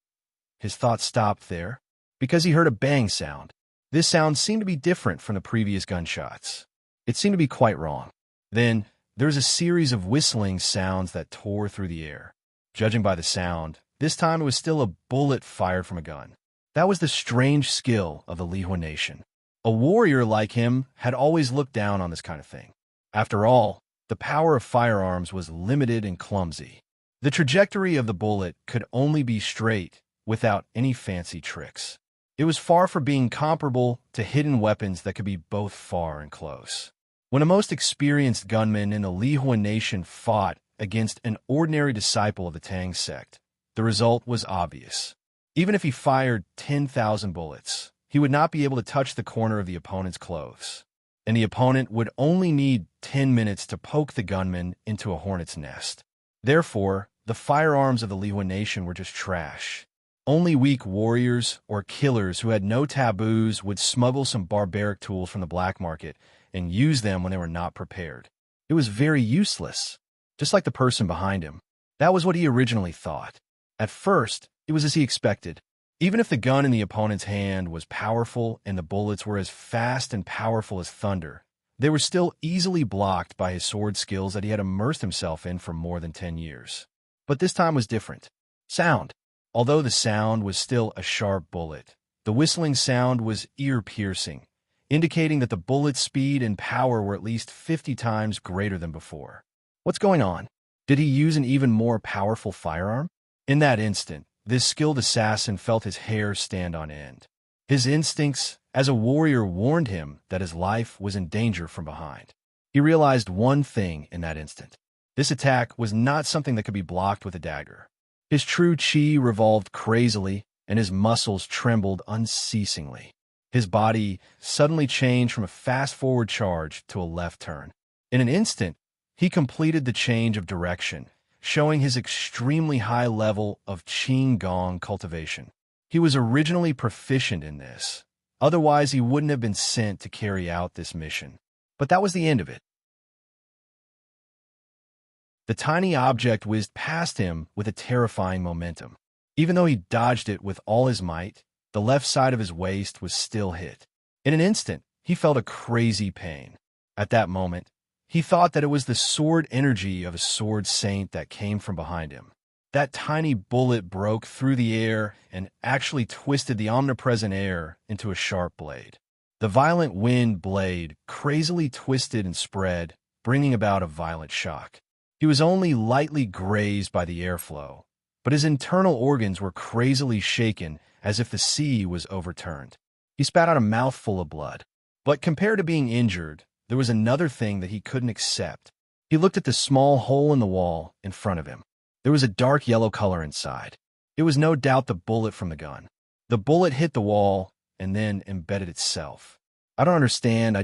his thoughts stopped there, because he heard a bang sound. This sound seemed to be different from the previous gunshots. It seemed to be quite wrong. Then, there was a series of whistling sounds that tore through the air. Judging by the sound, this time it was still a bullet fired from a gun. That was the strange skill of the Lihua nation. A warrior like him had always looked down on this kind of thing. After all, the power of firearms was limited and clumsy. The trajectory of the bullet could only be straight without any fancy tricks. It was far from being comparable to hidden weapons that could be both far and close. When a most experienced gunman in the Lihua nation fought against an ordinary disciple of the Tang sect, the result was obvious. Even if he fired 10,000 bullets, he would not be able to touch the corner of the opponent's clothes, and the opponent would only need 10 minutes to poke the gunman into a hornet's nest. Therefore, the firearms of the Lihua nation were just trash. Only weak warriors or killers who had no taboos would smuggle some barbaric tools from the black market and use them when they were not prepared. It was very useless, just like the person behind him. That was what he originally thought. At first, it was as he expected. Even if the gun in the opponent's hand was powerful and the bullets were as fast and powerful as thunder, they were still easily blocked by his sword skills that he had immersed himself in for more than 10 years. But this time was different. Sound. Although the sound was still a sharp bullet, the whistling sound was ear-piercing, indicating that the bullet's speed and power were at least 50 times greater than before. What's going on? Did he use an even more powerful firearm? In that instant, this skilled assassin felt his hair stand on end. His instincts as a warrior warned him that his life was in danger from behind. He realized one thing in that instant. This attack was not something that could be blocked with a dagger. His true chi revolved crazily, and his muscles trembled unceasingly. His body suddenly changed from a fast-forward charge to a left turn. In an instant, he completed the change of direction, showing his extremely high level of Qing Gong cultivation. He was originally proficient in this. Otherwise, he wouldn't have been sent to carry out this mission. But that was the end of it. The tiny object whizzed past him with a terrifying momentum. Even though he dodged it with all his might, the left side of his waist was still hit. In an instant, he felt a crazy pain. At that moment, he thought that it was the sword energy of a sword saint that came from behind him. That tiny bullet broke through the air and actually twisted the omnipresent air into a sharp blade. The violent wind blade crazily twisted and spread, bringing about a violent shock. He was only lightly grazed by the airflow, but his internal organs were crazily shaken as if the sea was overturned. He spat out a mouthful of blood. But compared to being injured, there was another thing that he couldn't accept. He looked at the small hole in the wall in front of him. There was a dark yellow color inside. It was no doubt the bullet from the gun. The bullet hit the wall and then embedded itself. I don't understand.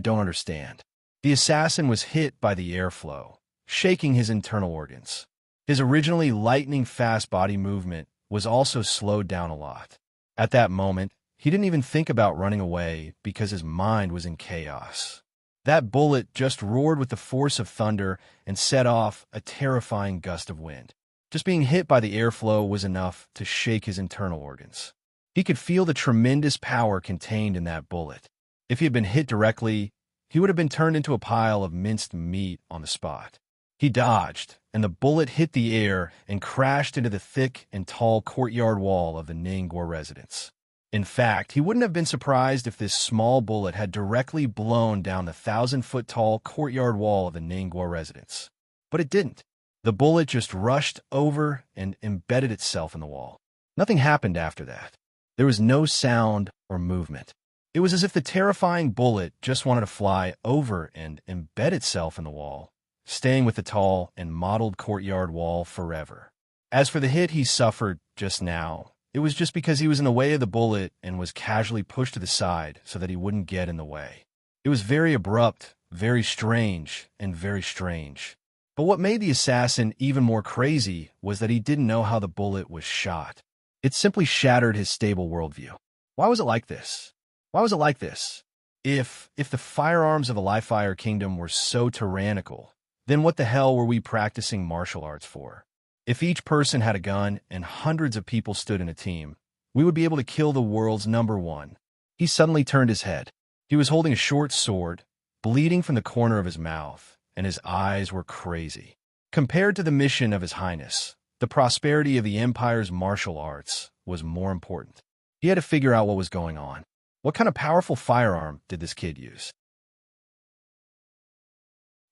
The assassin was hit by the airflow, shaking his internal organs. His originally lightning-fast body movement was also slowed down a lot. At that moment, he didn't even think about running away because his mind was in chaos. That bullet just roared with the force of thunder and set off a terrifying gust of wind. Just being hit by the airflow was enough to shake his internal organs. He could feel the tremendous power contained in that bullet. If he had been hit directly, he would have been turned into a pile of minced meat on the spot. He dodged, and the bullet hit the air and crashed into the thick and tall courtyard wall of the Ningguo residence. In fact, he wouldn't have been surprised if this small bullet had directly blown down the 1,000-foot-tall courtyard wall of the Ningguo residence. But it didn't. The bullet just rushed over and embedded itself in the wall. Nothing happened after that. There was no sound or movement. It was as if the terrifying bullet just wanted to fly over and embed itself in the wall, staying with the tall and mottled courtyard wall forever. As for the hit he suffered just now, it was just because he was in the way of the bullet and was casually pushed to the side so that he wouldn't get in the way. It was very abrupt, very strange, and very strange. But what made the assassin even more crazy was that he didn't know how the bullet was shot. It simply shattered his stable worldview. Why was it like this? Why was it like this? If the firearms of the Li-Fire Kingdom were so tyrannical, then what the hell were we practicing martial arts for? If each person had a gun and hundreds of people stood in a team, we would be able to kill the world's number one. He suddenly turned his head. He was holding a short sword, bleeding from the corner of his mouth, and his eyes were crazy. Compared to the mission of His Highness, the prosperity of the Empire's martial arts was more important. He had to figure out what was going on. What kind of powerful firearm did this kid use?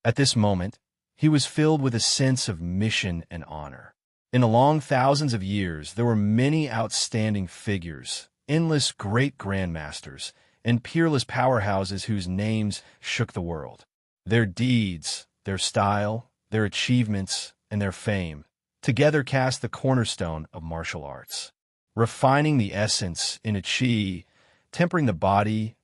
At this moment, he was filled with a sense of mission and honor. In the long thousands of years, there were many outstanding figures, endless great grandmasters, and peerless powerhouses whose names shook the world. Their deeds, their style, their achievements, and their fame together cast the cornerstone of martial arts. Refining the essence in a chi, tempering the body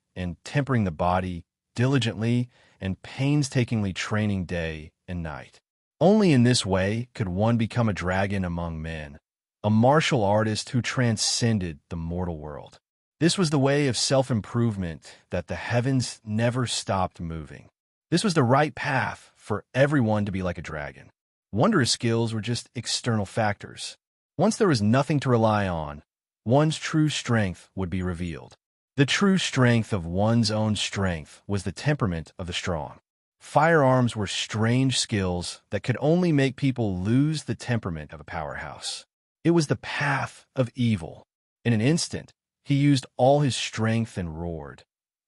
diligently and painstakingly training day and night. Only in this way could one become a dragon among men, a martial artist who transcended the mortal world. This was the way of self-improvement that the heavens never stopped moving. This was the right path for everyone to be like a dragon. Wondrous skills were just external factors. Once there was nothing to rely on, one's true strength would be revealed. The true strength of one's own strength was the temperament of the strong. Firearms were strange skills that could only make people lose the temperament of a powerhouse. It was the path of evil. In an instant, he used all his strength and roared.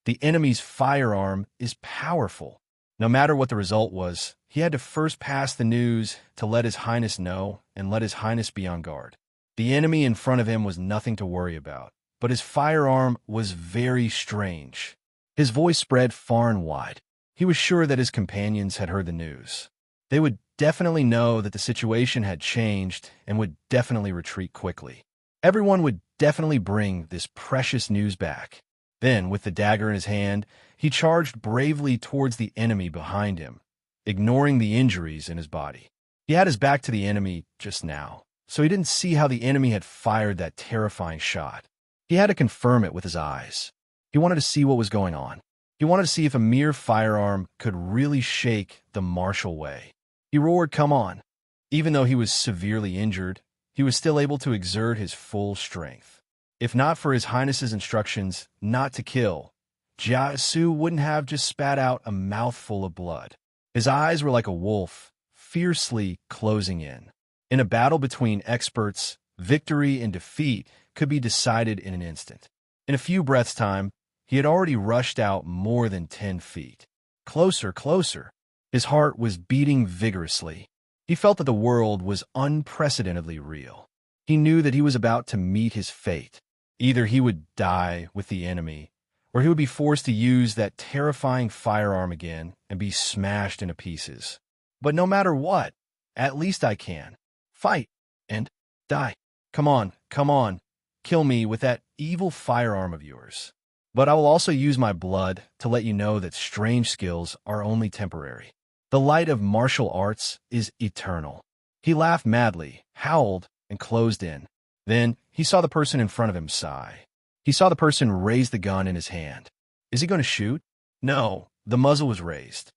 The enemy's firearm is powerful. No matter what the result was, he had to first pass the news to let His Highness know and let His Highness be on guard. The enemy in front of him was nothing to worry about, but his firearm was very strange. His voice spread far and wide. He was sure that his companions had heard the news. They would definitely know that the situation had changed and would definitely retreat quickly. Everyone would definitely bring this precious news back. Then, with the dagger in his hand, he charged bravely towards the enemy behind him, ignoring the injuries in his body. He had his back to the enemy just now, so he didn't see how the enemy had fired that terrifying shot. He had to confirm it with his eyes. He wanted to see what was going on. He wanted to see if a mere firearm could really shake the martial way. He roared, "Come on!" Even though he was severely injured, he was still able to exert his full strength. If not for His Highness's instructions not to kill, Jia Su wouldn't have just spat out a mouthful of blood. His eyes were like a wolf, fiercely closing in. In a battle between experts, victory and defeat could be decided in an instant. In a few breaths' time, he had already rushed out more than 10 feet. Closer, closer. His heart was beating vigorously. He felt that the world was unprecedentedly real. He knew that he was about to meet his fate. Either he would die with the enemy, or he would be forced to use that terrifying firearm again and be smashed into pieces. But no matter what, at least I can. Fight and die. Come on, come on. Kill me with that evil firearm of yours. But I will also use my blood to let you know that strange skills are only temporary. The light of martial arts is eternal. He laughed madly, howled, and closed in. Then he saw the person in front of him sigh. He saw the person raise the gun in his hand. Is he going to shoot? No, the muzzle was raised.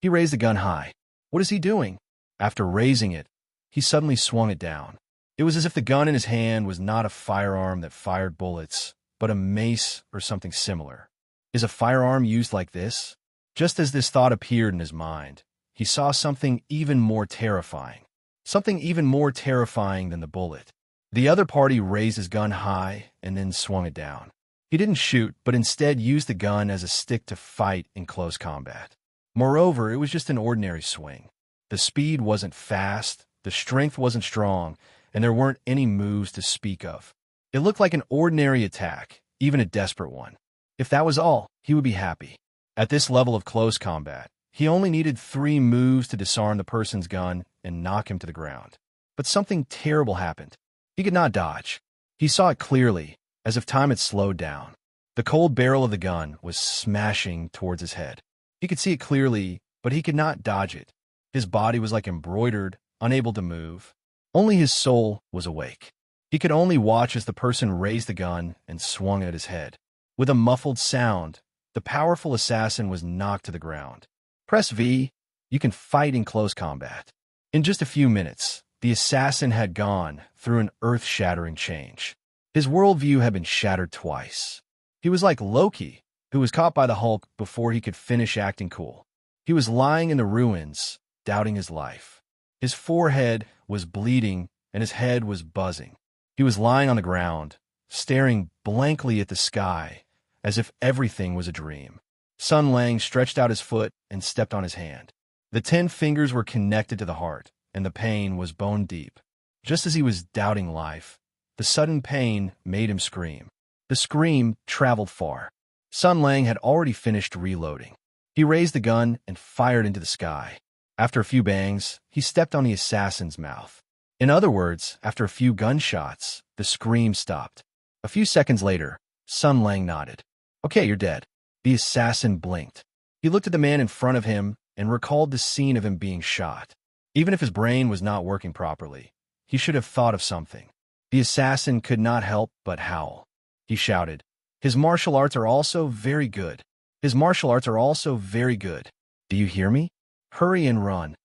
He raised the gun high. What is he doing? After raising it, he suddenly swung it down. It was as if the gun in his hand was not a firearm that fired bullets, but a mace or something similar. Is a firearm used like this? Just as this thought appeared in his mind, he saw something even more terrifying. Something even more terrifying than the bullet. The other party raised his gun high and then swung it down. He didn't shoot, but instead used the gun as a stick to fight in close combat. Moreover, it was just an ordinary swing. The speed wasn't fast, the strength wasn't strong, and there weren't any moves to speak of. It looked like an ordinary attack, even a desperate one. If that was all, he would be happy. At this level of close combat, he only needed 3 moves to disarm the person's gun and knock him to the ground. But something terrible happened. He could not dodge. He saw it clearly, as if time had slowed down. The cold barrel of the gun was smashing towards his head. He could see it clearly, but he could not dodge it. His body was like embroidered, unable to move. Only his soul was awake. He could only watch as the person raised the gun and swung at his head. With a muffled sound, the powerful assassin was knocked to the ground. Press V. You can fight in close combat. In just a few minutes, the assassin had gone through an earth-shattering change. His worldview had been shattered twice. He was like Loki, who was caught by the Hulk before he could finish acting cool. He was lying in the ruins, doubting his life. His forehead was bleeding and his head was buzzing. He was lying on the ground, staring blankly at the sky, as if everything was a dream. Sun Lang stretched out his foot and stepped on his hand. The 10 fingers were connected to the heart, and the pain was bone deep. Just as he was doubting life, the sudden pain made him scream. The scream traveled far. Sun Lang had already finished reloading. He raised the gun and fired into the sky. After a few bangs, he stepped on the assassin's mouth. In other words, after a few gunshots, the scream stopped. A few seconds later, Sun Lang nodded. "Okay, you're dead." The assassin blinked. He looked at the man in front of him and recalled the scene of him being shot. Even if his brain was not working properly, he should have thought of something. The assassin could not help but howl. He shouted, "His martial arts are also very good. His martial arts are also very good. Do you hear me? Hurry and run."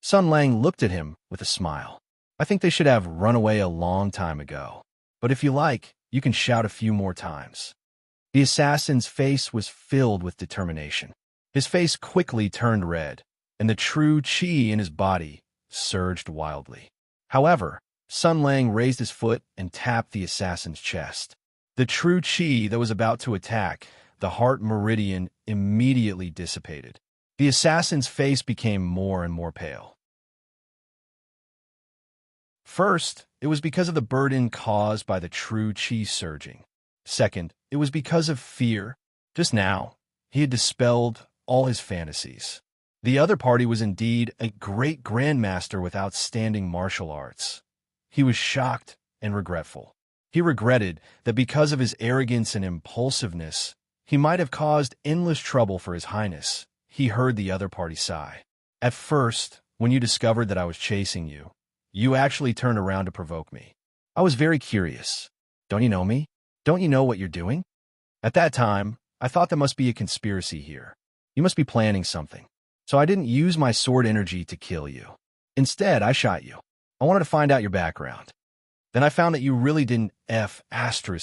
Sun Lang looked at him with a smile. "I think they should have run away a long time ago. But if you like, you can shout a few more times." The assassin's face was filled with determination. His face quickly turned red, and the true chi in his body surged wildly. However, Sun Lang raised his foot and tapped the assassin's chest. The true chi that was about to attack the heart meridian immediately dissipated. The assassin's face became more and more pale. First, it was because of the burden caused by the true chi surging. Second, it was because of fear. Just now, he had dispelled all his fantasies. The other party was indeed a great grandmaster with outstanding martial arts. He was shocked and regretful. He regretted that because of his arrogance and impulsiveness, he might have caused endless trouble for His Highness. He heard the other party sigh. At first, when you discovered that I was chasing you, you actually turned around to provoke me. I was very curious. Don't you know me? Don't you know what you're doing? At that time, I thought there must be a conspiracy here. You must be planning something. So I didn't use my sword energy to kill you. Instead, I shot you. I wanted to find out your background. Then I found that you really didn't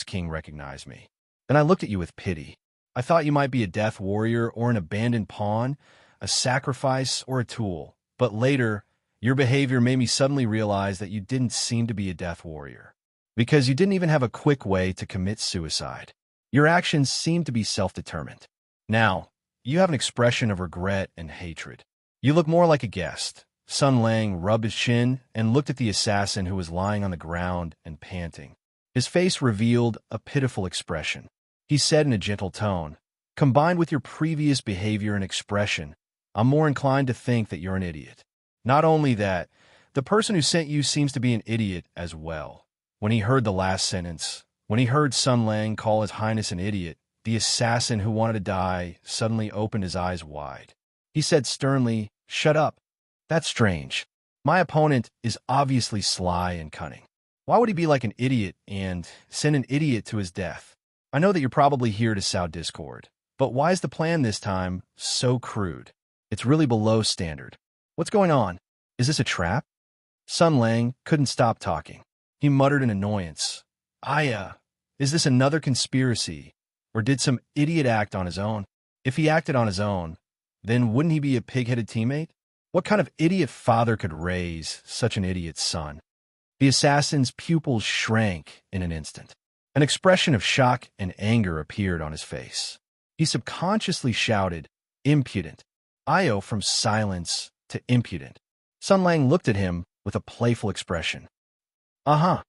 King recognize me. Then I looked at you with pity. I thought you might be a death warrior or an abandoned pawn, a sacrifice or a tool. But later, your behavior made me suddenly realize that you didn't seem to be a death warrior. Because you didn't even have a quick way to commit suicide. Your actions seemed to be self-determined. Now, you have an expression of regret and hatred. You look more like a guest. Sun Lang rubbed his chin and looked at the assassin who was lying on the ground and panting. His face revealed a pitiful expression. He said in a gentle tone, "Combined with your previous behavior and expression, I'm more inclined to think that you're an idiot. Not only that, the person who sent you seems to be an idiot as well." When he heard the last sentence, when he heard Sun Lang call His Highness an idiot, the assassin who wanted to die suddenly opened his eyes wide. He said sternly, "Shut up. That's strange. My opponent is obviously sly and cunning. Why would he be like an idiot and send an idiot to his death? I know that you're probably here to sow discord, but why is the plan this time so crude? It's really below standard. What's going on? Is this a trap?" Sun Lang couldn't stop talking. He muttered in annoyance. Is this another conspiracy? Or did some idiot act on his own? If he acted on his own, then wouldn't he be a pig-headed teammate? What kind of idiot father could raise such an idiot son? The assassin's pupils shrank in an instant. An expression of shock and anger appeared on his face. He subconsciously shouted, "Impudent." From silence to impudent. Sun Lang looked at him with a playful expression. Uh-huh.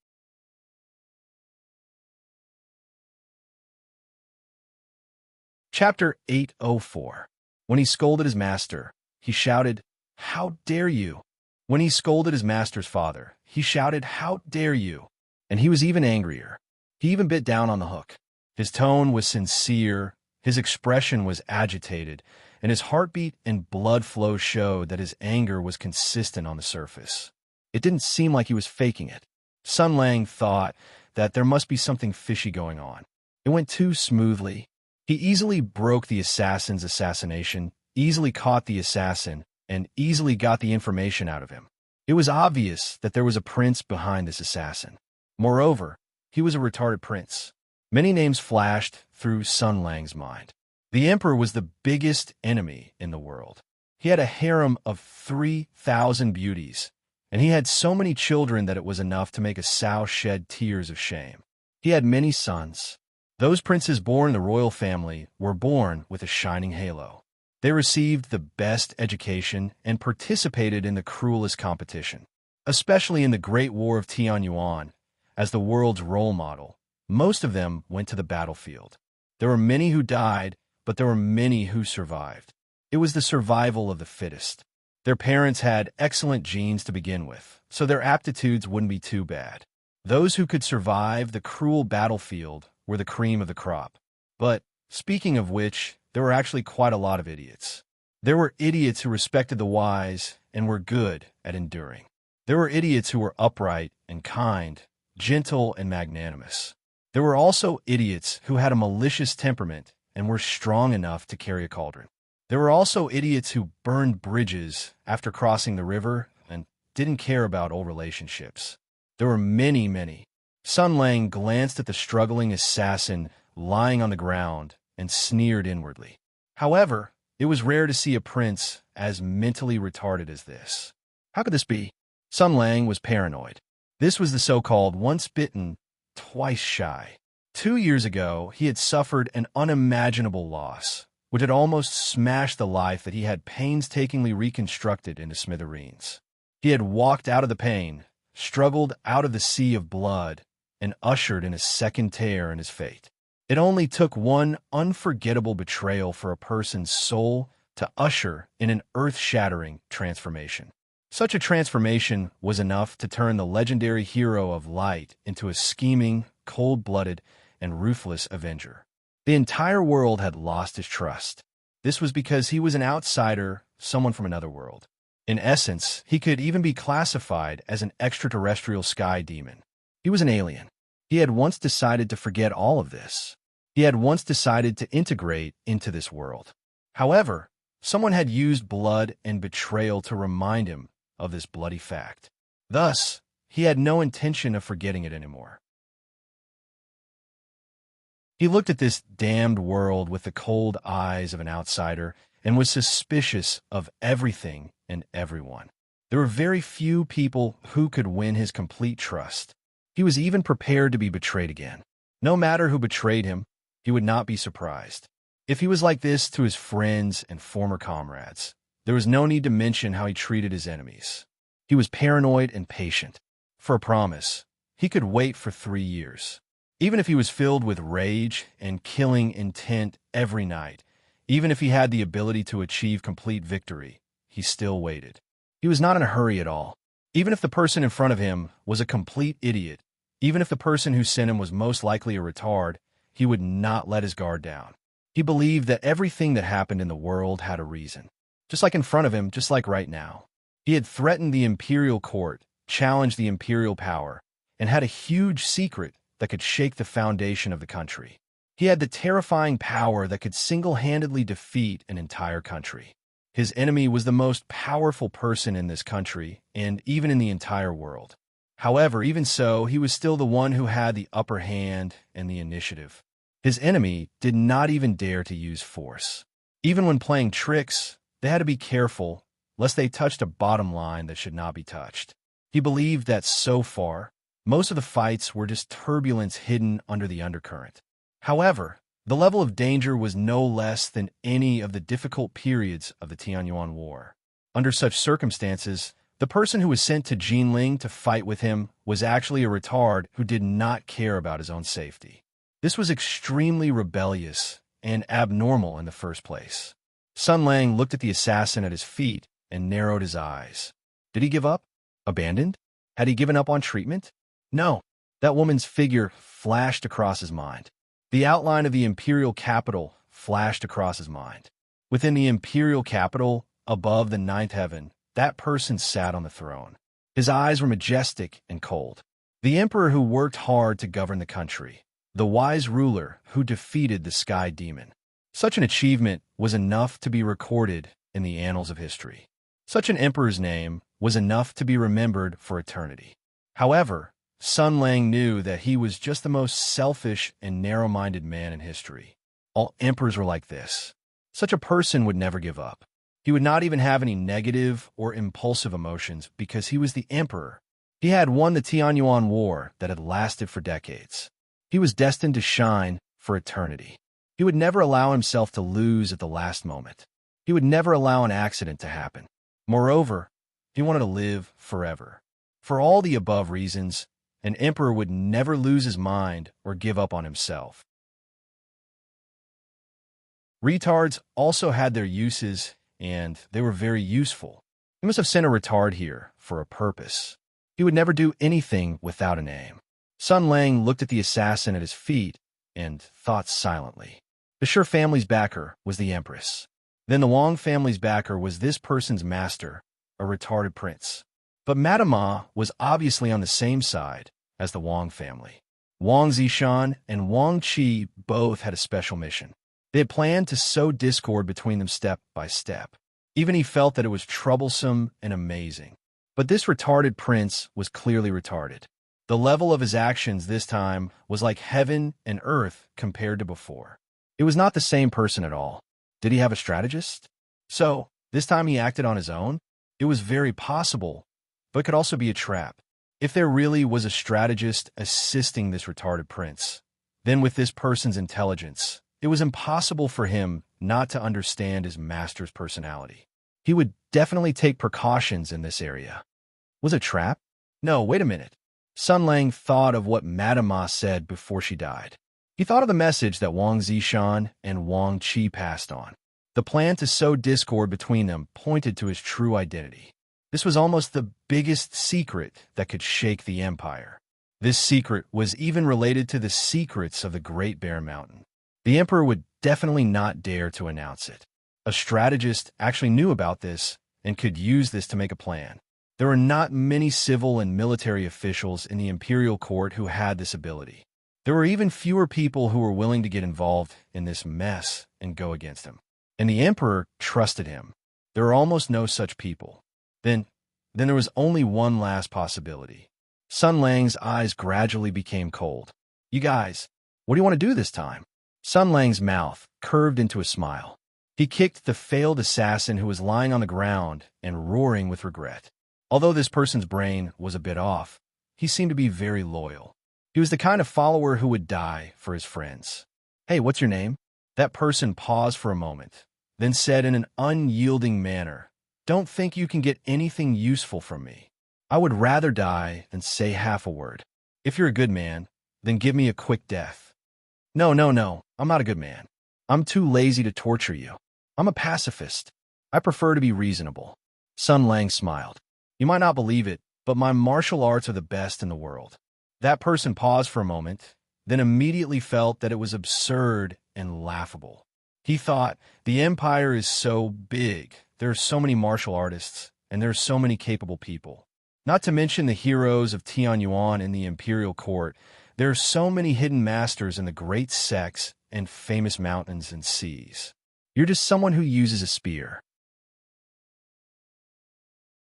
Chapter 804. When he scolded his master, he shouted, "How dare you?" When he scolded his master's father, he shouted, "How dare you?" And he was even angrier. He even bit down on the hook. His tone was sincere, his expression was agitated, and his heartbeat and blood flow showed that his anger was consistent on the surface. It didn't seem like he was faking it. Sun Lang thought that there must be something fishy going on. It went too smoothly. He easily broke the assassin's assassination, easily caught the assassin, and easily got the information out of him. It was obvious that there was a prince behind this assassin. Moreover, he was a retarded prince. Many names flashed through Sun Lang's mind. The emperor was the biggest enemy in the world. He had a harem of 3,000 beauties, and he had so many children that it was enough to make a sow shed tears of shame. He had many sons. Those princes born in the royal family were born with a shining halo. They received the best education and participated in the cruelest competition, especially in the Great War of Tianyuan. As the world's role model, most of them went to the battlefield. There were many who died, but there were many who survived. It was the survival of the fittest. Their parents had excellent genes to begin with, so their aptitudes wouldn't be too bad. Those who could survive the cruel battlefield were the cream of the crop. But, speaking of which, there were actually quite a lot of idiots. There were idiots who respected the wise and were good at enduring. There were idiots who were upright and kind, gentle and magnanimous. There were also idiots who had a malicious temperament and were strong enough to carry a cauldron. There were also idiots who burned bridges after crossing the river and didn't care about old relationships. There were many, many. Sun Lang glanced at the struggling assassin lying on the ground and sneered inwardly. However, it was rare to see a prince as mentally retarded as this. How could this be? Sun Lang was paranoid. This was the so-called once bitten, twice shy. 2 years ago, he had suffered an unimaginable loss, which had almost smashed the life that he had painstakingly reconstructed into smithereens. He had walked out of the pain, struggled out of the sea of blood, and ushered in a second tear in his fate. It only took one unforgettable betrayal for a person's soul to usher in an earth-shattering transformation. Such a transformation was enough to turn the legendary hero of light into a scheming, cold-blooded, and ruthless avenger. The entire world had lost his trust. This was because he was an outsider, someone from another world. In essence, he could even be classified as an extraterrestrial sky demon. He was an alien. He had once decided to forget all of this. He had once decided to integrate into this world. However, someone had used blood and betrayal to remind him of this bloody fact. Thus, he had no intention of forgetting it anymore. He looked at this damned world with the cold eyes of an outsider and was suspicious of everything and everyone. There were very few people who could win his complete trust. He was even prepared to be betrayed again. No matter who betrayed him, he would not be surprised. If he was like this to his friends and former comrades, there was no need to mention how he treated his enemies. He was paranoid and patient. For a promise, he could wait for 3 years. Even if he was filled with rage and killing intent every night, even if he had the ability to achieve complete victory, he still waited. He was not in a hurry at all. Even if the person in front of him was a complete idiot, even if the person who sent him was most likely a retard, he would not let his guard down. He believed that everything that happened in the world had a reason. Just like in front of him, just like right now. He had threatened the imperial court, challenged the imperial power, and had a huge secret that could shake the foundation of the country. He had the terrifying power that could single-handedly defeat an entire country. His enemy was the most powerful person in this country and even in the entire world. However, even so, he was still the one who had the upper hand and the initiative. His enemy did not even dare to use force. Even when playing tricks, they had to be careful lest they touched a bottom line that should not be touched. He believed that so far, most of the fights were just turbulence hidden under the undercurrent. However, the level of danger was no less than any of the difficult periods of the Tianyuan War. Under such circumstances, the person who was sent to Jinling to fight with him was actually a retard who did not care about his own safety. This was extremely rebellious and abnormal in the first place. Sun Lang looked at the assassin at his feet and narrowed his eyes. Did he give up? Abandoned? Had he given up on treatment? No. That woman's figure flashed across his mind. The outline of the imperial capital flashed across his mind. Within the imperial capital, above the ninth heaven, that person sat on the throne. His eyes were majestic and cold. The emperor who worked hard to govern the country. The wise ruler who defeated the sky demon. Such an achievement was enough to be recorded in the annals of history. Such an emperor's name was enough to be remembered for eternity. However, Sun Lang knew that he was just the most selfish and narrow-minded man in history. All emperors were like this. Such a person would never give up. He would not even have any negative or impulsive emotions because he was the emperor. He had won the Tianyuan War that had lasted for decades. He was destined to shine for eternity. He would never allow himself to lose at the last moment. He would never allow an accident to happen. Moreover, he wanted to live forever. For all the above reasons, an emperor would never lose his mind or give up on himself. Retards also had their uses, and they were very useful. He must have sent a retard here for a purpose. He would never do anything without an aim. Sun Lang looked at the assassin at his feet and thought silently. The Shi family's backer was the Empress. Then the Wang family's backer was this person's master, a retarded prince. But Madame Ma was obviously on the same side as the Wang family. Wang Zishan and Wang Qi both had a special mission. They had planned to sow discord between them step by step. Even he felt that it was troublesome and amazing. But this retarded prince was clearly retarded. The level of his actions this time was like heaven and earth compared to before. It was not the same person at all. Did he have a strategist? So, this time he acted on his own? It was very possible, but it could also be a trap. If there really was a strategist assisting this retarded prince, Then with this person's intelligence, it was impossible for him not to understand his master's personality. He would definitely take precautions in this area. Was it a trap? No, wait a minute. Sun Lang thought of what Madame Ma said before she died. He thought of the message that Wang Zishan and Wang Qi passed on. The plan to sow discord between them pointed to his true identity. This was almost the biggest secret that could shake the empire. This secret was even related to the secrets of the Great Bear Mountain. The emperor would definitely not dare to announce it. A strategist actually knew about this and could use this to make a plan. There were not many civil and military officials in the imperial court who had this ability. There were even fewer people who were willing to get involved in this mess and go against him. And the emperor trusted him. There were almost no such people. Then there was only one last possibility. Sun Lang's eyes gradually became cold. You guys, what do you want to do this time? Sun Lang's mouth curved into a smile. He kicked the failed assassin who was lying on the ground and roaring with regret. Although this person's brain was a bit off, he seemed to be very loyal. He was the kind of follower who would die for his friends. Hey, what's your name? That person paused for a moment, then said in an unyielding manner, Don't think you can get anything useful from me. I would rather die than say half a word. If you're a good man, then give me a quick death. No, I'm not a good man. I'm too lazy to torture you. I'm a pacifist. I prefer to be reasonable. Sun Lang smiled. You might not believe it, but my martial arts are the best in the world. That person paused for a moment, then immediately felt that it was absurd and laughable. He thought, the empire is so big, there are so many martial artists, and there are so many capable people. Not to mention the heroes of Tianyuan in the imperial court, there are so many hidden masters in the great sects and famous mountains and seas. You're just someone who uses a spear.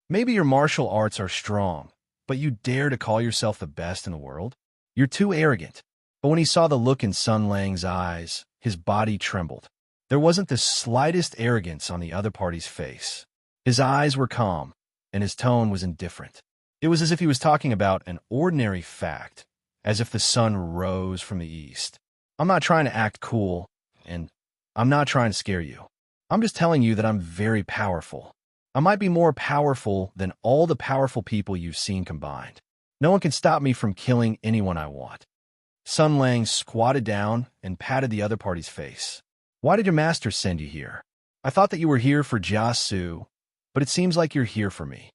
Maybe your martial arts are strong, but you dare to call yourself the best in the world? You're too arrogant. But when he saw the look in Sun Lang's eyes, his body trembled. There wasn't the slightest arrogance on the other party's face. His eyes were calm, and his tone was indifferent. It was as if he was talking about an ordinary fact, as if the sun rose from the east. I'm not trying to act cool, and I'm not trying to scare you. I'm just telling you that I'm very powerful. I might be more powerful than all the powerful people you've seen combined. No one can stop me from killing anyone I want. Sun Lang squatted down and patted the other party's face. Why did your master send you here? I thought that you were here for Jia Su, but it seems like you're here for me.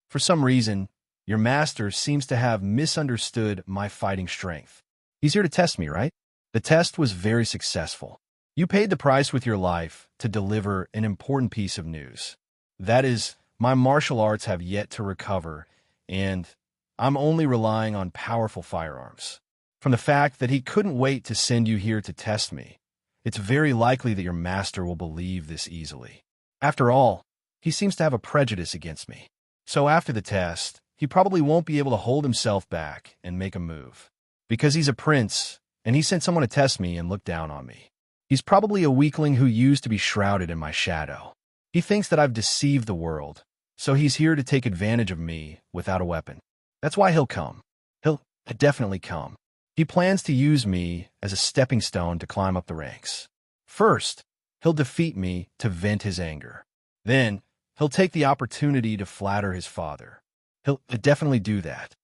For some reason, your master seems to have misunderstood my fighting strength. He's here to test me, right? The test was very successful. You paid the price with your life to deliver an important piece of news. That is, my martial arts have yet to recover, and I'm only relying on powerful firearms. From the fact that he couldn't wait to send you here to test me, it's very likely that your master will believe this easily. After all, he seems to have a prejudice against me. So after the test, he probably won't be able to hold himself back and make a move. Because he's a prince, and he sent someone to test me and look down on me. He's probably a weakling who used to be shrouded in my shadow. He thinks that I've deceived the world, so he's here to take advantage of me without a weapon. That's why he'll come. He'll definitely come. He plans to use me as a stepping stone to climb up the ranks. First, he'll defeat me to vent his anger. Then, he'll take the opportunity to flatter his father. He'll definitely do that.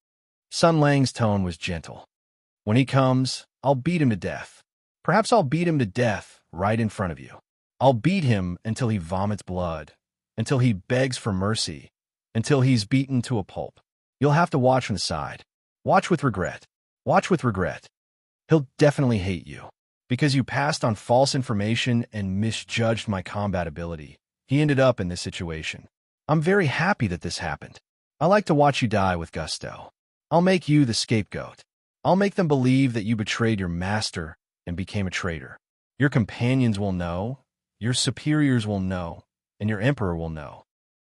Sun Lang's tone was gentle. When he comes, I'll beat him to death. Perhaps I'll beat him to death right in front of you. I'll beat him until he vomits blood, until he begs for mercy, until he's beaten to a pulp. You'll have to watch from the side. Watch with regret. Watch with regret. He'll definitely hate you. Because you passed on false information and misjudged my combat ability, he ended up in this situation. I'm very happy that this happened. I like to watch you die with gusto. I'll make you the scapegoat. I'll make them believe that you betrayed your master and became a traitor. Your companions will know, your superiors will know, and your emperor will know.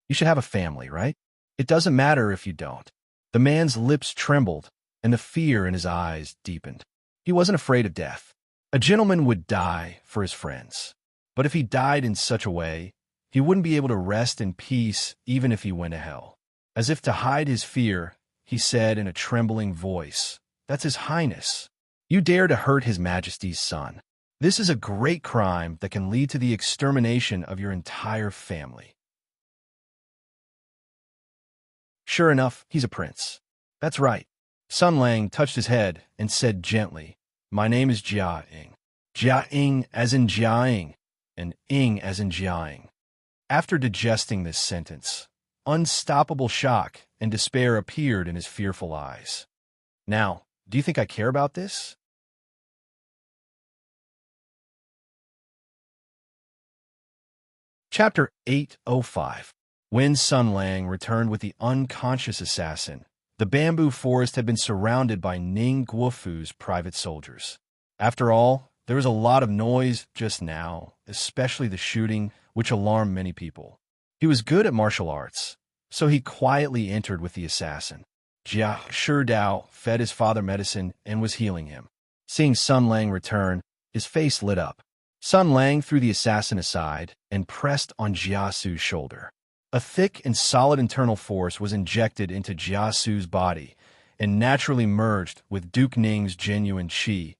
You should have a family, right? It doesn't matter if you don't. The man's lips trembled, and the fear in his eyes deepened. He wasn't afraid of death. A gentleman would die for his friends. But if he died in such a way, he wouldn't be able to rest in peace even if he went to hell. As if to hide his fear, he said in a trembling voice, "That's His Highness. You dare to hurt His Majesty's son. This is a great crime that can lead to the extermination of your entire family. Sure enough, he's a prince. That's right. Sun Lang touched his head and said gently, "My name is Jia Ying. Jia Ying as in Jiaing, and Ying as in Jiaing." After digesting this sentence, unstoppable shock and despair appeared in his fearful eyes. Now, do you think I care about this? Chapter 805. When Sun Lang returned with the unconscious assassin, the bamboo forest had been surrounded by Ning Guofu's private soldiers. After all, there was a lot of noise just now, especially the shooting, which alarmed many people. He was good at martial arts, so he quietly entered with the assassin. Jia Shidao fed his father medicine and was healing him. Seeing Sun Lang return, his face lit up. Sun Lang threw the assassin aside and pressed on Jiasu's shoulder. A thick and solid internal force was injected into Jiasu's body and naturally merged with Duke Ning's genuine qi,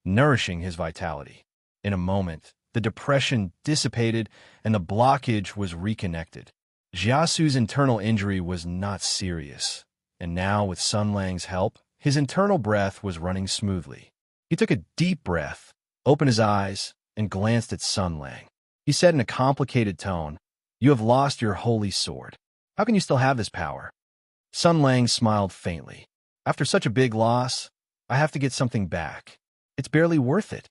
nourishing his vitality. In a moment, the depression dissipated and the blockage was reconnected. Jiasu's internal injury was not serious, and now with Sun Lang's help, his internal breath was running smoothly. He took a deep breath, opened his eyes, and glanced at Sun Lang. He said in a complicated tone, "You have lost your holy sword. How can you still have this power?" Sun Lang smiled faintly. "After such a big loss, I have to get something back. It's barely worth it."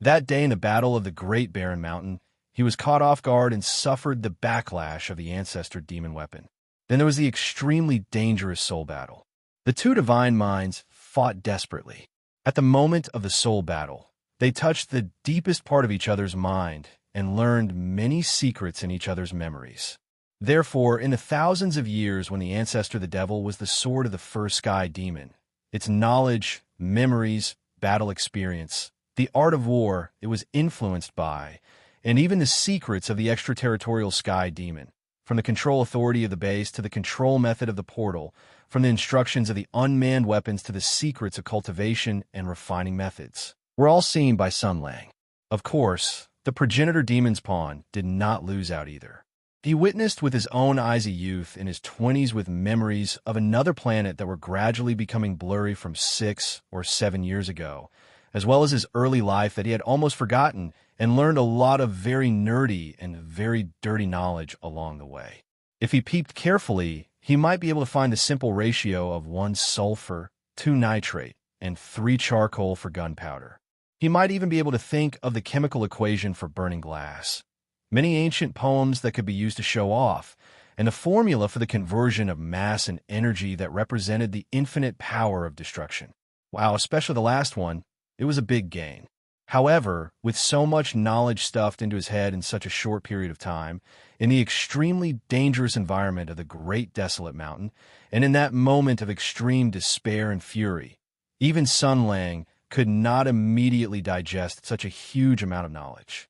That day in the Battle of the Great Barren Mountain, he was caught off guard and suffered the backlash of the Ancestor demon weapon. Then there was the extremely dangerous soul battle. The two divine minds fought desperately. At the moment of the soul battle, they touched the deepest part of each other's mind and learned many secrets in each other's memories. Therefore, in the thousands of years when the Ancestor the Devil was the sword of the first sky demon, its knowledge, memories, battle experience, the art of war it was influenced by, and even the secrets of the extraterritorial sky demon, from the control authority of the base to the control method of the portal, from the instructions of the unmanned weapons to the secrets of cultivation and refining methods, were all seen by Sun Lang. Of course, the progenitor demon's pawn did not lose out either. He witnessed with his own eyes a youth in his 20s with memories of another planet that were gradually becoming blurry from 6 or 7 years ago, as well as his early life that he had almost forgotten, and learned a lot of very nerdy and very dirty knowledge along the way. If he peeped carefully, he might be able to find the simple ratio of 1 sulfur, 2 nitrate, and 3 charcoal for gunpowder. He might even be able to think of the chemical equation for burning glass, many ancient poems that could be used to show off, and the formula for the conversion of mass and energy that represented the infinite power of destruction. Wow, especially the last one, it was a big gain. However, with so much knowledge stuffed into his head in such a short period of time, in the extremely dangerous environment of the Great Desolate Mountain, and in that moment of extreme despair and fury, even Sun Lang could not immediately digest such a huge amount of knowledge.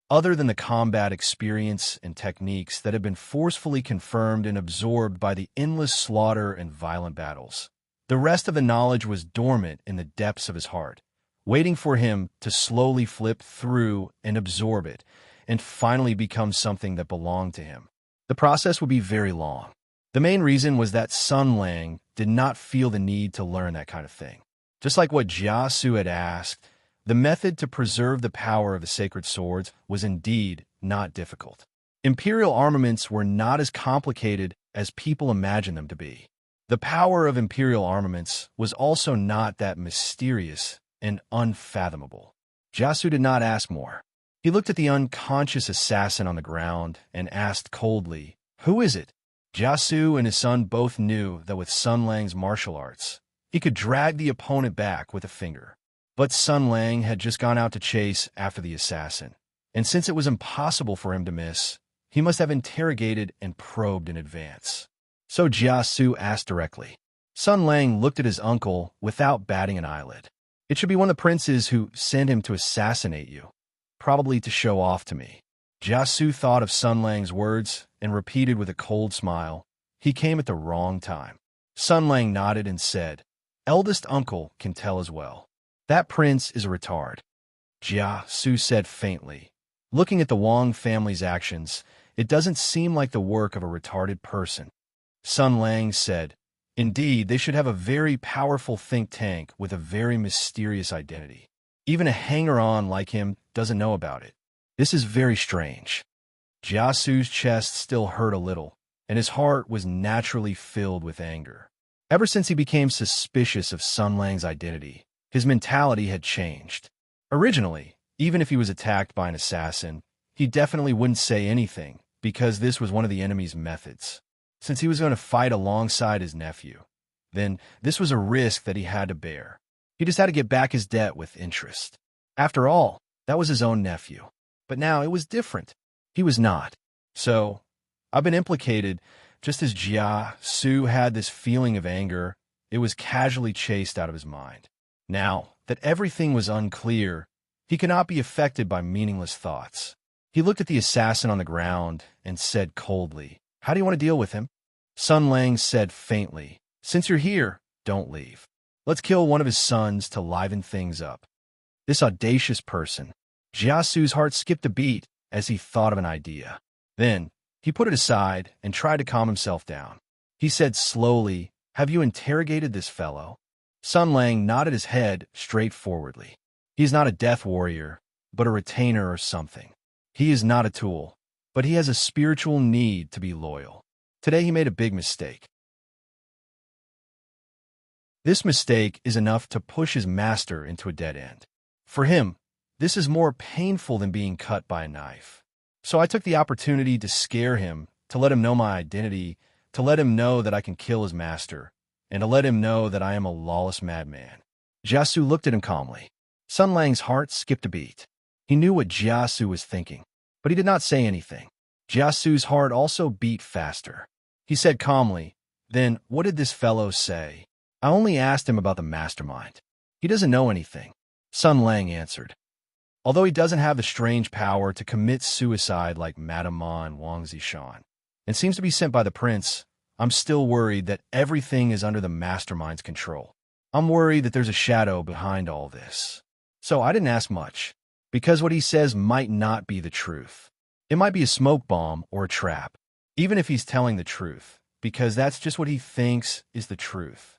Other than the combat experience and techniques that had been forcefully confirmed and absorbed by the endless slaughter and violent battles, the rest of the knowledge was dormant in the depths of his heart, waiting for him to slowly flip through and absorb it, and finally become something that belonged to him. The process would be very long. The main reason was that Sun Lang did not feel the need to learn that kind of thing. Just like what Jiasu had asked, the method to preserve the power of the sacred swords was indeed not difficult. Imperial armaments were not as complicated as people imagine them to be. The power of Imperial armaments was also not that mysterious and unfathomable. Jiasu did not ask more. He looked at the unconscious assassin on the ground and asked coldly, "Who is it?" Jiasu and his son both knew that with Sun Lang's martial arts, he could drag the opponent back with a finger. But Sun Lang had just gone out to chase after the assassin, and since it was impossible for him to miss, he must have interrogated and probed in advance. So Jiasu asked directly. Sun Lang looked at his uncle without batting an eyelid. "It should be one of the princes who sent him to assassinate you, probably to show off to me." Jiasu thought of Sun Lang's words and repeated with a cold smile, "He came at the wrong time." Sun Lang nodded and said, Eldest uncle can tell as well. That prince is a retard, Jia Su said faintly. Looking at the Wang family's actions, it doesn't seem like the work of a retarded person. Sun Lang said, indeed, they should have a very powerful think tank with a very mysterious identity. Even a hanger-on like him doesn't know about it. This is very strange. Jia Su's chest still hurt a little, and his heart was naturally filled with anger. Ever since he became suspicious of Sun Lang's identity, his mentality had changed. Originally, even if he was attacked by an assassin, he definitely wouldn't say anything, because this was one of the enemy's methods. Since he was going to fight alongside his nephew, then this was a risk that he had to bear. He just had to get back his debt with interest. After all, that was his own nephew. But now it was different. He was not. So, I've been implicated. Just as Jia Su had this feeling of anger, it was casually chased out of his mind. Now that everything was unclear, he could not be affected by meaningless thoughts. He looked at the assassin on the ground and said coldly, "How do you want to deal with him?" Sun Lang said faintly, "Since you're here, don't leave. Let's kill one of his sons to liven things up." This audacious person. Jia Su's heart skipped a beat as he thought of an idea. Then, he put it aside and tried to calm himself down. He said slowly, "Have you interrogated this fellow?" Sun Lang nodded his head straightforwardly. He is not a death warrior, but a retainer or something. He is not a tool, but he has a spiritual need to be loyal. Today he made a big mistake. This mistake is enough to push his master into a dead end. For him, this is more painful than being cut by a knife. So I took the opportunity to scare him, to let him know my identity, to let him know that I can kill his master, and to let him know that I am a lawless madman. Jia Su looked at him calmly. Sun Lang's heart skipped a beat. He knew what Jia Su was thinking, but he did not say anything. Jia Su's heart also beat faster. He said calmly, "Then what did this fellow say?" "I only asked him about the mastermind. He doesn't know anything," Sun Lang answered. Although he doesn't have the strange power to commit suicide like Madame Ma and Wang Zishan, and seems to be sent by the prince, I'm still worried that everything is under the mastermind's control. I'm worried that there's a shadow behind all this. So I didn't ask much, because what he says might not be the truth. It might be a smoke bomb or a trap, even if he's telling the truth, because that's just what he thinks is the truth.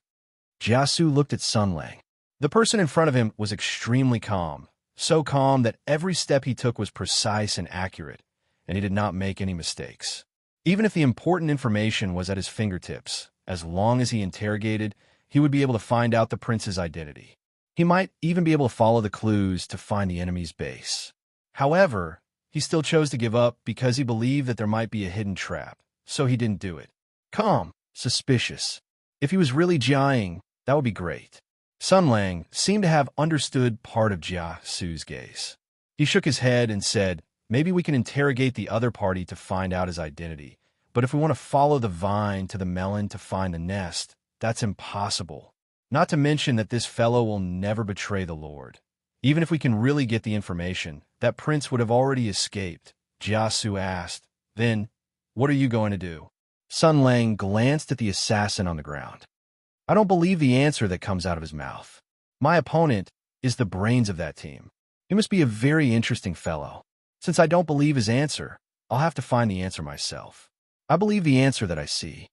Jia Su looked at Sun Lang. The person in front of him was extremely calm, so calm that every step he took was precise and accurate, and he did not make any mistakes. Even if the important information was at his fingertips, as long as he interrogated, he would be able to find out the prince's identity. He might even be able to follow the clues to find the enemy's base. However, he still chose to give up because he believed that there might be a hidden trap, so he didn't do it. Calm, suspicious. If he was really Jiaing, that would be great. Sun Lang seemed to have understood part of Jia Su's gaze. He shook his head and said, "Maybe we can interrogate the other party to find out his identity, but if we want to follow the vine to the melon to find the nest, that's impossible. Not to mention that this fellow will never betray the Lord. Even if we can really get the information, that prince would have already escaped." Jia Su asked, "Then, what are you going to do?" Sun Lang glanced at the assassin on the ground. I don't believe the answer that comes out of his mouth. My opponent is the brains of that team. He must be a very interesting fellow. Since I don't believe his answer, I'll have to find the answer myself. I believe the answer that I see.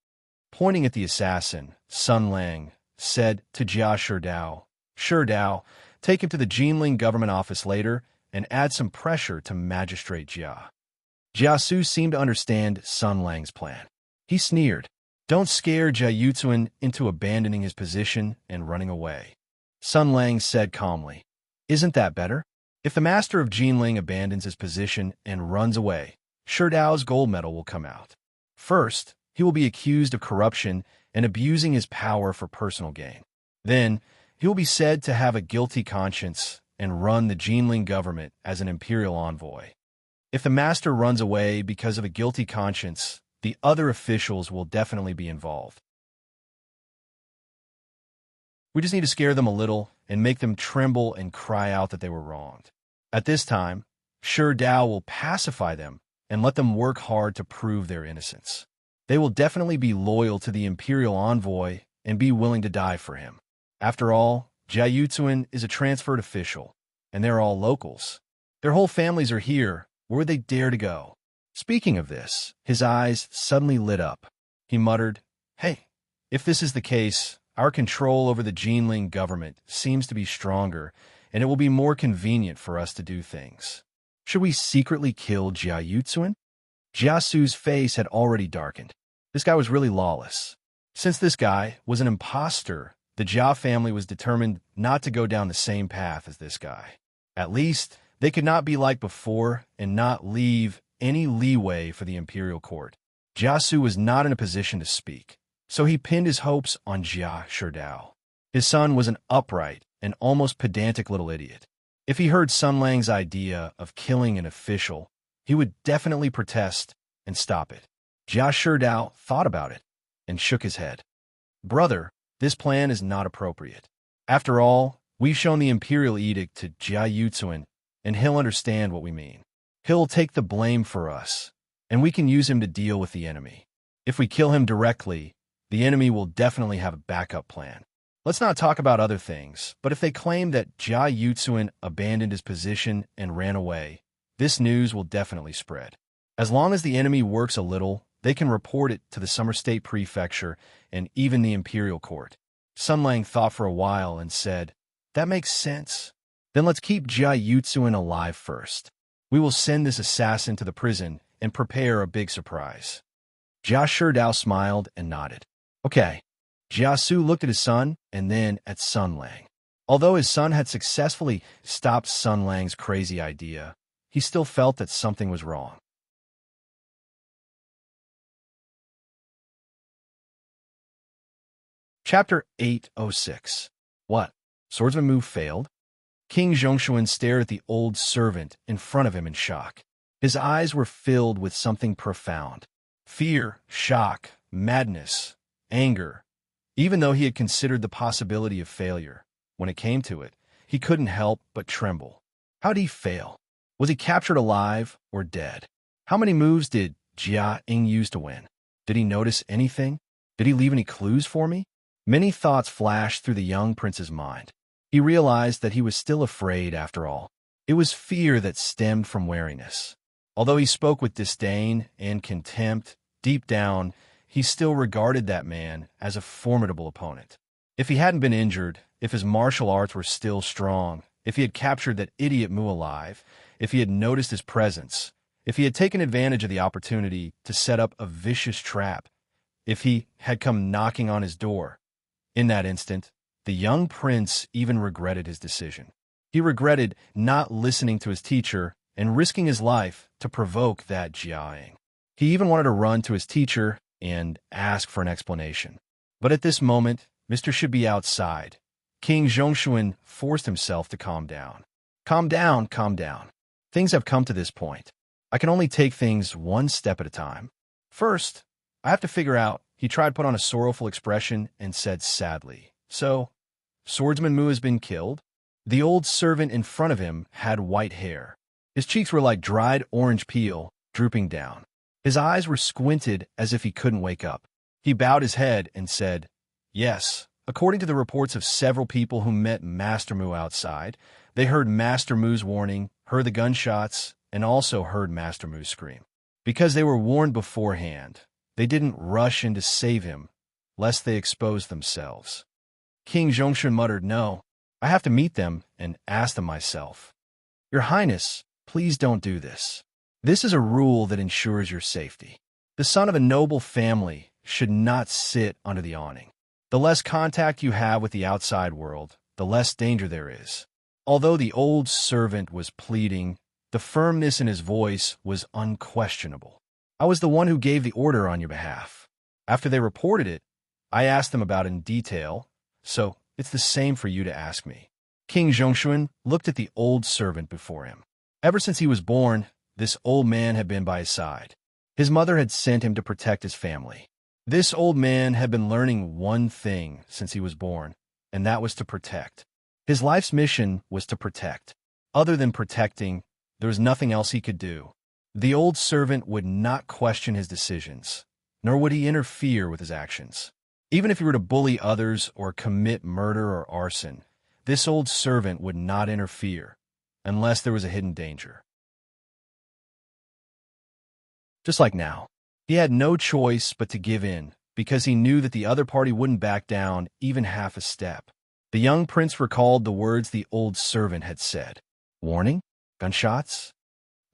Pointing at the assassin, Sun Lang said to Jia Sherdao, "Sherdao, take him to the Jinling government office later and add some pressure to Magistrate Jia." Jia Su seemed to understand Sun Lang's plan. He sneered, "Don't scare Jia Yutuan into abandoning his position and running away." Sun Lang said calmly, "Isn't that better? If the master of Jinling abandons his position and runs away, Sherdao's gold medal will come out. First, he will be accused of corruption and abusing his power for personal gain. Then, he will be said to have a guilty conscience and run the Jinling government as an imperial envoy. If the master runs away because of a guilty conscience, the other officials will definitely be involved. We just need to scare them a little and make them tremble and cry out that they were wronged. At this time, Sherdao will pacify them and let them work hard to prove their innocence. They will definitely be loyal to the imperial envoy and be willing to die for him. After all, Jiayutuan is a transferred official, and they're all locals. Their whole families are here. Where would they dare to go? Speaking of this, his eyes suddenly lit up. He muttered, "Hey, if this is the case, our control over the Jinling government seems to be stronger, and it will be more convenient for us to do things. Should we secretly kill Jiayutuan?" Jiasu's face had already darkened. This guy was really lawless. Since this guy was an imposter, the Jia family was determined not to go down the same path as this guy. At least, they could not be like before and not leave any leeway for the imperial court. Jiasu was not in a position to speak, so he pinned his hopes on Jia Sherdao. His son was an upright and almost pedantic little idiot. If he heard Sun Lang's idea of killing an official, he would definitely protest and stop it. Jia Sherdao thought about it and shook his head. "Brother, this plan is not appropriate. After all, we've shown the imperial edict to Jiayutuan, and he'll understand what we mean. He'll take the blame for us, and we can use him to deal with the enemy. If we kill him directly, the enemy will definitely have a backup plan. Let's not talk about other things, but if they claim that Jiayutuan abandoned his position and ran away, this news will definitely spread. As long as the enemy works a little, they can report it to the Summer State Prefecture and even the Imperial Court." Sun Lang thought for a while and said, "That makes sense. Then let's keep Jiayutuan alive first. We will send this assassin to the prison and prepare a big surprise." Jia Sherdao smiled and nodded. "Okay." Jiasu looked at his son and then at Sun Lang. Although his son had successfully stopped Sun Lang's crazy idea, he still felt that something was wrong. Chapter 806. What? Swordsman move failed? King Zhongshuan stared at the old servant in front of him in shock. His eyes were filled with something profound. Fear, shock, madness, anger. Even though he had considered the possibility of failure, when it came to it, he couldn't help but tremble. How did he fail? Was he captured alive or dead? How many moves did Jia Ying use to win? Did he notice anything? Did he leave any clues for me? Many thoughts flashed through the young prince's mind. He realized that he was still afraid after all. It was fear that stemmed from wariness. Although he spoke with disdain and contempt, deep down, he still regarded that man as a formidable opponent. If he hadn't been injured, if his martial arts were still strong, if he had captured that idiot Mu alive, if he had noticed his presence, if he had taken advantage of the opportunity to set up a vicious trap, if he had come knocking on his door, in that instant, the young prince even regretted his decision. He regretted not listening to his teacher and risking his life to provoke that Jiaying. He even wanted to run to his teacher and ask for an explanation. But at this moment, Mr. should be outside. King Zhongshuan forced himself to calm down. Calm down, calm down. Things have come to this point. I can only take things one step at a time. First, I have to figure out. He tried to put on a sorrowful expression and said sadly, "So, Swordsman Mu has been killed?" The old servant in front of him had white hair. His cheeks were like dried orange peel, drooping down. His eyes were squinted as if he couldn't wake up. He bowed his head and said, "Yes, according to the reports of several people who met Master Mu outside, they heard Master Mu's warning, heard the gunshots, and also heard Master Mu scream. Because they were warned beforehand, they didn't rush in to save him, lest they expose themselves." King Zhongshan muttered, "No, I have to meet them and ask them myself." "Your Highness, please don't do this. This is a rule that ensures your safety. The son of a noble family should not sit under the awning. The less contact you have with the outside world, the less danger there is." Although the old servant was pleading, the firmness in his voice was unquestionable. "I was the one who gave the order on your behalf. After they reported it, I asked them about it in detail, so it's the same for you to ask me." King Zhongshuan looked at the old servant before him. Ever since he was born, this old man had been by his side. His mother had sent him to protect his family. This old man had been learning one thing since he was born, and that was to protect. His life's mission was to protect. Other than protecting, there was nothing else he could do. The old servant would not question his decisions, nor would he interfere with his actions. Even if he were to bully others or commit murder or arson, this old servant would not interfere unless there was a hidden danger. Just like now, he had no choice but to give in because he knew that the other party wouldn't back down even half a step. The young prince recalled the words the old servant had said. Warning? Gunshots?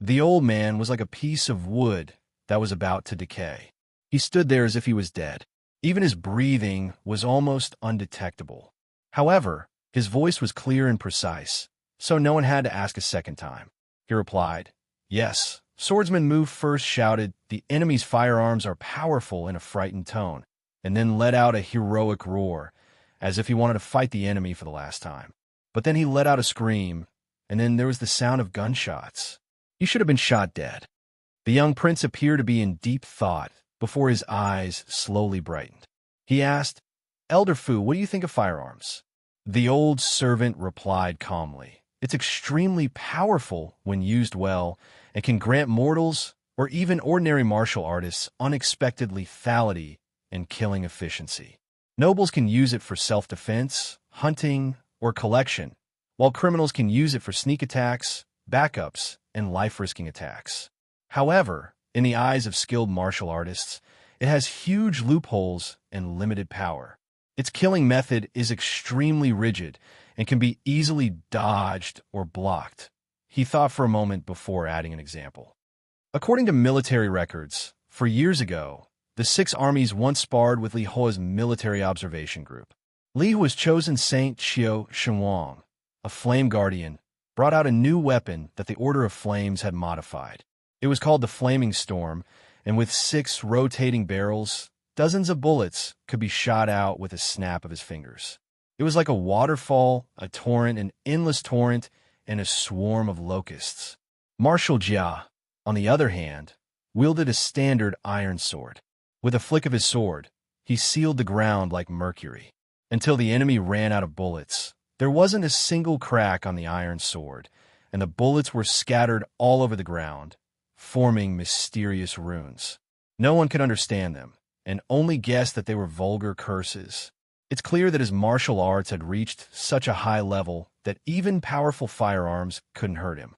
The old man was like a piece of wood that was about to decay. He stood there as if he was dead. Even his breathing was almost undetectable. However, his voice was clear and precise, so no one had to ask a second time. He replied, Yes. Swordsman Mu first shouted, The enemy's firearms are powerful in a frightened tone, and then let out a heroic roar, as if he wanted to fight the enemy for the last time. But then he let out a scream, and then there was the sound of gunshots. He should have been shot dead. The young prince appeared to be in deep thought before his eyes slowly brightened. He asked, Elder Fu, what do you think of firearms? The old servant replied calmly, It's extremely powerful when used well and can grant mortals or even ordinary martial artists unexpected lethality and killing efficiency. Nobles can use it for self-defense, hunting, or collection, while criminals can use it for sneak attacks, backups, and life-risking attacks. However, in the eyes of skilled martial artists, it has huge loopholes and limited power. Its killing method is extremely rigid and can be easily dodged or blocked. He thought for a moment before adding an example. According to military records, for years ago, the six armies once sparred with Li Hua's military observation group. Li Hua's chosen Saint Qiu Shenwang, a flame guardian, brought out a new weapon that the Order of Flames had modified. It was called the Flaming Storm, and with 6 rotating barrels, dozens of bullets could be shot out with a snap of his fingers. It was like a waterfall, a torrent, an endless torrent, and a swarm of locusts. Marshal Jia, on the other hand, wielded a standard iron sword. With a flick of his sword, he sealed the ground like mercury. Until the enemy ran out of bullets, there wasn't a single crack on the iron sword, and the bullets were scattered all over the ground, forming mysterious runes. No one could understand them, and only guessed that they were vulgar curses. It's clear that his martial arts had reached such a high level that even powerful firearms couldn't hurt him.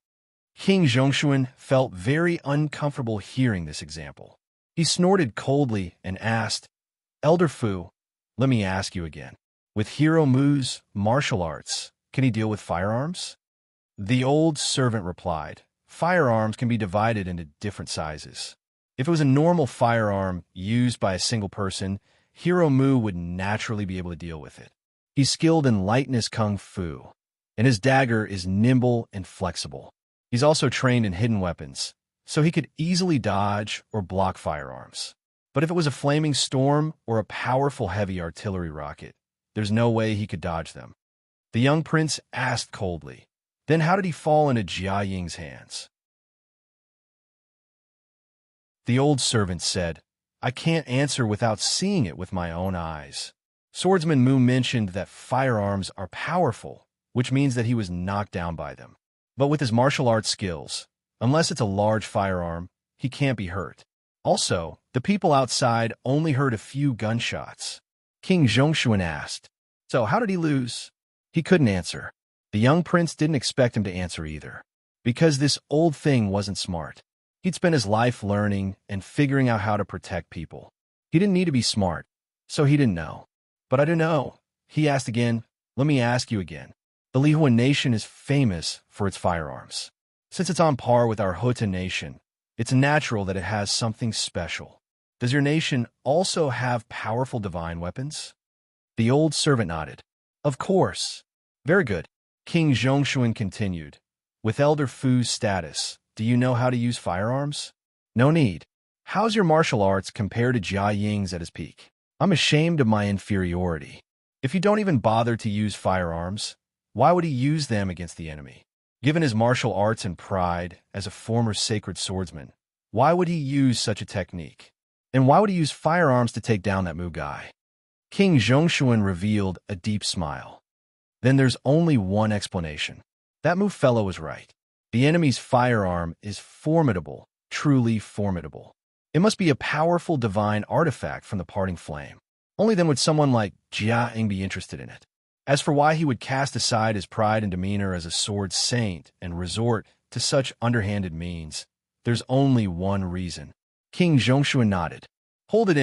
King Zhongshuan felt very uncomfortable hearing this example. He snorted coldly and asked, Elder Fu, let me ask you again. With Hero Mu's martial arts, can he deal with firearms? The old servant replied, Firearms can be divided into different sizes. If it was a normal firearm used by a single person, Hero Mu would naturally be able to deal with it. He's skilled in lightness kung fu, and his dagger is nimble and flexible. He's also trained in hidden weapons, so he could easily dodge or block firearms. But if it was a flaming storm or a powerful heavy artillery rocket, there's no way he could dodge them. The young prince asked coldly, Then how did he fall into Jia Ying's hands? The old servant said, I can't answer without seeing it with my own eyes. Swordsman Mu mentioned that firearms are powerful, which means that he was knocked down by them. But with his martial arts skills, unless it's a large firearm, he can't be hurt. Also, the people outside only heard a few gunshots. King Zhongshuan asked, So how did he lose? He couldn't answer. The young prince didn't expect him to answer either, because this old thing wasn't smart. He'd spent his life learning and figuring out how to protect people. He didn't need to be smart, so he didn't know. But I don't know. He asked again, Let me ask you again. The Lihua nation is famous for its firearms. Since it's on par with our Huta nation, it's natural that it has something special. Does your nation also have powerful divine weapons? The old servant nodded. Of course. Very good. King Zhongshuan continued. With Elder Fu's status, do you know how to use firearms? No need. How's your martial arts compared to Jia Ying's at his peak? I'm ashamed of my inferiority. If you don't even bother to use firearms, why would he use them against the enemy? Given his martial arts and pride as a former sacred swordsman, why would he use such a technique? And why would he use firearms to take down that Mu guy? King Zhongshuan revealed a deep smile. Then there's only one explanation. That Mu fellow was right. The enemy's firearm is formidable, truly formidable. It must be a powerful divine artifact from the parting flame. Only then would someone like Jia Ying be interested in it. As for why he would cast aside his pride and demeanor as a sword saint and resort to such underhanded means, there's only one reason. King Zhongshuan nodded. Hold it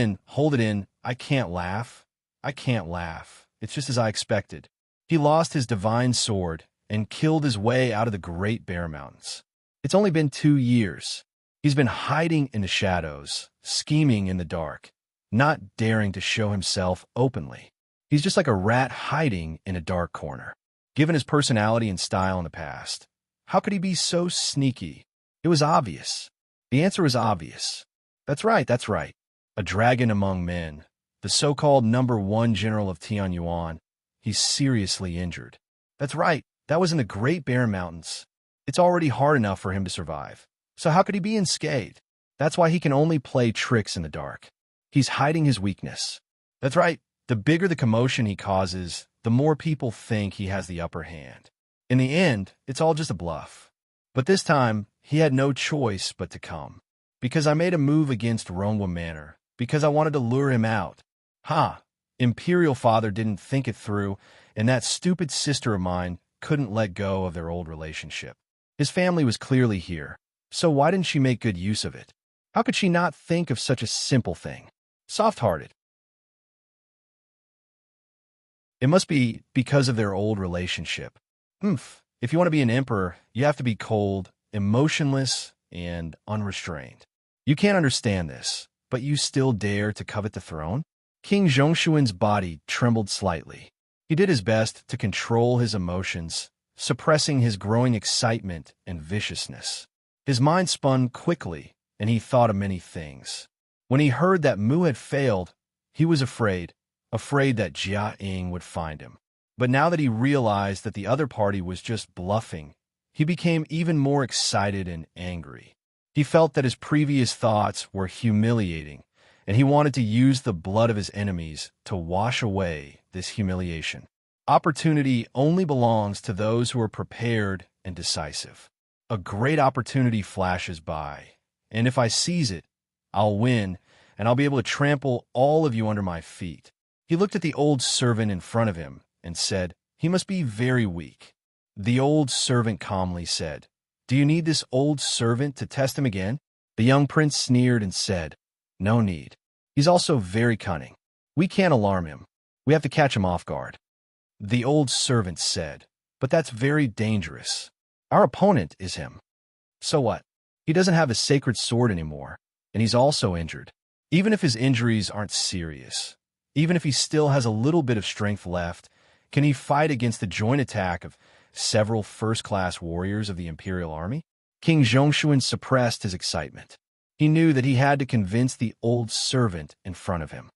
in, I can't laugh. I can't laugh. It's just as I expected. He lost his divine sword and killed his way out of the Great Bear Mountains. It's only been 2 years. He's been hiding in the shadows, scheming in the dark, not daring to show himself openly. He's just like a rat hiding in a dark corner. Given his personality and style in the past, how could he be so sneaky? It was obvious. The answer was obvious. That's right. A dragon among men, the so-called #1 general of Tianyuan. He's seriously injured. That's right. That was in the Great Bear Mountains. It's already hard enough for him to survive. So how could he be unscathed? That's why he can only play tricks in the dark. He's hiding his weakness. That's right. The bigger the commotion he causes, the more people think he has the upper hand. In the end, it's all just a bluff. But this time, he had no choice but to come. Because I made a move against Rongwa Manor. Because I wanted to lure him out. Imperial father didn't think it through, and that stupid sister of mine couldn't let go of their old relationship. His family was clearly here, so why didn't she make good use of it? How could she not think of such a simple thing? Soft-hearted. It must be because of their old relationship. If you want to be an emperor, you have to be cold, emotionless, and unrestrained. You can't understand this, but you still dare to covet the throne? King Zhongshuan's body trembled slightly. He did his best to control his emotions, suppressing his growing excitement and viciousness. His mind spun quickly, and he thought of many things. When he heard that Mu had failed, he was afraid that Jia Ying would find him. But now that he realized that the other party was just bluffing, he became even more excited and angry. He felt that his previous thoughts were humiliating, and he wanted to use the blood of his enemies to wash away this humiliation. Opportunity only belongs to those who are prepared and decisive. A great opportunity flashes by, and if I seize it, I'll win, and I'll be able to trample all of you under my feet. He looked at the old servant in front of him and said, "He must be very weak." The old servant calmly said, "Do you need this old servant to test him again?" The young prince sneered and said, "No need. He's also very cunning. We can't alarm him. We have to catch him off guard." The old servant said, "But that's very dangerous. Our opponent is him." So what? He doesn't have his sacred sword anymore, and he's also injured. Even if his injuries aren't serious, even if he still has a little bit of strength left, can he fight against the joint attack of several first-class warriors of the Imperial Army? King Zhongshuan suppressed his excitement. He knew that he had to convince the old servant in front of him.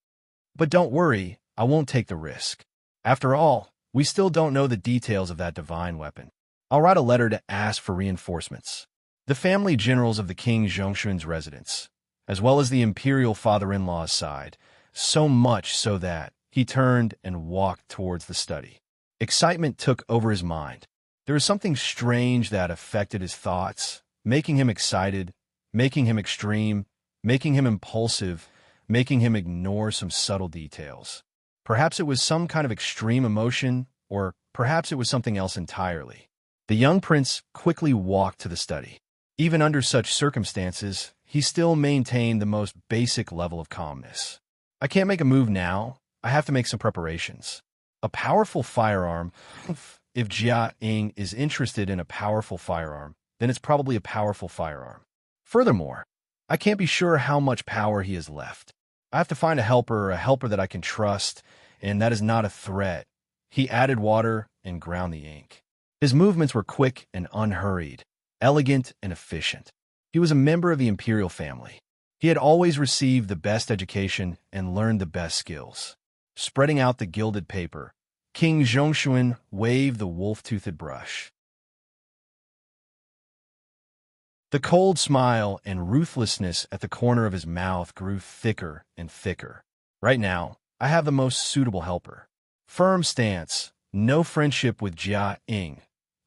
"But don't worry, I won't take the risk. After all, we still don't know the details of that divine weapon. I'll write a letter to ask for reinforcements." The family generals of the King Zhongshuan's residence, as well as the imperial father-in-law's side, so much so that he turned and walked towards the study. Excitement took over his mind. There was something strange that affected his thoughts, making him excited, making him extreme, making him impulsive, making him ignore some subtle details. Perhaps it was some kind of extreme emotion, or perhaps it was something else entirely. The young prince quickly walked to the study. Even under such circumstances, he still maintained the most basic level of calmness. "I can't make a move now. I have to make some preparations." A powerful firearm. If Jia Ying is interested in a powerful firearm, then it's probably a powerful firearm. Furthermore, I can't be sure how much power he has left. I have to find a helper that I can trust, and that is not a threat. He added water and ground the ink. His movements were quick and unhurried, elegant and efficient. He was a member of the imperial family. He had always received the best education and learned the best skills. Spreading out the gilded paper, King Zhongshuan waved the wolf-toothed brush. The cold smile and ruthlessness at the corner of his mouth grew thicker and thicker. "Right now, I have the most suitable helper. Firm stance, no friendship with Jia Ying,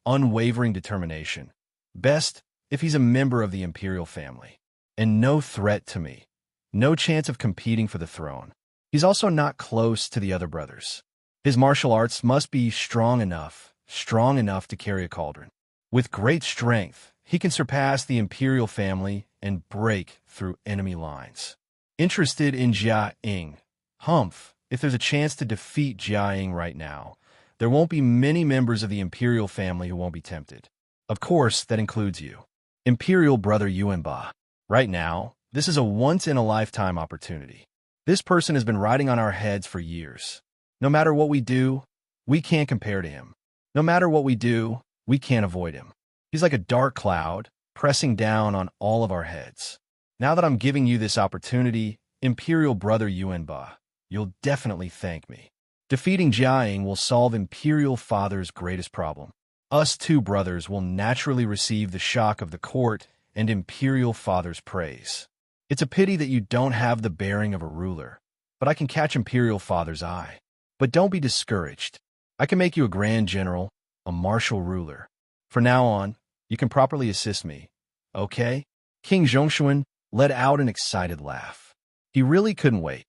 unwavering determination. Best if he's a member of the imperial family. And no threat to me. No chance of competing for the throne. He's also not close to the other brothers. His martial arts must be strong enough to carry a cauldron. With great strength, he can surpass the imperial family and break through enemy lines. Interested in Jia Ying? Humph, if there's a chance to defeat Jia Ying right now, there won't be many members of the imperial family who won't be tempted. Of course, that includes you. Imperial brother Yuanba. Right now, this is a once-in-a-lifetime opportunity. This person has been riding on our heads for years. No matter what we do, we can't compare to him. No matter what we do, we can't avoid him. He's like a dark cloud, pressing down on all of our heads. Now that I'm giving you this opportunity, Imperial brother Yuanba, you'll definitely thank me. Defeating Jia Ying will solve Imperial Father's greatest problem. Us two brothers will naturally receive the shock of the court and Imperial Father's praise. It's a pity that you don't have the bearing of a ruler, but I can catch Imperial Father's eye. But don't be discouraged. I can make you a Grand General, a martial ruler. From now on, you can properly assist me, okay? King Zhongshuan let out an excited laugh. He really couldn't wait.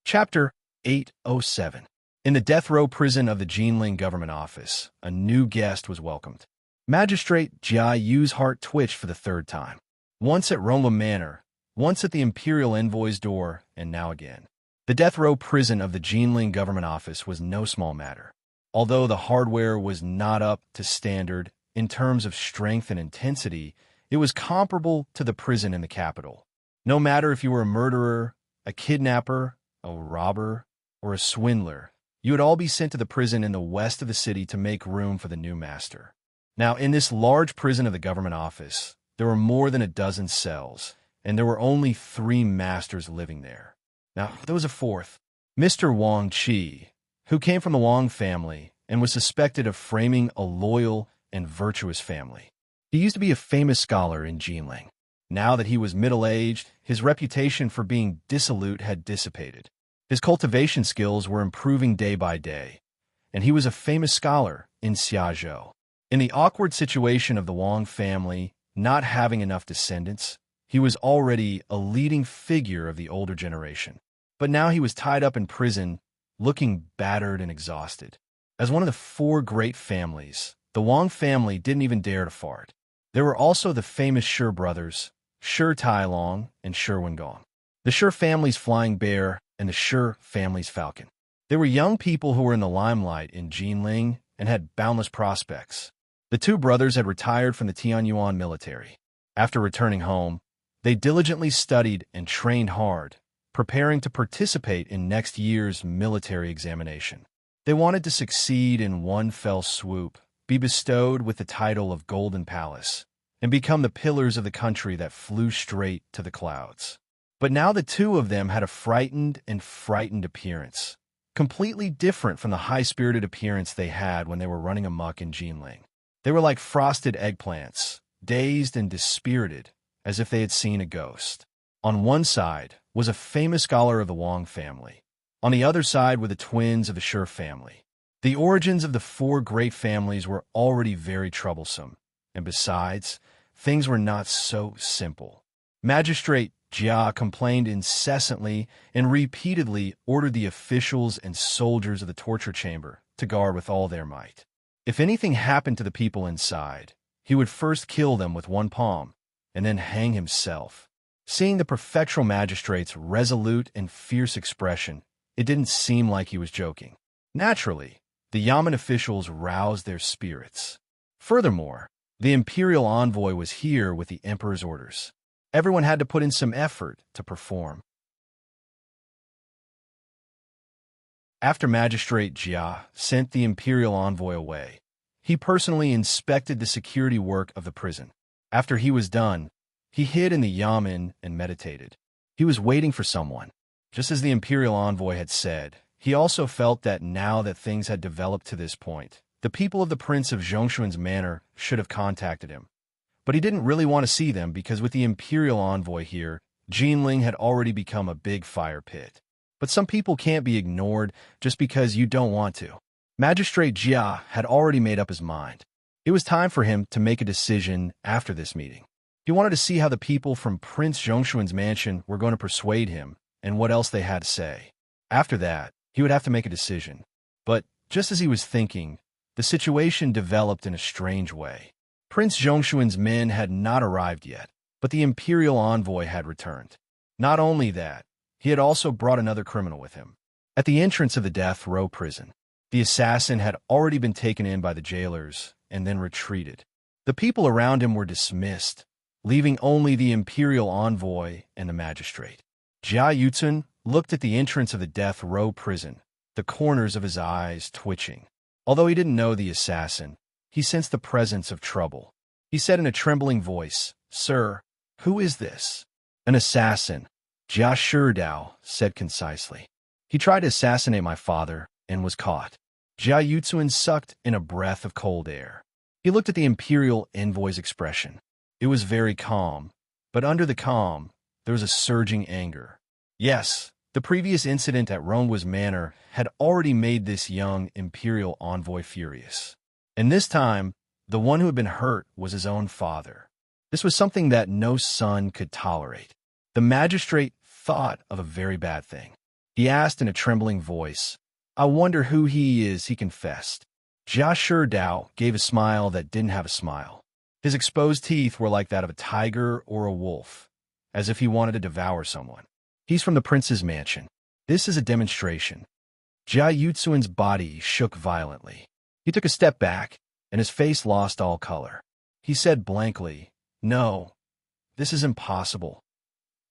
Chapter 807. In the death row prison of the Jinling government office, a new guest was welcomed. Magistrate Jia Yu's heart twitched for the third time. Once at Rongla Manor, once at the Imperial Envoy's door, and now again. The death row prison of the Jinling government office was no small matter. Although the hardware was not up to standard in terms of strength and intensity, it was comparable to the prison in the capital. No matter if you were a murderer, a kidnapper, a robber, or a swindler, you would all be sent to the prison in the west of the city to make room for the new master. Now, in this large prison of the government office, there were more than a dozen cells, and there were only 3 masters living there. Now, there was a fourth, Mr. Wang Qi, who came from the Wang family and was suspected of framing a loyal and virtuous family. He used to be a famous scholar in Jinling. Now that he was middle-aged, his reputation for being dissolute had dissipated. His cultivation skills were improving day by day, and he was a famous scholar in Xiazhou. In the awkward situation of the Wang family not having enough descendants, he was already a leading figure of the older generation. But now he was tied up in prison, looking battered and exhausted. As one of the 4 great families, the Wang family didn't even dare to fart. There were also the famous Shi brothers, Shi Tailong and Shi Wengong. The Shi family's flying bear and the Shi family's falcon. They were young people who were in the limelight in Jinling and had boundless prospects. The 2 brothers had retired from the Tianyuan military. After returning home, they diligently studied and trained hard, preparing to participate in next year's military examination. They wanted to succeed in one fell swoop, be bestowed with the title of Golden Palace, and become the pillars of the country that flew straight to the clouds. But now the 2 of them had a frightened appearance, completely different from the high-spirited appearance they had when they were running amok in Jinling. They were like frosted eggplants, dazed and dispirited, as if they had seen a ghost. On one side was a famous scholar of the Wang family. On the other side were the twins of the Shi family. The origins of the 4 great families were already very troublesome, and besides, things were not so simple. Magistrate Jia complained incessantly and repeatedly ordered the officials and soldiers of the torture chamber to guard with all their might. If anything happened to the people inside, he would first kill them with one palm, and then hang himself. Seeing the prefectural magistrate's resolute and fierce expression, it didn't seem like he was joking. Naturally, the Yamen officials roused their spirits. Furthermore, the imperial envoy was here with the emperor's orders. Everyone had to put in some effort to perform. After Magistrate Jia sent the imperial envoy away, he personally inspected the security work of the prison. After he was done, he hid in the yamen and meditated. He was waiting for someone. Just as the imperial envoy had said, he also felt that now that things had developed to this point, the people of the Prince of Zhongshuan's manor should have contacted him. But he didn't really want to see them because with the imperial envoy here, Jinling had already become a big fire pit. But some people can't be ignored just because you don't want to. Magistrate Jia had already made up his mind. It was time for him to make a decision after this meeting. He wanted to see how the people from Prince Zhongshuan's mansion were going to persuade him and what else they had to say. After that, he would have to make a decision. But just as he was thinking, the situation developed in a strange way. Prince Zhongshuan's men had not arrived yet, but the imperial envoy had returned. Not only that, he had also brought another criminal with him. At the entrance of the death row prison, the assassin had already been taken in by the jailers and then retreated. The people around him were dismissed, leaving only the imperial envoy and the magistrate. Jia Yutsun looked at the entrance of the death row prison, the corners of his eyes twitching. Although he didn't know the assassin, he sensed the presence of trouble. He said in a trembling voice, "Sir, who is this?" "An assassin," Jia Shidao said concisely. "He tried to assassinate my father and was caught." Jia Yutsun sucked in a breath of cold air. He looked at the imperial envoy's expression. It was very calm, but under the calm, there was a surging anger. Yes, the previous incident at Ronwa's manor had already made this young imperial envoy furious. And this time, the one who had been hurt was his own father. This was something that no son could tolerate. The magistrate thought of a very bad thing. He asked in a trembling voice, "I wonder who he is," he confessed. Jia Shidao gave a smile that didn't have a smile. His exposed teeth were like that of a tiger or a wolf, as if he wanted to devour someone. "He's from the prince's mansion. This is a demonstration." Jia Yutsun's body shook violently. He took a step back, and his face lost all color. He said blankly, "No, this is impossible."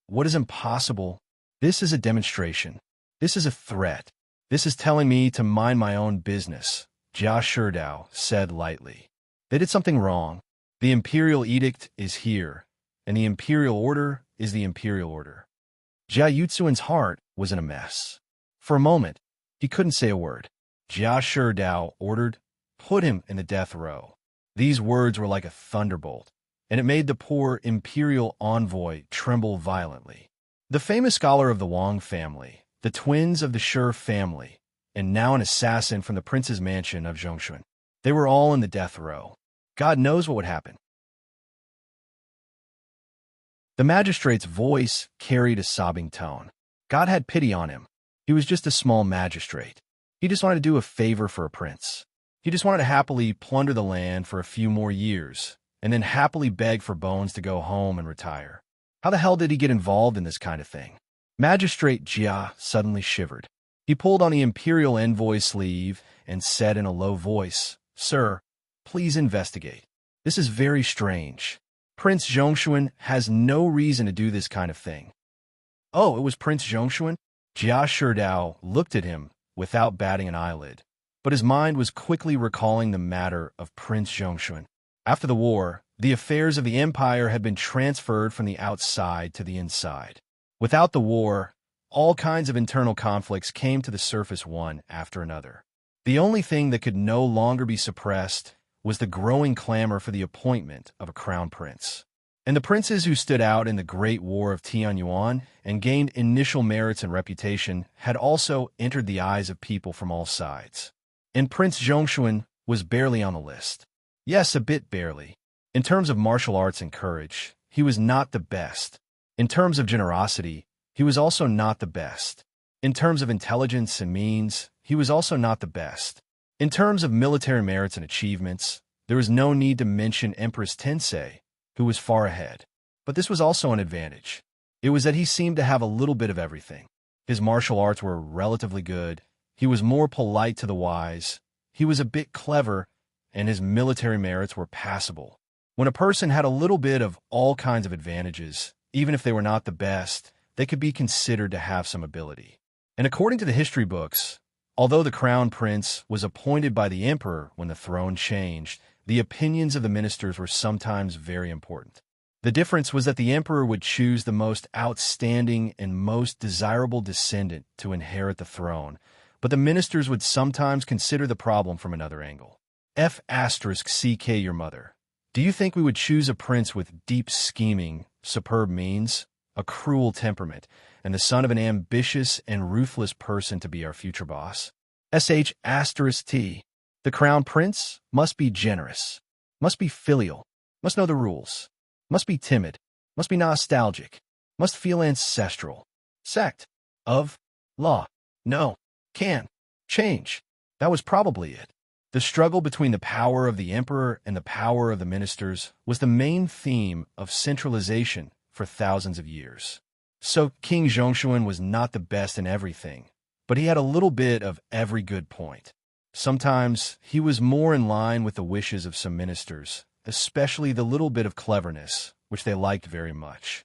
"What is impossible?" "This is a demonstration. This is a threat. This is telling me to mind my own business," Jia Shidao said lightly. "They did something wrong. The imperial edict is here, and the imperial order is the imperial order." Jia Yutsun's heart was in a mess. For a moment, he couldn't say a word. Jia Shidao ordered, "Put him in the death row." These words were like a thunderbolt, and it made the poor imperial envoy tremble violently. The famous scholar of the Wang family, the twins of the Shi family, and now an assassin from the prince's mansion of Zhongshuan. They were all in the death row. God knows what would happen. The magistrate's voice carried a sobbing tone. God had pity on him. He was just a small magistrate. He just wanted to do a favor for a prince. He just wanted to happily plunder the land for a few more years, and then happily beg for bones to go home and retire. How the hell did he get involved in this kind of thing? Magistrate Jia suddenly shivered. He pulled on the imperial envoy's sleeve and said in a low voice, "Sir, please investigate. This is very strange. Prince Zhongshuan has no reason to do this kind of thing." "Oh, it was Prince Zhongshuan?" Jia Shidao looked at him without batting an eyelid, but his mind was quickly recalling the matter of Prince Zhongshuan. After the war, the affairs of the empire had been transferred from the outside to the inside. Without the war, all kinds of internal conflicts came to the surface one after another. The only thing that could no longer be suppressed was the growing clamor for the appointment of a crown prince. And the princes who stood out in the Great War of Tianyuan and gained initial merits and reputation had also entered the eyes of people from all sides. And Prince Zhongshuan was barely on the list. Yes, a bit barely. In terms of martial arts and courage, he was not the best. In terms of generosity, he was also not the best. In terms of intelligence and means, he was also not the best. In terms of military merits and achievements, there was no need to mention Empress Tensei, who was far ahead. But this was also an advantage. It was that he seemed to have a little bit of everything. His martial arts were relatively good, he was more polite to the wise, he was a bit clever, and his military merits were passable. When a person had a little bit of all kinds of advantages, even if they were not the best, they could be considered to have some ability. And according to the history books, although the crown prince was appointed by the emperor when the throne changed, the opinions of the ministers were sometimes very important. The difference was that the emperor would choose the most outstanding and most desirable descendant to inherit the throne, but the ministers would sometimes consider the problem from another angle. F***ck your mother. Do you think we would choose a prince with deep scheming, superb means, a cruel temperament, and the son of an ambitious and ruthless person to be our future boss? **T. The crown prince must be generous, must be filial, must know the rules, Must be timid. Must be nostalgic. Must feel ancestral. Sect. Of. Law. No. Can. Change. That was probably it. The struggle between the power of the emperor and the power of the ministers was the main theme of centralization for thousands of years. So King Zhongshuan was not the best in everything, but he had a little bit of every good point. Sometimes he was more in line with the wishes of some ministers, especially the little bit of cleverness, which they liked very much.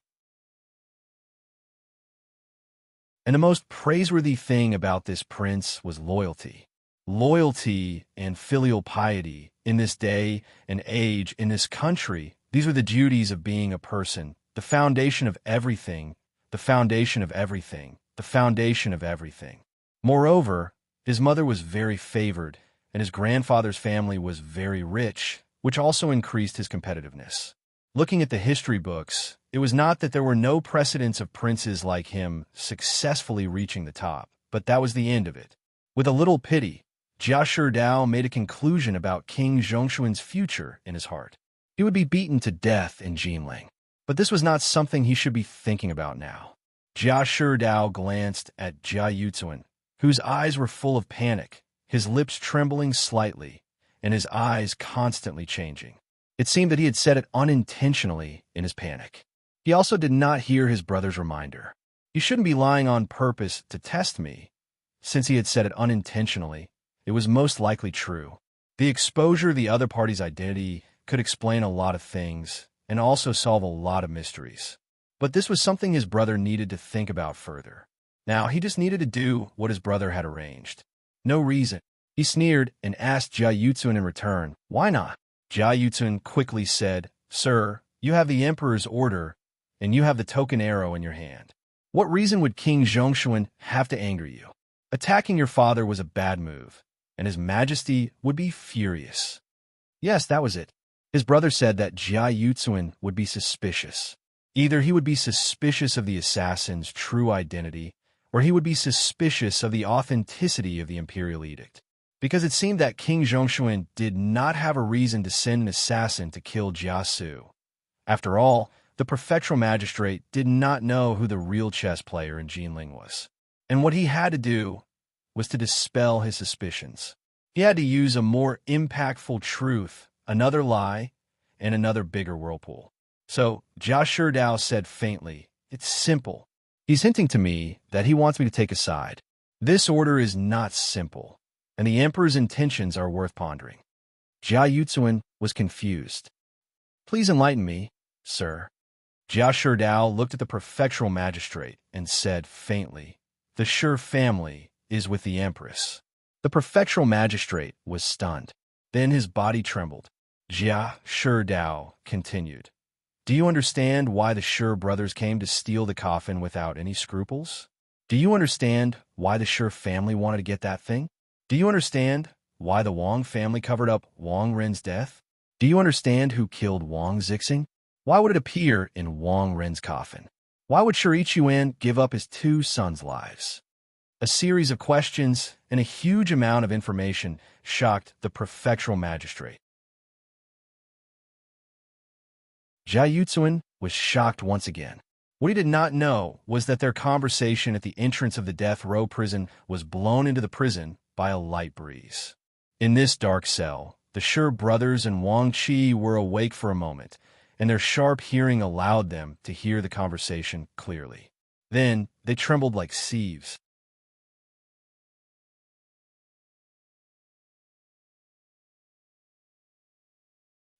And the most praiseworthy thing about this prince was loyalty. Loyalty and filial piety in this day and age, in this country, these were the duties of being a person, the foundation of everything, the foundation of everything, the foundation of everything. Moreover, his mother was very favored, and his grandfather's family was very rich, which also increased his competitiveness. Looking at the history books, it was not that there were no precedents of princes like him successfully reaching the top, but that was the end of it. With a little pity, Jia Shidao made a conclusion about King Zhongshuan's future in his heart. He would be beaten to death in Jinling, but this was not something he should be thinking about now. Jia Shidao glanced at Jia Yuzuan, whose eyes were full of panic, his lips trembling slightly, and his eyes constantly changing. It seemed that he had said it unintentionally in his panic. He also did not hear his brother's reminder. You shouldn't be lying on purpose to test me. Since he had said it unintentionally, it was most likely true. The exposure of the other party's identity could explain a lot of things and also solve a lot of mysteries. But this was something his brother needed to think about further. Now, he just needed to do what his brother had arranged. No reason. He sneered and asked Jia Yuzuan in return, why not? Jia Yuzuan quickly said, Sir, you have the emperor's order, and you have the token arrow in your hand. What reason would King Zhongshuan have to anger you? Attacking your father was a bad move, and his majesty would be furious. Yes, that was it. His brother said that Jia Yuzuan would be suspicious. Either he would be suspicious of the assassin's true identity, or he would be suspicious of the authenticity of the imperial edict. Because it seemed that King Zhongshuan did not have a reason to send an assassin to kill Jia Su. After all, the prefectural magistrate did not know who the real chess player in Jinling was. And what he had to do was to dispel his suspicions. He had to use a more impactful truth, another lie, and another bigger whirlpool. So, Jia Shidao said faintly, it's simple. He's hinting to me that he wants me to take a side. This order is not simple, and the emperor's intentions are worth pondering. Jia Yuzuan was confused. Please enlighten me, sir. Jia Shidao looked at the prefectural magistrate and said faintly, the Shi family is with the empress. The prefectural magistrate was stunned. Then his body trembled. Jia Shidao continued. Do you understand why the Shi brothers came to steal the coffin without any scruples? Do you understand why the Shi family wanted to get that thing? Do you understand why the Wang family covered up Wang Ren's death? Do you understand who killed Wang Zixing? Why would it appear in Wang Ren's coffin? Why would Shi Yuan give up his 2 sons' lives? A series of questions and a huge amount of information shocked the prefectural magistrate. Jia Yuzuan was shocked once again. What he did not know was that their conversation at the entrance of the death row prison was blown into the prison by a light breeze. In this dark cell, the Shi brothers and Wang Qi were awake for a moment, and their sharp hearing allowed them to hear the conversation clearly. Then they trembled like sieves.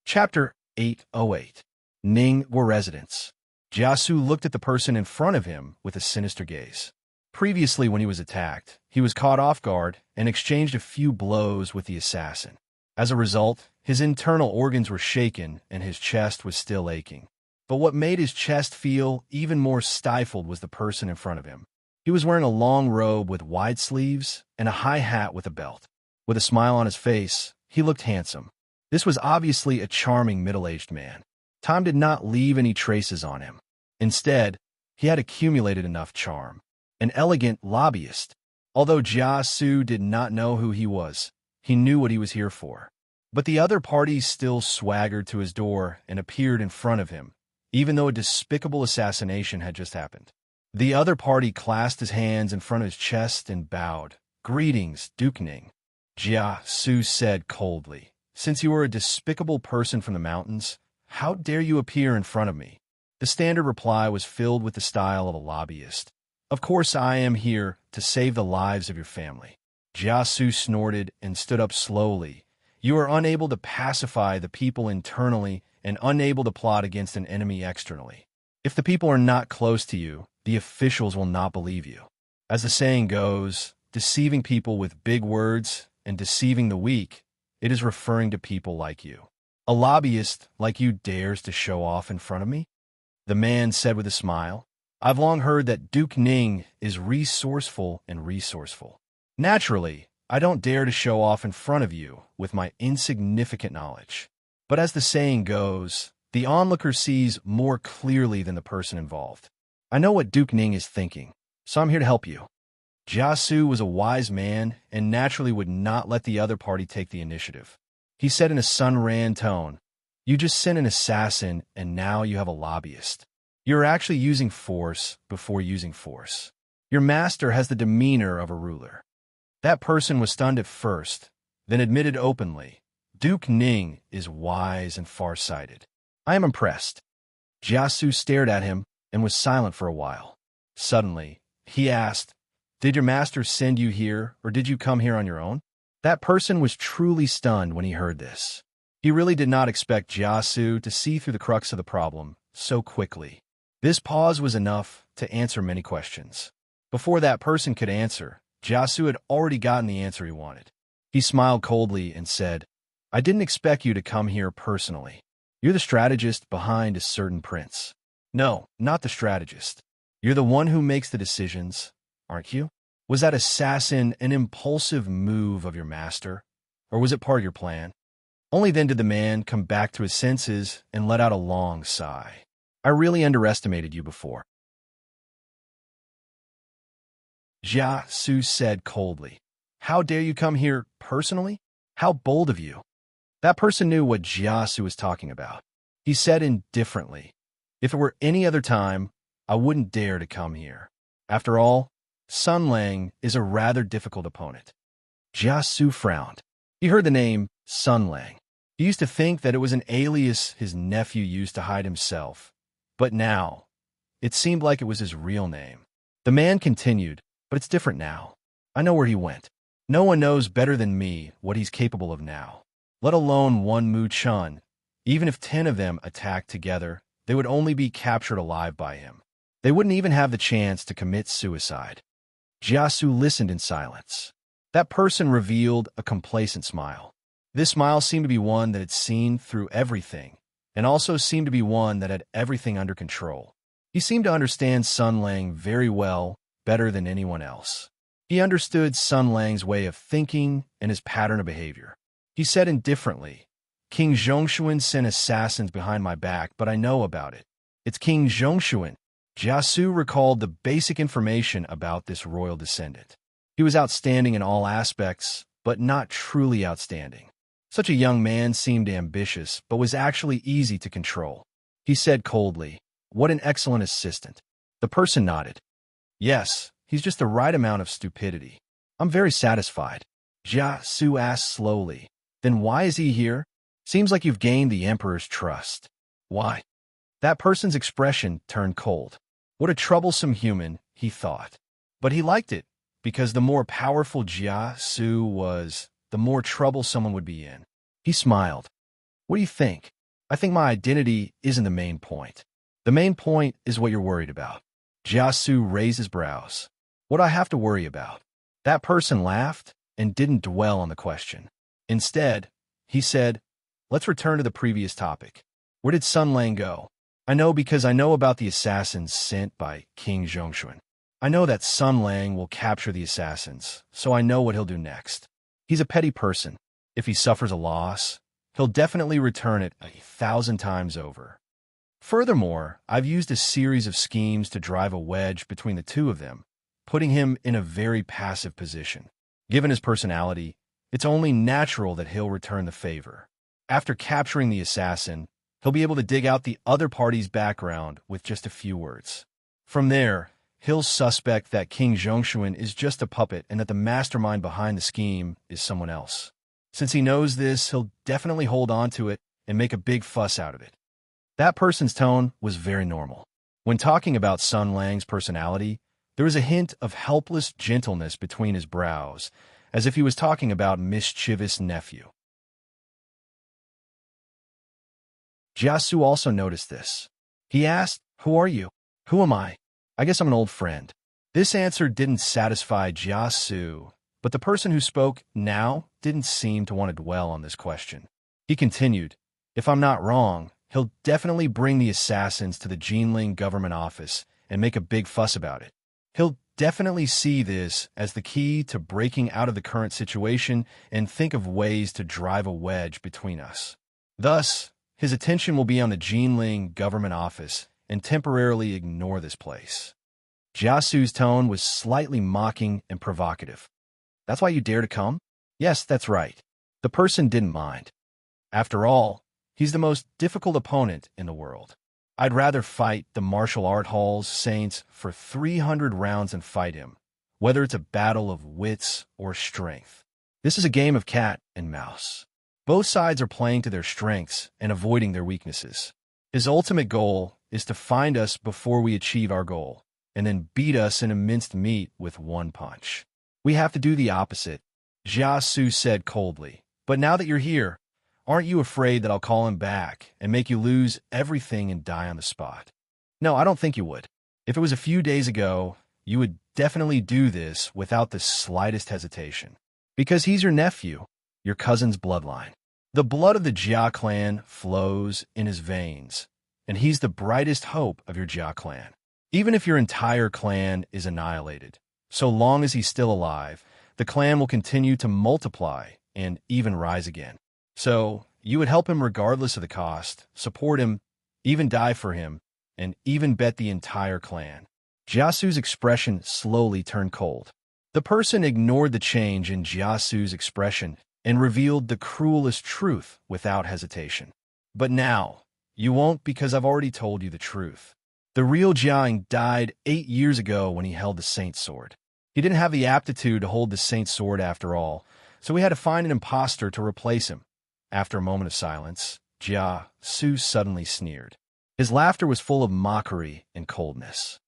Chapter 808. Ningbo Residence. Jiasu looked at the person in front of him with a sinister gaze. Previously, when he was attacked, he was caught off guard and exchanged a few blows with the assassin. As a result, his internal organs were shaken and his chest was still aching. But what made his chest feel even more stifled was the person in front of him. He was wearing a long robe with wide sleeves and a high hat with a belt. With a smile on his face, he looked handsome. This was obviously a charming middle-aged man. Time did not leave any traces on him. Instead, he had accumulated enough charm. An elegant lobbyist. Although Jia Su did not know who he was, he knew what he was here for. But the other parties still swaggered to his door and appeared in front of him, even though a despicable assassination had just happened. The other party clasped his hands in front of his chest and bowed. "Greetings, Duke Ning," Jia Su said coldly. "Since you are a despicable person from the mountains, how dare you appear in front of me?" The standard reply was filled with the style of a lobbyist. "Of course I am here to save the lives of your family." Jia Su snorted and stood up slowly. "You are unable to pacify the people internally and unable to plot against an enemy externally. If the people are not close to you, the officials will not believe you. As the saying goes, deceiving people with big words and deceiving the weak, it is referring to people like you. A lobbyist like you dares to show off in front of me?" The man said with a smile. "I've long heard that Duke Ning is resourceful and resourceful. Naturally, I don't dare to show off in front of you with my insignificant knowledge. But as the saying goes, the onlooker sees more clearly than the person involved. I know what Duke Ning is thinking, so I'm here to help you." Jia Su was a wise man and naturally would not let the other party take the initiative. He said in a Sun-Ran tone, "You just sent an assassin and now you have a lobbyist. You're actually using force before using force. Your master has the demeanor of a ruler." That person was stunned at first, then admitted openly, "Duke Ning is wise and far-sighted. I am impressed." Jia Su stared at him and was silent for a while. Suddenly, he asked, "Did your master send you here, or did you come here on your own?" That person was truly stunned when he heard this. He really did not expect Jia Su to see through the crux of the problem so quickly. This pause was enough to answer many questions. Before that person could answer, Jia Su had already gotten the answer he wanted. He smiled coldly and said, "I didn't expect you to come here personally. You're the strategist behind a certain prince." "No, not the strategist. You're the one who makes the decisions, aren't you? Was that assassin an impulsive move of your master, or was it part of your plan?" Only then did the man come back to his senses and let out a long sigh. "I really underestimated you before." Jia Su said coldly, "How dare you come here personally? How bold of you." That person knew what Jia Su was talking about. He said indifferently, "If it were any other time, I wouldn't dare to come here. After all, Sun Lang is a rather difficult opponent." Jia Su frowned. He heard the name Sun Lang. He used to think that it was an alias his nephew used to hide himself, but now, it seemed like it was his real name. The man continued, "But it's different now. I know where he went. No one knows better than me what he's capable of now, let alone one Mu Chun. Even if 10 of them attacked together, they would only be captured alive by him. They wouldn't even have the chance to commit suicide." Jia Su listened in silence. That person revealed a complacent smile. This smile seemed to be one that had seen through everything, and also seemed to be one that had everything under control. He seemed to understand Sun Lang very well, better than anyone else. He understood Sun Lang's way of thinking and his pattern of behavior. He said indifferently, "King Zhongshuan sent assassins behind my back, but I know about it. It's King Zhongshuan." Jia Su recalled the basic information about this royal descendant. He was outstanding in all aspects, but not truly outstanding. Such a young man seemed ambitious, but was actually easy to control. He said coldly, "What an excellent assistant." The person nodded. "Yes, he's just the right amount of stupidity. I'm very satisfied." Jia Su asked slowly, "Then why is he here? Seems like you've gained the emperor's trust." "Why?" That person's expression turned cold. What a troublesome human, he thought. But he liked it, because the more powerful Jia Su was, the more trouble someone would be in. He smiled. "What do you think? I think my identity isn't the main point. The main point is what you're worried about." Jia Su raised his brows. "What do I have to worry about?" That person laughed and didn't dwell on the question. Instead, he said, "Let's return to the previous topic. Where did Sun Lang go?" "I know because I know about the assassins sent by King Zhongshuan. I know that Sun Lang will capture the assassins, so I know what he'll do next. He's a petty person. If he suffers a loss, he'll definitely return it 1,000 times over. Furthermore, I've used a series of schemes to drive a wedge between the two of them, putting him in a very passive position. Given his personality, it's only natural that he'll return the favor. After capturing the assassin, He'll be able to dig out the other party's background with just a few words. From there, he'll suspect that King Zhongshuan is just a puppet and that the mastermind behind the scheme is someone else. Since he knows this, he'll definitely hold on to it and make a big fuss out of it. That person's tone was very normal. When talking about Sun Lang's personality, there was a hint of helpless gentleness between his brows, as if he was talking about mischievous nephew. Jiasu also noticed this. He asked, "Who are you?" "Who am I? I guess I'm an old friend." This answer didn't satisfy Jiasu, but the person who spoke now didn't seem to want to dwell on this question. He continued, "If I'm not wrong, he'll definitely bring the assassins to the Jinling government office and make a big fuss about it. He'll definitely see this as the key to breaking out of the current situation and think of ways to drive a wedge between us. Thus, his attention will be on the Jinling government office and temporarily ignore this place." Jiasu's tone was slightly mocking and provocative. "That's why you dare to come?" "Yes, that's right." The person didn't mind. After all, he's the most difficult opponent in the world. I'd rather fight the martial art hall's saints for 300 rounds and fight him, whether it's a battle of wits or strength. This is a game of cat and mouse. Both sides are playing to their strengths and avoiding their weaknesses. His ultimate goal is to find us before we achieve our goal, and then beat us in a minced meat with one punch. We have to do the opposite, Jiasu said coldly. "But now that you're here, aren't you afraid that I'll call him back and make you lose everything and die on the spot?" "No, I don't think you would. If it was a few days ago, you would definitely do this without the slightest hesitation. Because he's your nephew, your cousin's bloodline. The blood of the Jia clan flows in his veins, and he's the brightest hope of your Jia clan. Even if your entire clan is annihilated, so long as he's still alive, the clan will continue to multiply and even rise again. So, you would help him regardless of the cost, support him, even die for him, and even bet the entire clan." Jiasu's expression slowly turned cold. The person ignored the change in Jiasu's expression and revealed the cruelest truth without hesitation. "But now, you won't because I've already told you the truth. The real Jiang died 8 years ago when he held the Saint Sword. He didn't have the aptitude to hold the Saint Sword after all, so we had to find an imposter to replace him." After a moment of silence, Jia Su suddenly sneered. His laughter was full of mockery and coldness.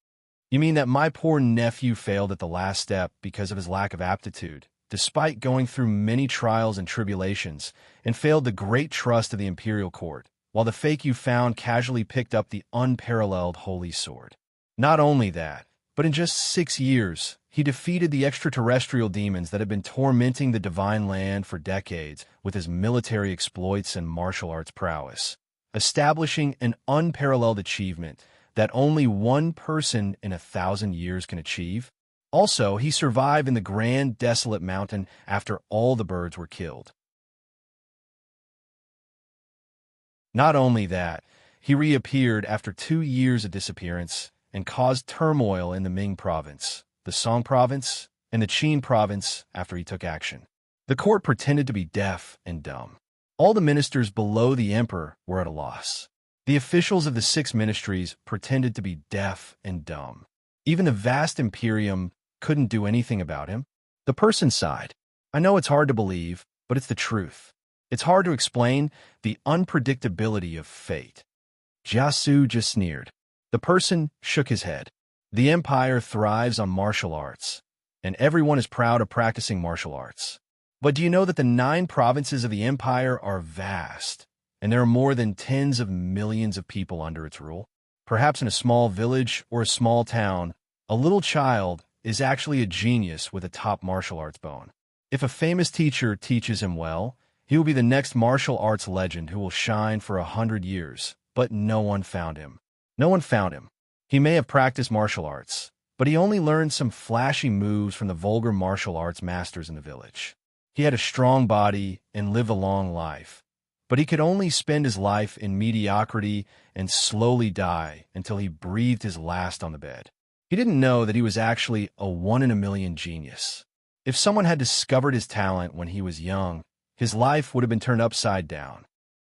"You mean that my poor nephew failed at the last step because of his lack of aptitude, despite going through many trials and tribulations, and failed the great trust of the imperial court, while the fake you found casually picked up the unparalleled holy sword? Not only that, but in just 6 years, he defeated the extraterrestrial demons that had been tormenting the divine land for decades with his military exploits and martial arts prowess, establishing an unparalleled achievement that only one person in 1,000 years can achieve. Also, he survived in the grand desolate mountain after all the birds were killed. Not only that, he reappeared after 2 years of disappearance and caused turmoil in the Ming province, the Song province, and the Qin province after he took action. The court pretended to be deaf and dumb. All the ministers below the emperor were at a loss. The officials of the 6 ministries pretended to be deaf and dumb. Even the vast imperium couldn't do anything about him. The person sighed. "I know it's hard to believe, but it's the truth. It's hard to explain the unpredictability of fate." Jiasu just sneered. The person shook his head. "The empire thrives on martial arts, and everyone is proud of practicing martial arts. But do you know that the 9 provinces of the empire are vast, and there are more than tens of millions of people under its rule? Perhaps in a small village or a small town, a little child is actually a genius with a top martial arts bone. If a famous teacher teaches him well, he will be the next martial arts legend who will shine for 100 years, but no one found him. No one found him. He may have practiced martial arts, but he only learned some flashy moves from the vulgar martial arts masters in the village. He had a strong body and lived a long life, but he could only spend his life in mediocrity and slowly die until he breathed his last on the bed. He didn't know that he was actually a 1 in a million genius. If someone had discovered his talent when he was young, his life would have been turned upside down."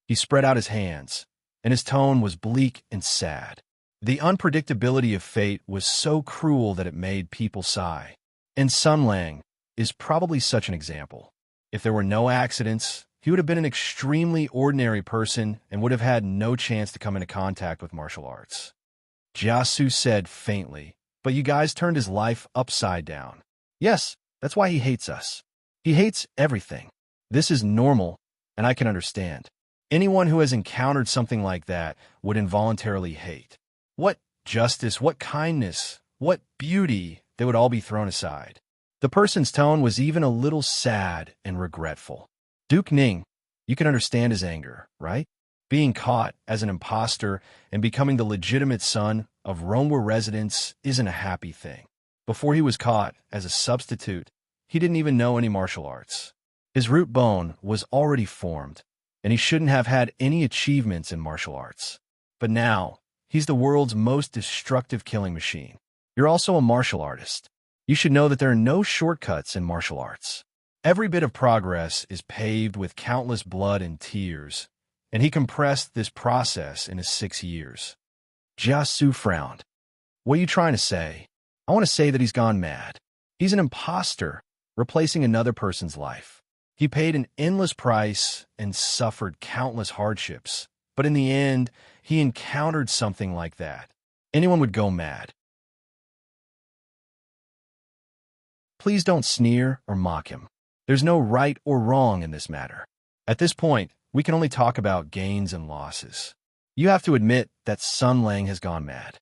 He spread out his hands, and his tone was bleak and sad. The unpredictability of fate was so cruel that it made people sigh. And Sun Lang is probably such an example. If there were no accidents, he would have been an extremely ordinary person and would have had no chance to come into contact with martial arts. Jiasu said faintly, but you guys turned his life upside down. Yes, that's why he hates us. He hates everything. This is normal, and I can understand. Anyone who has encountered something like that would involuntarily hate. What justice, what kindness, what beauty, they would all be thrown aside. The person's tone was even a little sad and regretful. Duke Ning, you can understand his anger, right? Being caught as an imposter and becoming the legitimate son of Ronwa residents isn't a happy thing. Before he was caught as a substitute, he didn't even know any martial arts. His root bone was already formed, and he shouldn't have had any achievements in martial arts. But now, he's the world's most destructive killing machine. You're also a martial artist. You should know that there are no shortcuts in martial arts. Every bit of progress is paved with countless blood and tears, and he compressed this process in his 6 years. Jiasu frowned. What are you trying to say? I want to say that he's gone mad. He's an imposter, replacing another person's life. He paid an endless price and suffered countless hardships, but in the end, he encountered something like that. Anyone would go mad. Please don't sneer or mock him. There's no right or wrong in this matter. At this point, we can only talk about gains and losses. You have to admit that Sun Lang has gone mad.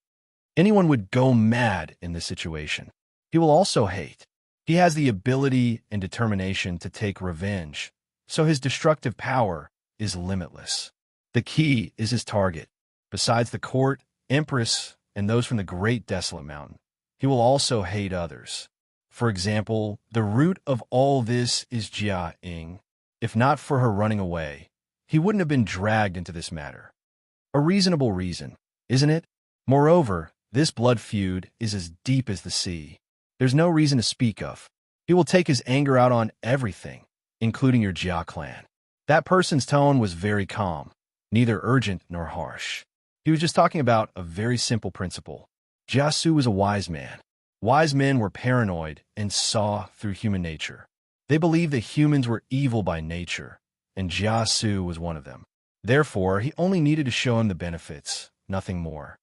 Anyone would go mad in this situation. He will also hate. He has the ability and determination to take revenge, so his destructive power is limitless. The key is his target. Besides the court, empress, and those from the Great Desolate Mountain, he will also hate others. For example, the root of all this is Jia Ying. If not for her running away, he wouldn't have been dragged into this matter. A reasonable reason, isn't it? Moreover, this blood feud is as deep as the sea. There's no reason to speak of. He will take his anger out on everything, including your Jia clan. That person's tone was very calm, neither urgent nor harsh. He was just talking about a very simple principle. Jiasu was a wise man. Wise men were paranoid and saw through human nature. They believed that humans were evil by nature, and Jiasu was one of them. Therefore, he only needed to show him the benefits, nothing more.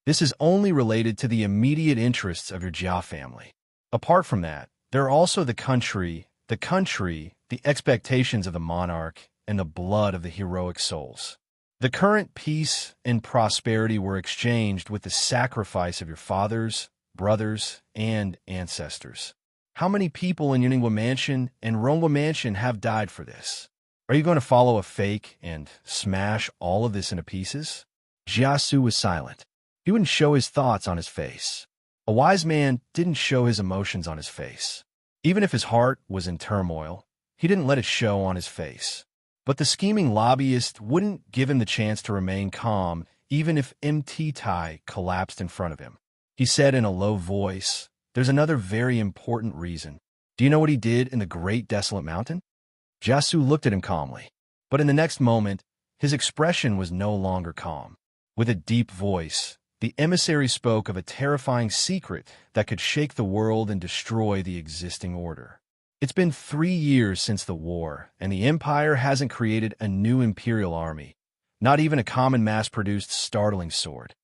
This is only related to the immediate interests of your Jia family. Apart from that, there are also the country, the expectations of the monarch, and the blood of the heroic souls. The current peace and prosperity were exchanged with the sacrifice of your fathers, brothers, and ancestors. How many people in Yuningwa Mansion and Rongwa Mansion have died for this? Are you going to follow a fake and smash all of this into pieces? Jiasu was silent. He wouldn't show his thoughts on his face. A wise man didn't show his emotions on his face. Even if his heart was in turmoil, he didn't let it show on his face. But the scheming lobbyist wouldn't give him the chance to remain calm, even if MT Tai collapsed in front of him. He said in a low voice, "There's another very important reason. Do you know what he did in the Great Desolate Mountain?" Jiasu looked at him calmly, but in the next moment, his expression was no longer calm. With a deep voice, the emissary spoke of a terrifying secret that could shake the world and destroy the existing order. It's been 3 years since the war, and the Empire hasn't created a new imperial army, not even a common mass-produced startling sword.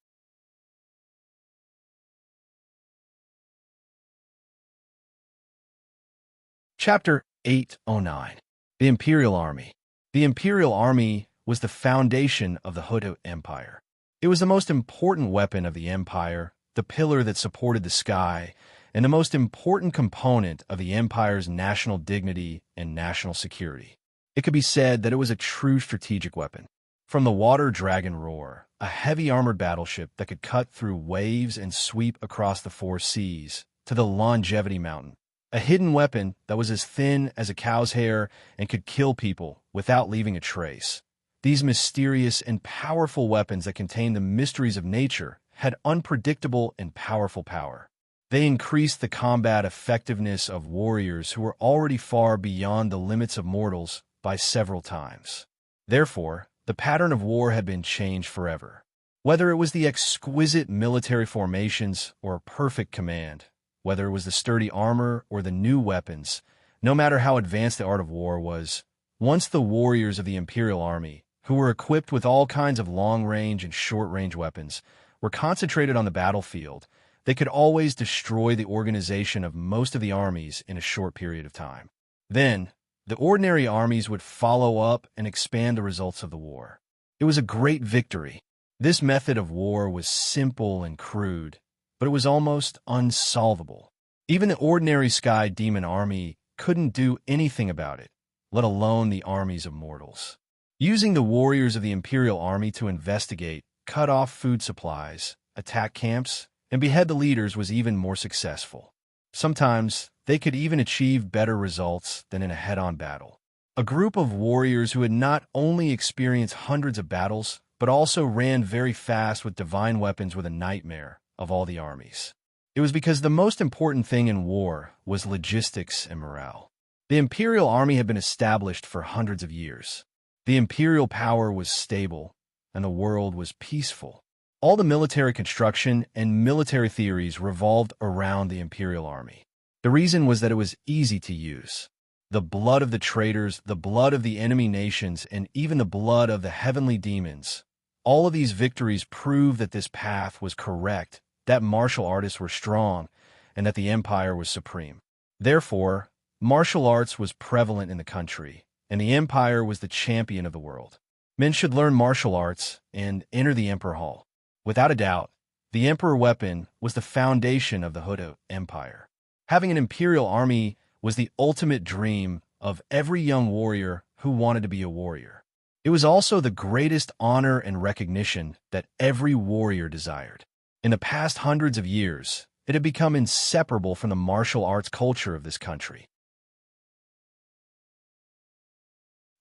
Chapter 809. The Imperial Army. The Imperial Army was the foundation of the Hutu Empire. It was the most important weapon of the empire, the pillar that supported the sky, and the most important component of the empire's national dignity and national security. It could be said that it was a true strategic weapon. From the Water Dragon Roar, a heavy armored battleship that could cut through waves and sweep across the 4 seas, to the Longevity Mountain, a hidden weapon that was as thin as a cow's hair and could kill people without leaving a trace. These mysterious and powerful weapons that contained the mysteries of nature had unpredictable and powerful power. They increased the combat effectiveness of warriors who were already far beyond the limits of mortals by several times. Therefore, the pattern of war had been changed forever. Whether it was the exquisite military formations or perfect command, whether it was the sturdy armor or the new weapons, no matter how advanced the art of war was, once the warriors of the imperial army, who were equipped with all kinds of long-range and short-range weapons, were concentrated on the battlefield, they could always destroy the organization of most of the armies in a short period of time. Then, the ordinary armies would follow up and expand the results of the war. It was a great victory. This method of war was simple and crude, but it was almost unsolvable. Even the ordinary sky demon army couldn't do anything about it, let alone the armies of mortals. Using the warriors of the imperial army to investigate, cut off food supplies, attack camps, and behead the leaders was even more successful. Sometimes, they could even achieve better results than in a head-on battle. A group of warriors who had not only experienced hundreds of battles, but also ran very fast with divine weapons were the nightmare of all the armies. It was because the most important thing in war was logistics and morale. The imperial army had been established for hundreds of years. The imperial power was stable, and the world was peaceful. All the military construction and military theories revolved around the imperial army. The reason was that it was easy to use. The blood of the traitors, the blood of the enemy nations, and even the blood of the heavenly demons, all of these victories prove that this path was correct, that martial artists were strong, and that the empire was supreme. Therefore, martial arts was prevalent in the country, and the empire was the champion of the world. Men should learn martial arts and enter the emperor hall. Without a doubt, the emperor weapon was the foundation of the Hutu Empire. Having an imperial army was the ultimate dream of every young warrior who wanted to be a warrior. It was also the greatest honor and recognition that every warrior desired. In the past hundreds of years, it had become inseparable from the martial arts culture of this country.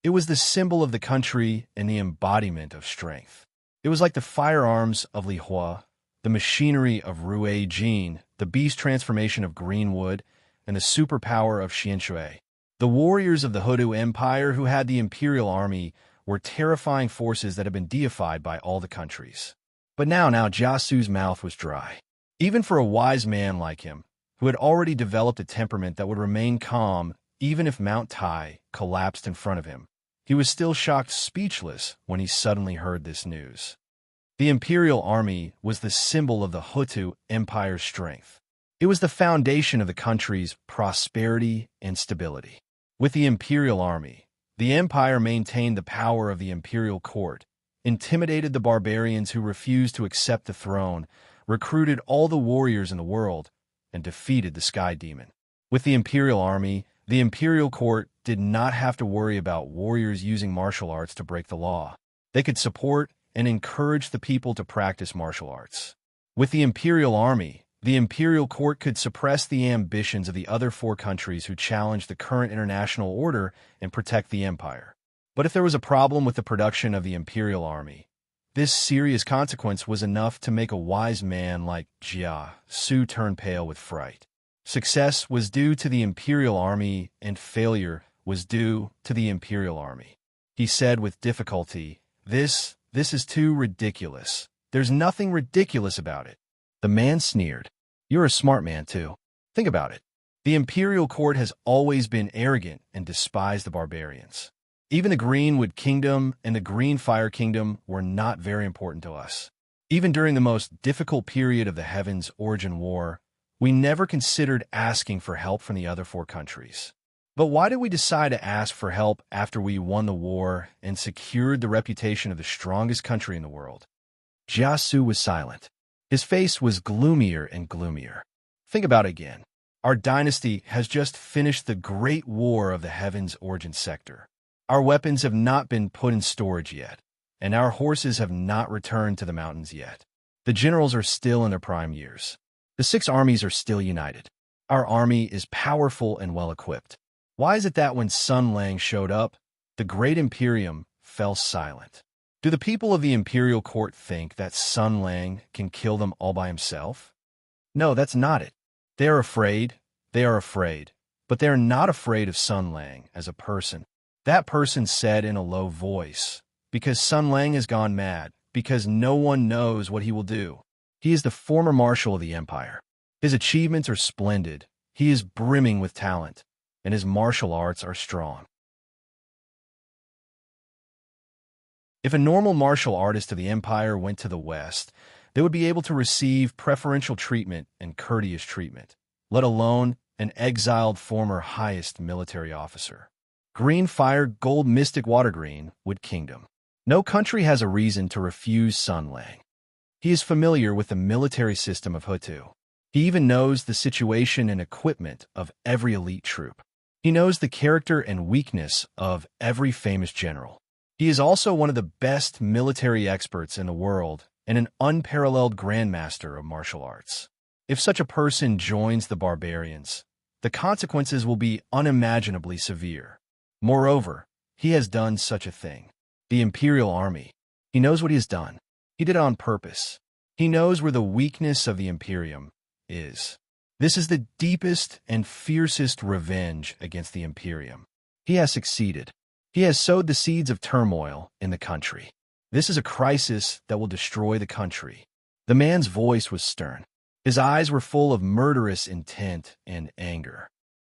It was the symbol of the country and the embodiment of strength. It was like the firearms of Li Hua, the machinery of Rue Jin, the beast transformation of Greenwood, and the superpower of Xianshui. The warriors of the Hutu Empire who had the imperial army were terrifying forces that had been deified by all the countries. But now Jiasu's mouth was dry. Even for a wise man like him, who had already developed a temperament that would remain calm even if Mount Tai collapsed in front of him, he was still shocked speechless when he suddenly heard this news. The imperial army was the symbol of the Hutu Empire's strength. It was the foundation of the country's prosperity and stability. With the imperial army, the empire maintained the power of the imperial court, intimidated the barbarians who refused to accept the throne, recruited all the warriors in the world, and defeated the sky demon. With the imperial army, the imperial court did not have to worry about warriors using martial arts to break the law. They could support and encourage the people to practice martial arts. With the imperial army, the imperial court could suppress the ambitions of the other four countries who challenged the current international order and protect the empire. But if there was a problem with the production of the imperial army, this serious consequence was enough to make a wise man like Jiasu turn pale with fright. Success was due to the imperial army, and failure was due to the imperial army. He said with difficulty, This is too ridiculous. There's nothing ridiculous about it. The man sneered. You're a smart man, too. Think about it. The imperial court has always been arrogant and despised the barbarians. Even the Greenwood Kingdom and the Green Fire Kingdom were not very important to us. Even during the most difficult period of the Heaven's Origin War, we never considered asking for help from the other four countries. But why did we decide to ask for help after we won the war and secured the reputation of the strongest country in the world? Jiasu was silent. His face was gloomier and gloomier. Think about it again. Our dynasty has just finished the Great War of the Heaven's Origin sector. Our weapons have not been put in storage yet, and our horses have not returned to the mountains yet. The generals are still in their prime years. The 6 armies are still united. Our army is powerful and well-equipped. Why is it that when Sun Lang showed up, the great Imperium fell silent? Do the people of the imperial court think that Sun Lang can kill them all by himself? No, that's not it. They are afraid, but they are not afraid of Sun Lang as a person. That person said in a low voice, because Sun Lang has gone mad, because no one knows what he will do. He is the former marshal of the empire. His achievements are splendid. He is brimming with talent, and his martial arts are strong. If a normal martial artist of the empire went to the West, they would be able to receive preferential treatment and courteous treatment, let alone an exiled former highest military officer. Green fire, gold mystic water green, wood kingdom. No country has a reason to refuse Sun Lang. He is familiar with the military system of Hutu. He even knows the situation and equipment of every elite troop. He knows the character and weakness of every famous general. He is also one of the best military experts in the world and an unparalleled grandmaster of martial arts. If such a person joins the barbarians, the consequences will be unimaginably severe. Moreover, he has done such a thing. The Imperial Army. He knows what he has done. He did it on purpose. He knows where the weakness of the Imperium is. This is the deepest and fiercest revenge against the Imperium. He has succeeded. He has sowed the seeds of turmoil in the country. This is a crisis that will destroy the country. The man's voice was stern. His eyes were full of murderous intent and anger.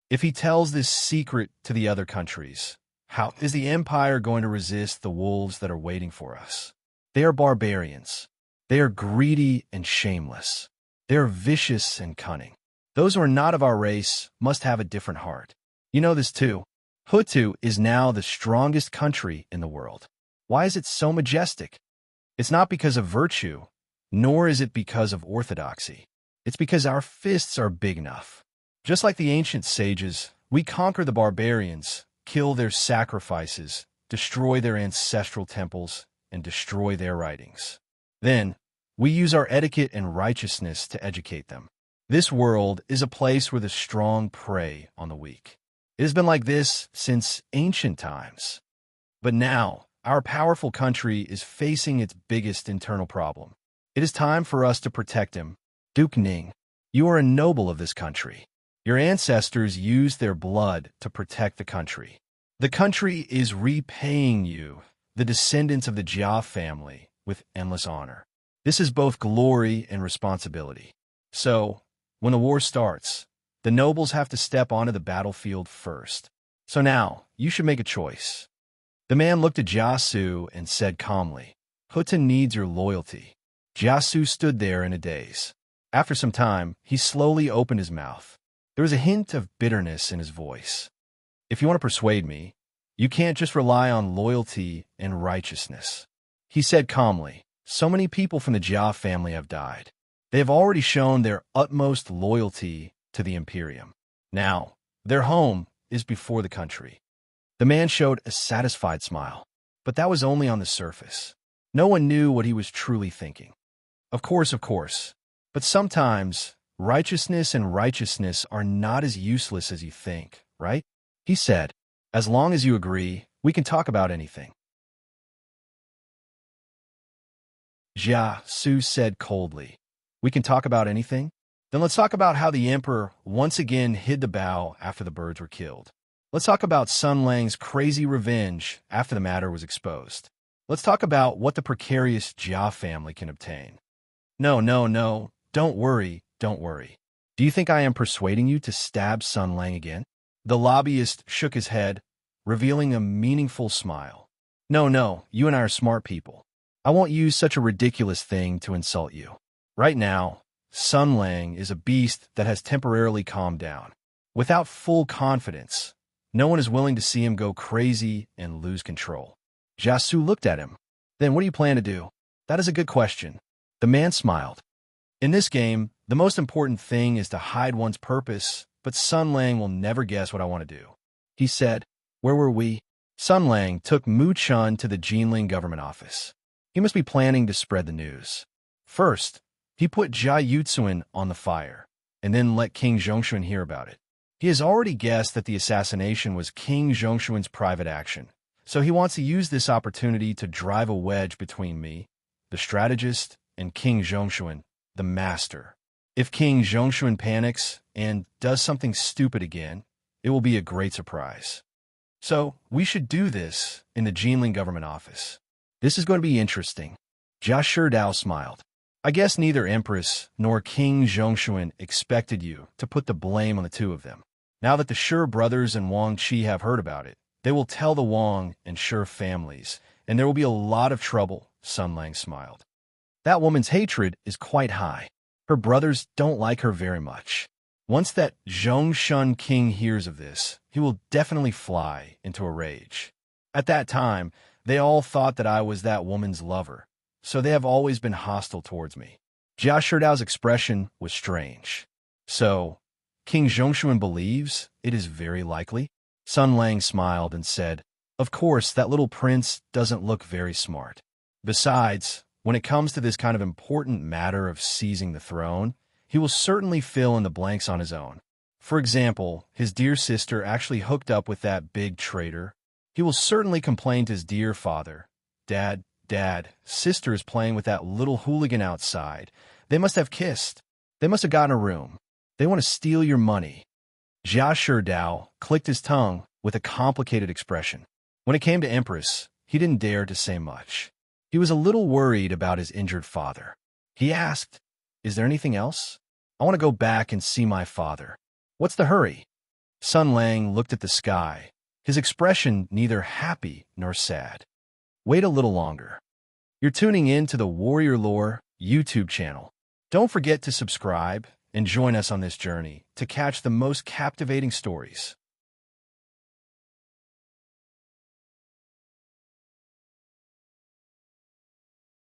If he tells this secret to the other countries, how is the empire going to resist the wolves that are waiting for us? They are barbarians. They are greedy and shameless. They are vicious and cunning. Those who are not of our race must have a different heart. You know this too. Hutu is now the strongest country in the world. Why is it so majestic? It's not because of virtue, nor is it because of orthodoxy. It's because our fists are big enough. Just like the ancient sages, we conquer the barbarians, kill their sacrifices, destroy their ancestral temples, and destroy their writings. Then, we use our etiquette and righteousness to educate them. This world is a place where the strong prey on the weak. It has been like this since ancient times. But now, our powerful country is facing its biggest internal problem. It is time for us to protect him. Duke Ning, you are a noble of this country. Your ancestors used their blood to protect the country. The country is repaying you, the descendants of the Jia family, with endless honor. This is both glory and responsibility. So, when the war starts, the nobles have to step onto the battlefield first. So now, you should make a choice. The man looked at Jiasu and said calmly, Hutu needs your loyalty. Jiasu stood there in a daze. After some time, he slowly opened his mouth. There was a hint of bitterness in his voice. If you want to persuade me, you can't just rely on loyalty and righteousness. He said calmly, so many people from the Jia family have died. They have already shown their utmost loyalty to the Imperium. Now, their home is before the country. The man showed a satisfied smile, but that was only on the surface. No one knew what he was truly thinking. Of course, but sometimes righteousness and righteousness are not as useless as you think, right? He said, as long as you agree, we can talk about anything. Jia Su said coldly, we can talk about anything? Then let's talk about how the emperor once again hid the bow after the birds were killed. Let's talk about Sun Lang's crazy revenge after the matter was exposed. Let's talk about what the precarious Jia family can obtain. No, don't worry. Do you think I am persuading you to stab Sun Lang again? The lobbyist shook his head, revealing a meaningful smile. No, you and I are smart people. I won't use such a ridiculous thing to insult you. Right now, Sun Lang is a beast that has temporarily calmed down. Without full confidence, no one is willing to see him go crazy and lose control. Jiasu looked at him. Then what do you plan to do? That is a good question. The man smiled. In this game, the most important thing is to hide one's purpose, but Sun Lang will never guess what I want to do. He said, where were we? Sun Lang took Mu Chun to the Jinling government office. He must be planning to spread the news. First, he put Jia Yutsuan on the fire, and then let King Zhongshuan hear about it. He has already guessed that the assassination was King Zhongshuan's private action, so he wants to use this opportunity to drive a wedge between me, the strategist, and King Zhongshuan, the master. If King Zhongshuan panics and does something stupid again, it will be a great surprise. So, we should do this in the Jinling government office. This is going to be interesting. Jia Shidao smiled. I guess neither Empress nor King Zhongshuan expected you to put the blame on the two of them. Now that the Shi brothers and Wang Qi have heard about it, they will tell the Wang and Shi families, and there will be a lot of trouble, Sun Lang smiled. That woman's hatred is quite high. Her brothers don't like her very much. Once that Zhongshan king hears of this, he will definitely fly into a rage. At that time, they all thought that I was that woman's lover, so they have always been hostile towards me. Jia Shidao's expression was strange. So, King Zhongshuan believes it is very likely? Sun Lang smiled and said, of course, that little prince doesn't look very smart. Besides, when it comes to this kind of important matter of seizing the throne, he will certainly fill in the blanks on his own. For example, his dear sister actually hooked up with that big traitor. He will certainly complain to his dear father. Dad, sister is playing with that little hooligan outside. They must have kissed. They must have gotten a room. They want to steal your money. Jia Shidao clicked his tongue with a complicated expression. When it came to Empress, he didn't dare to say much. He was a little worried about his injured father. He asked, is there anything else? I want to go back and see my father. What's the hurry? Sun Lang looked at the sky, his expression neither happy nor sad. Wait a little longer. You're tuning in to the Warrior Lore YouTube channel. Don't forget to subscribe and join us on this journey to catch the most captivating stories.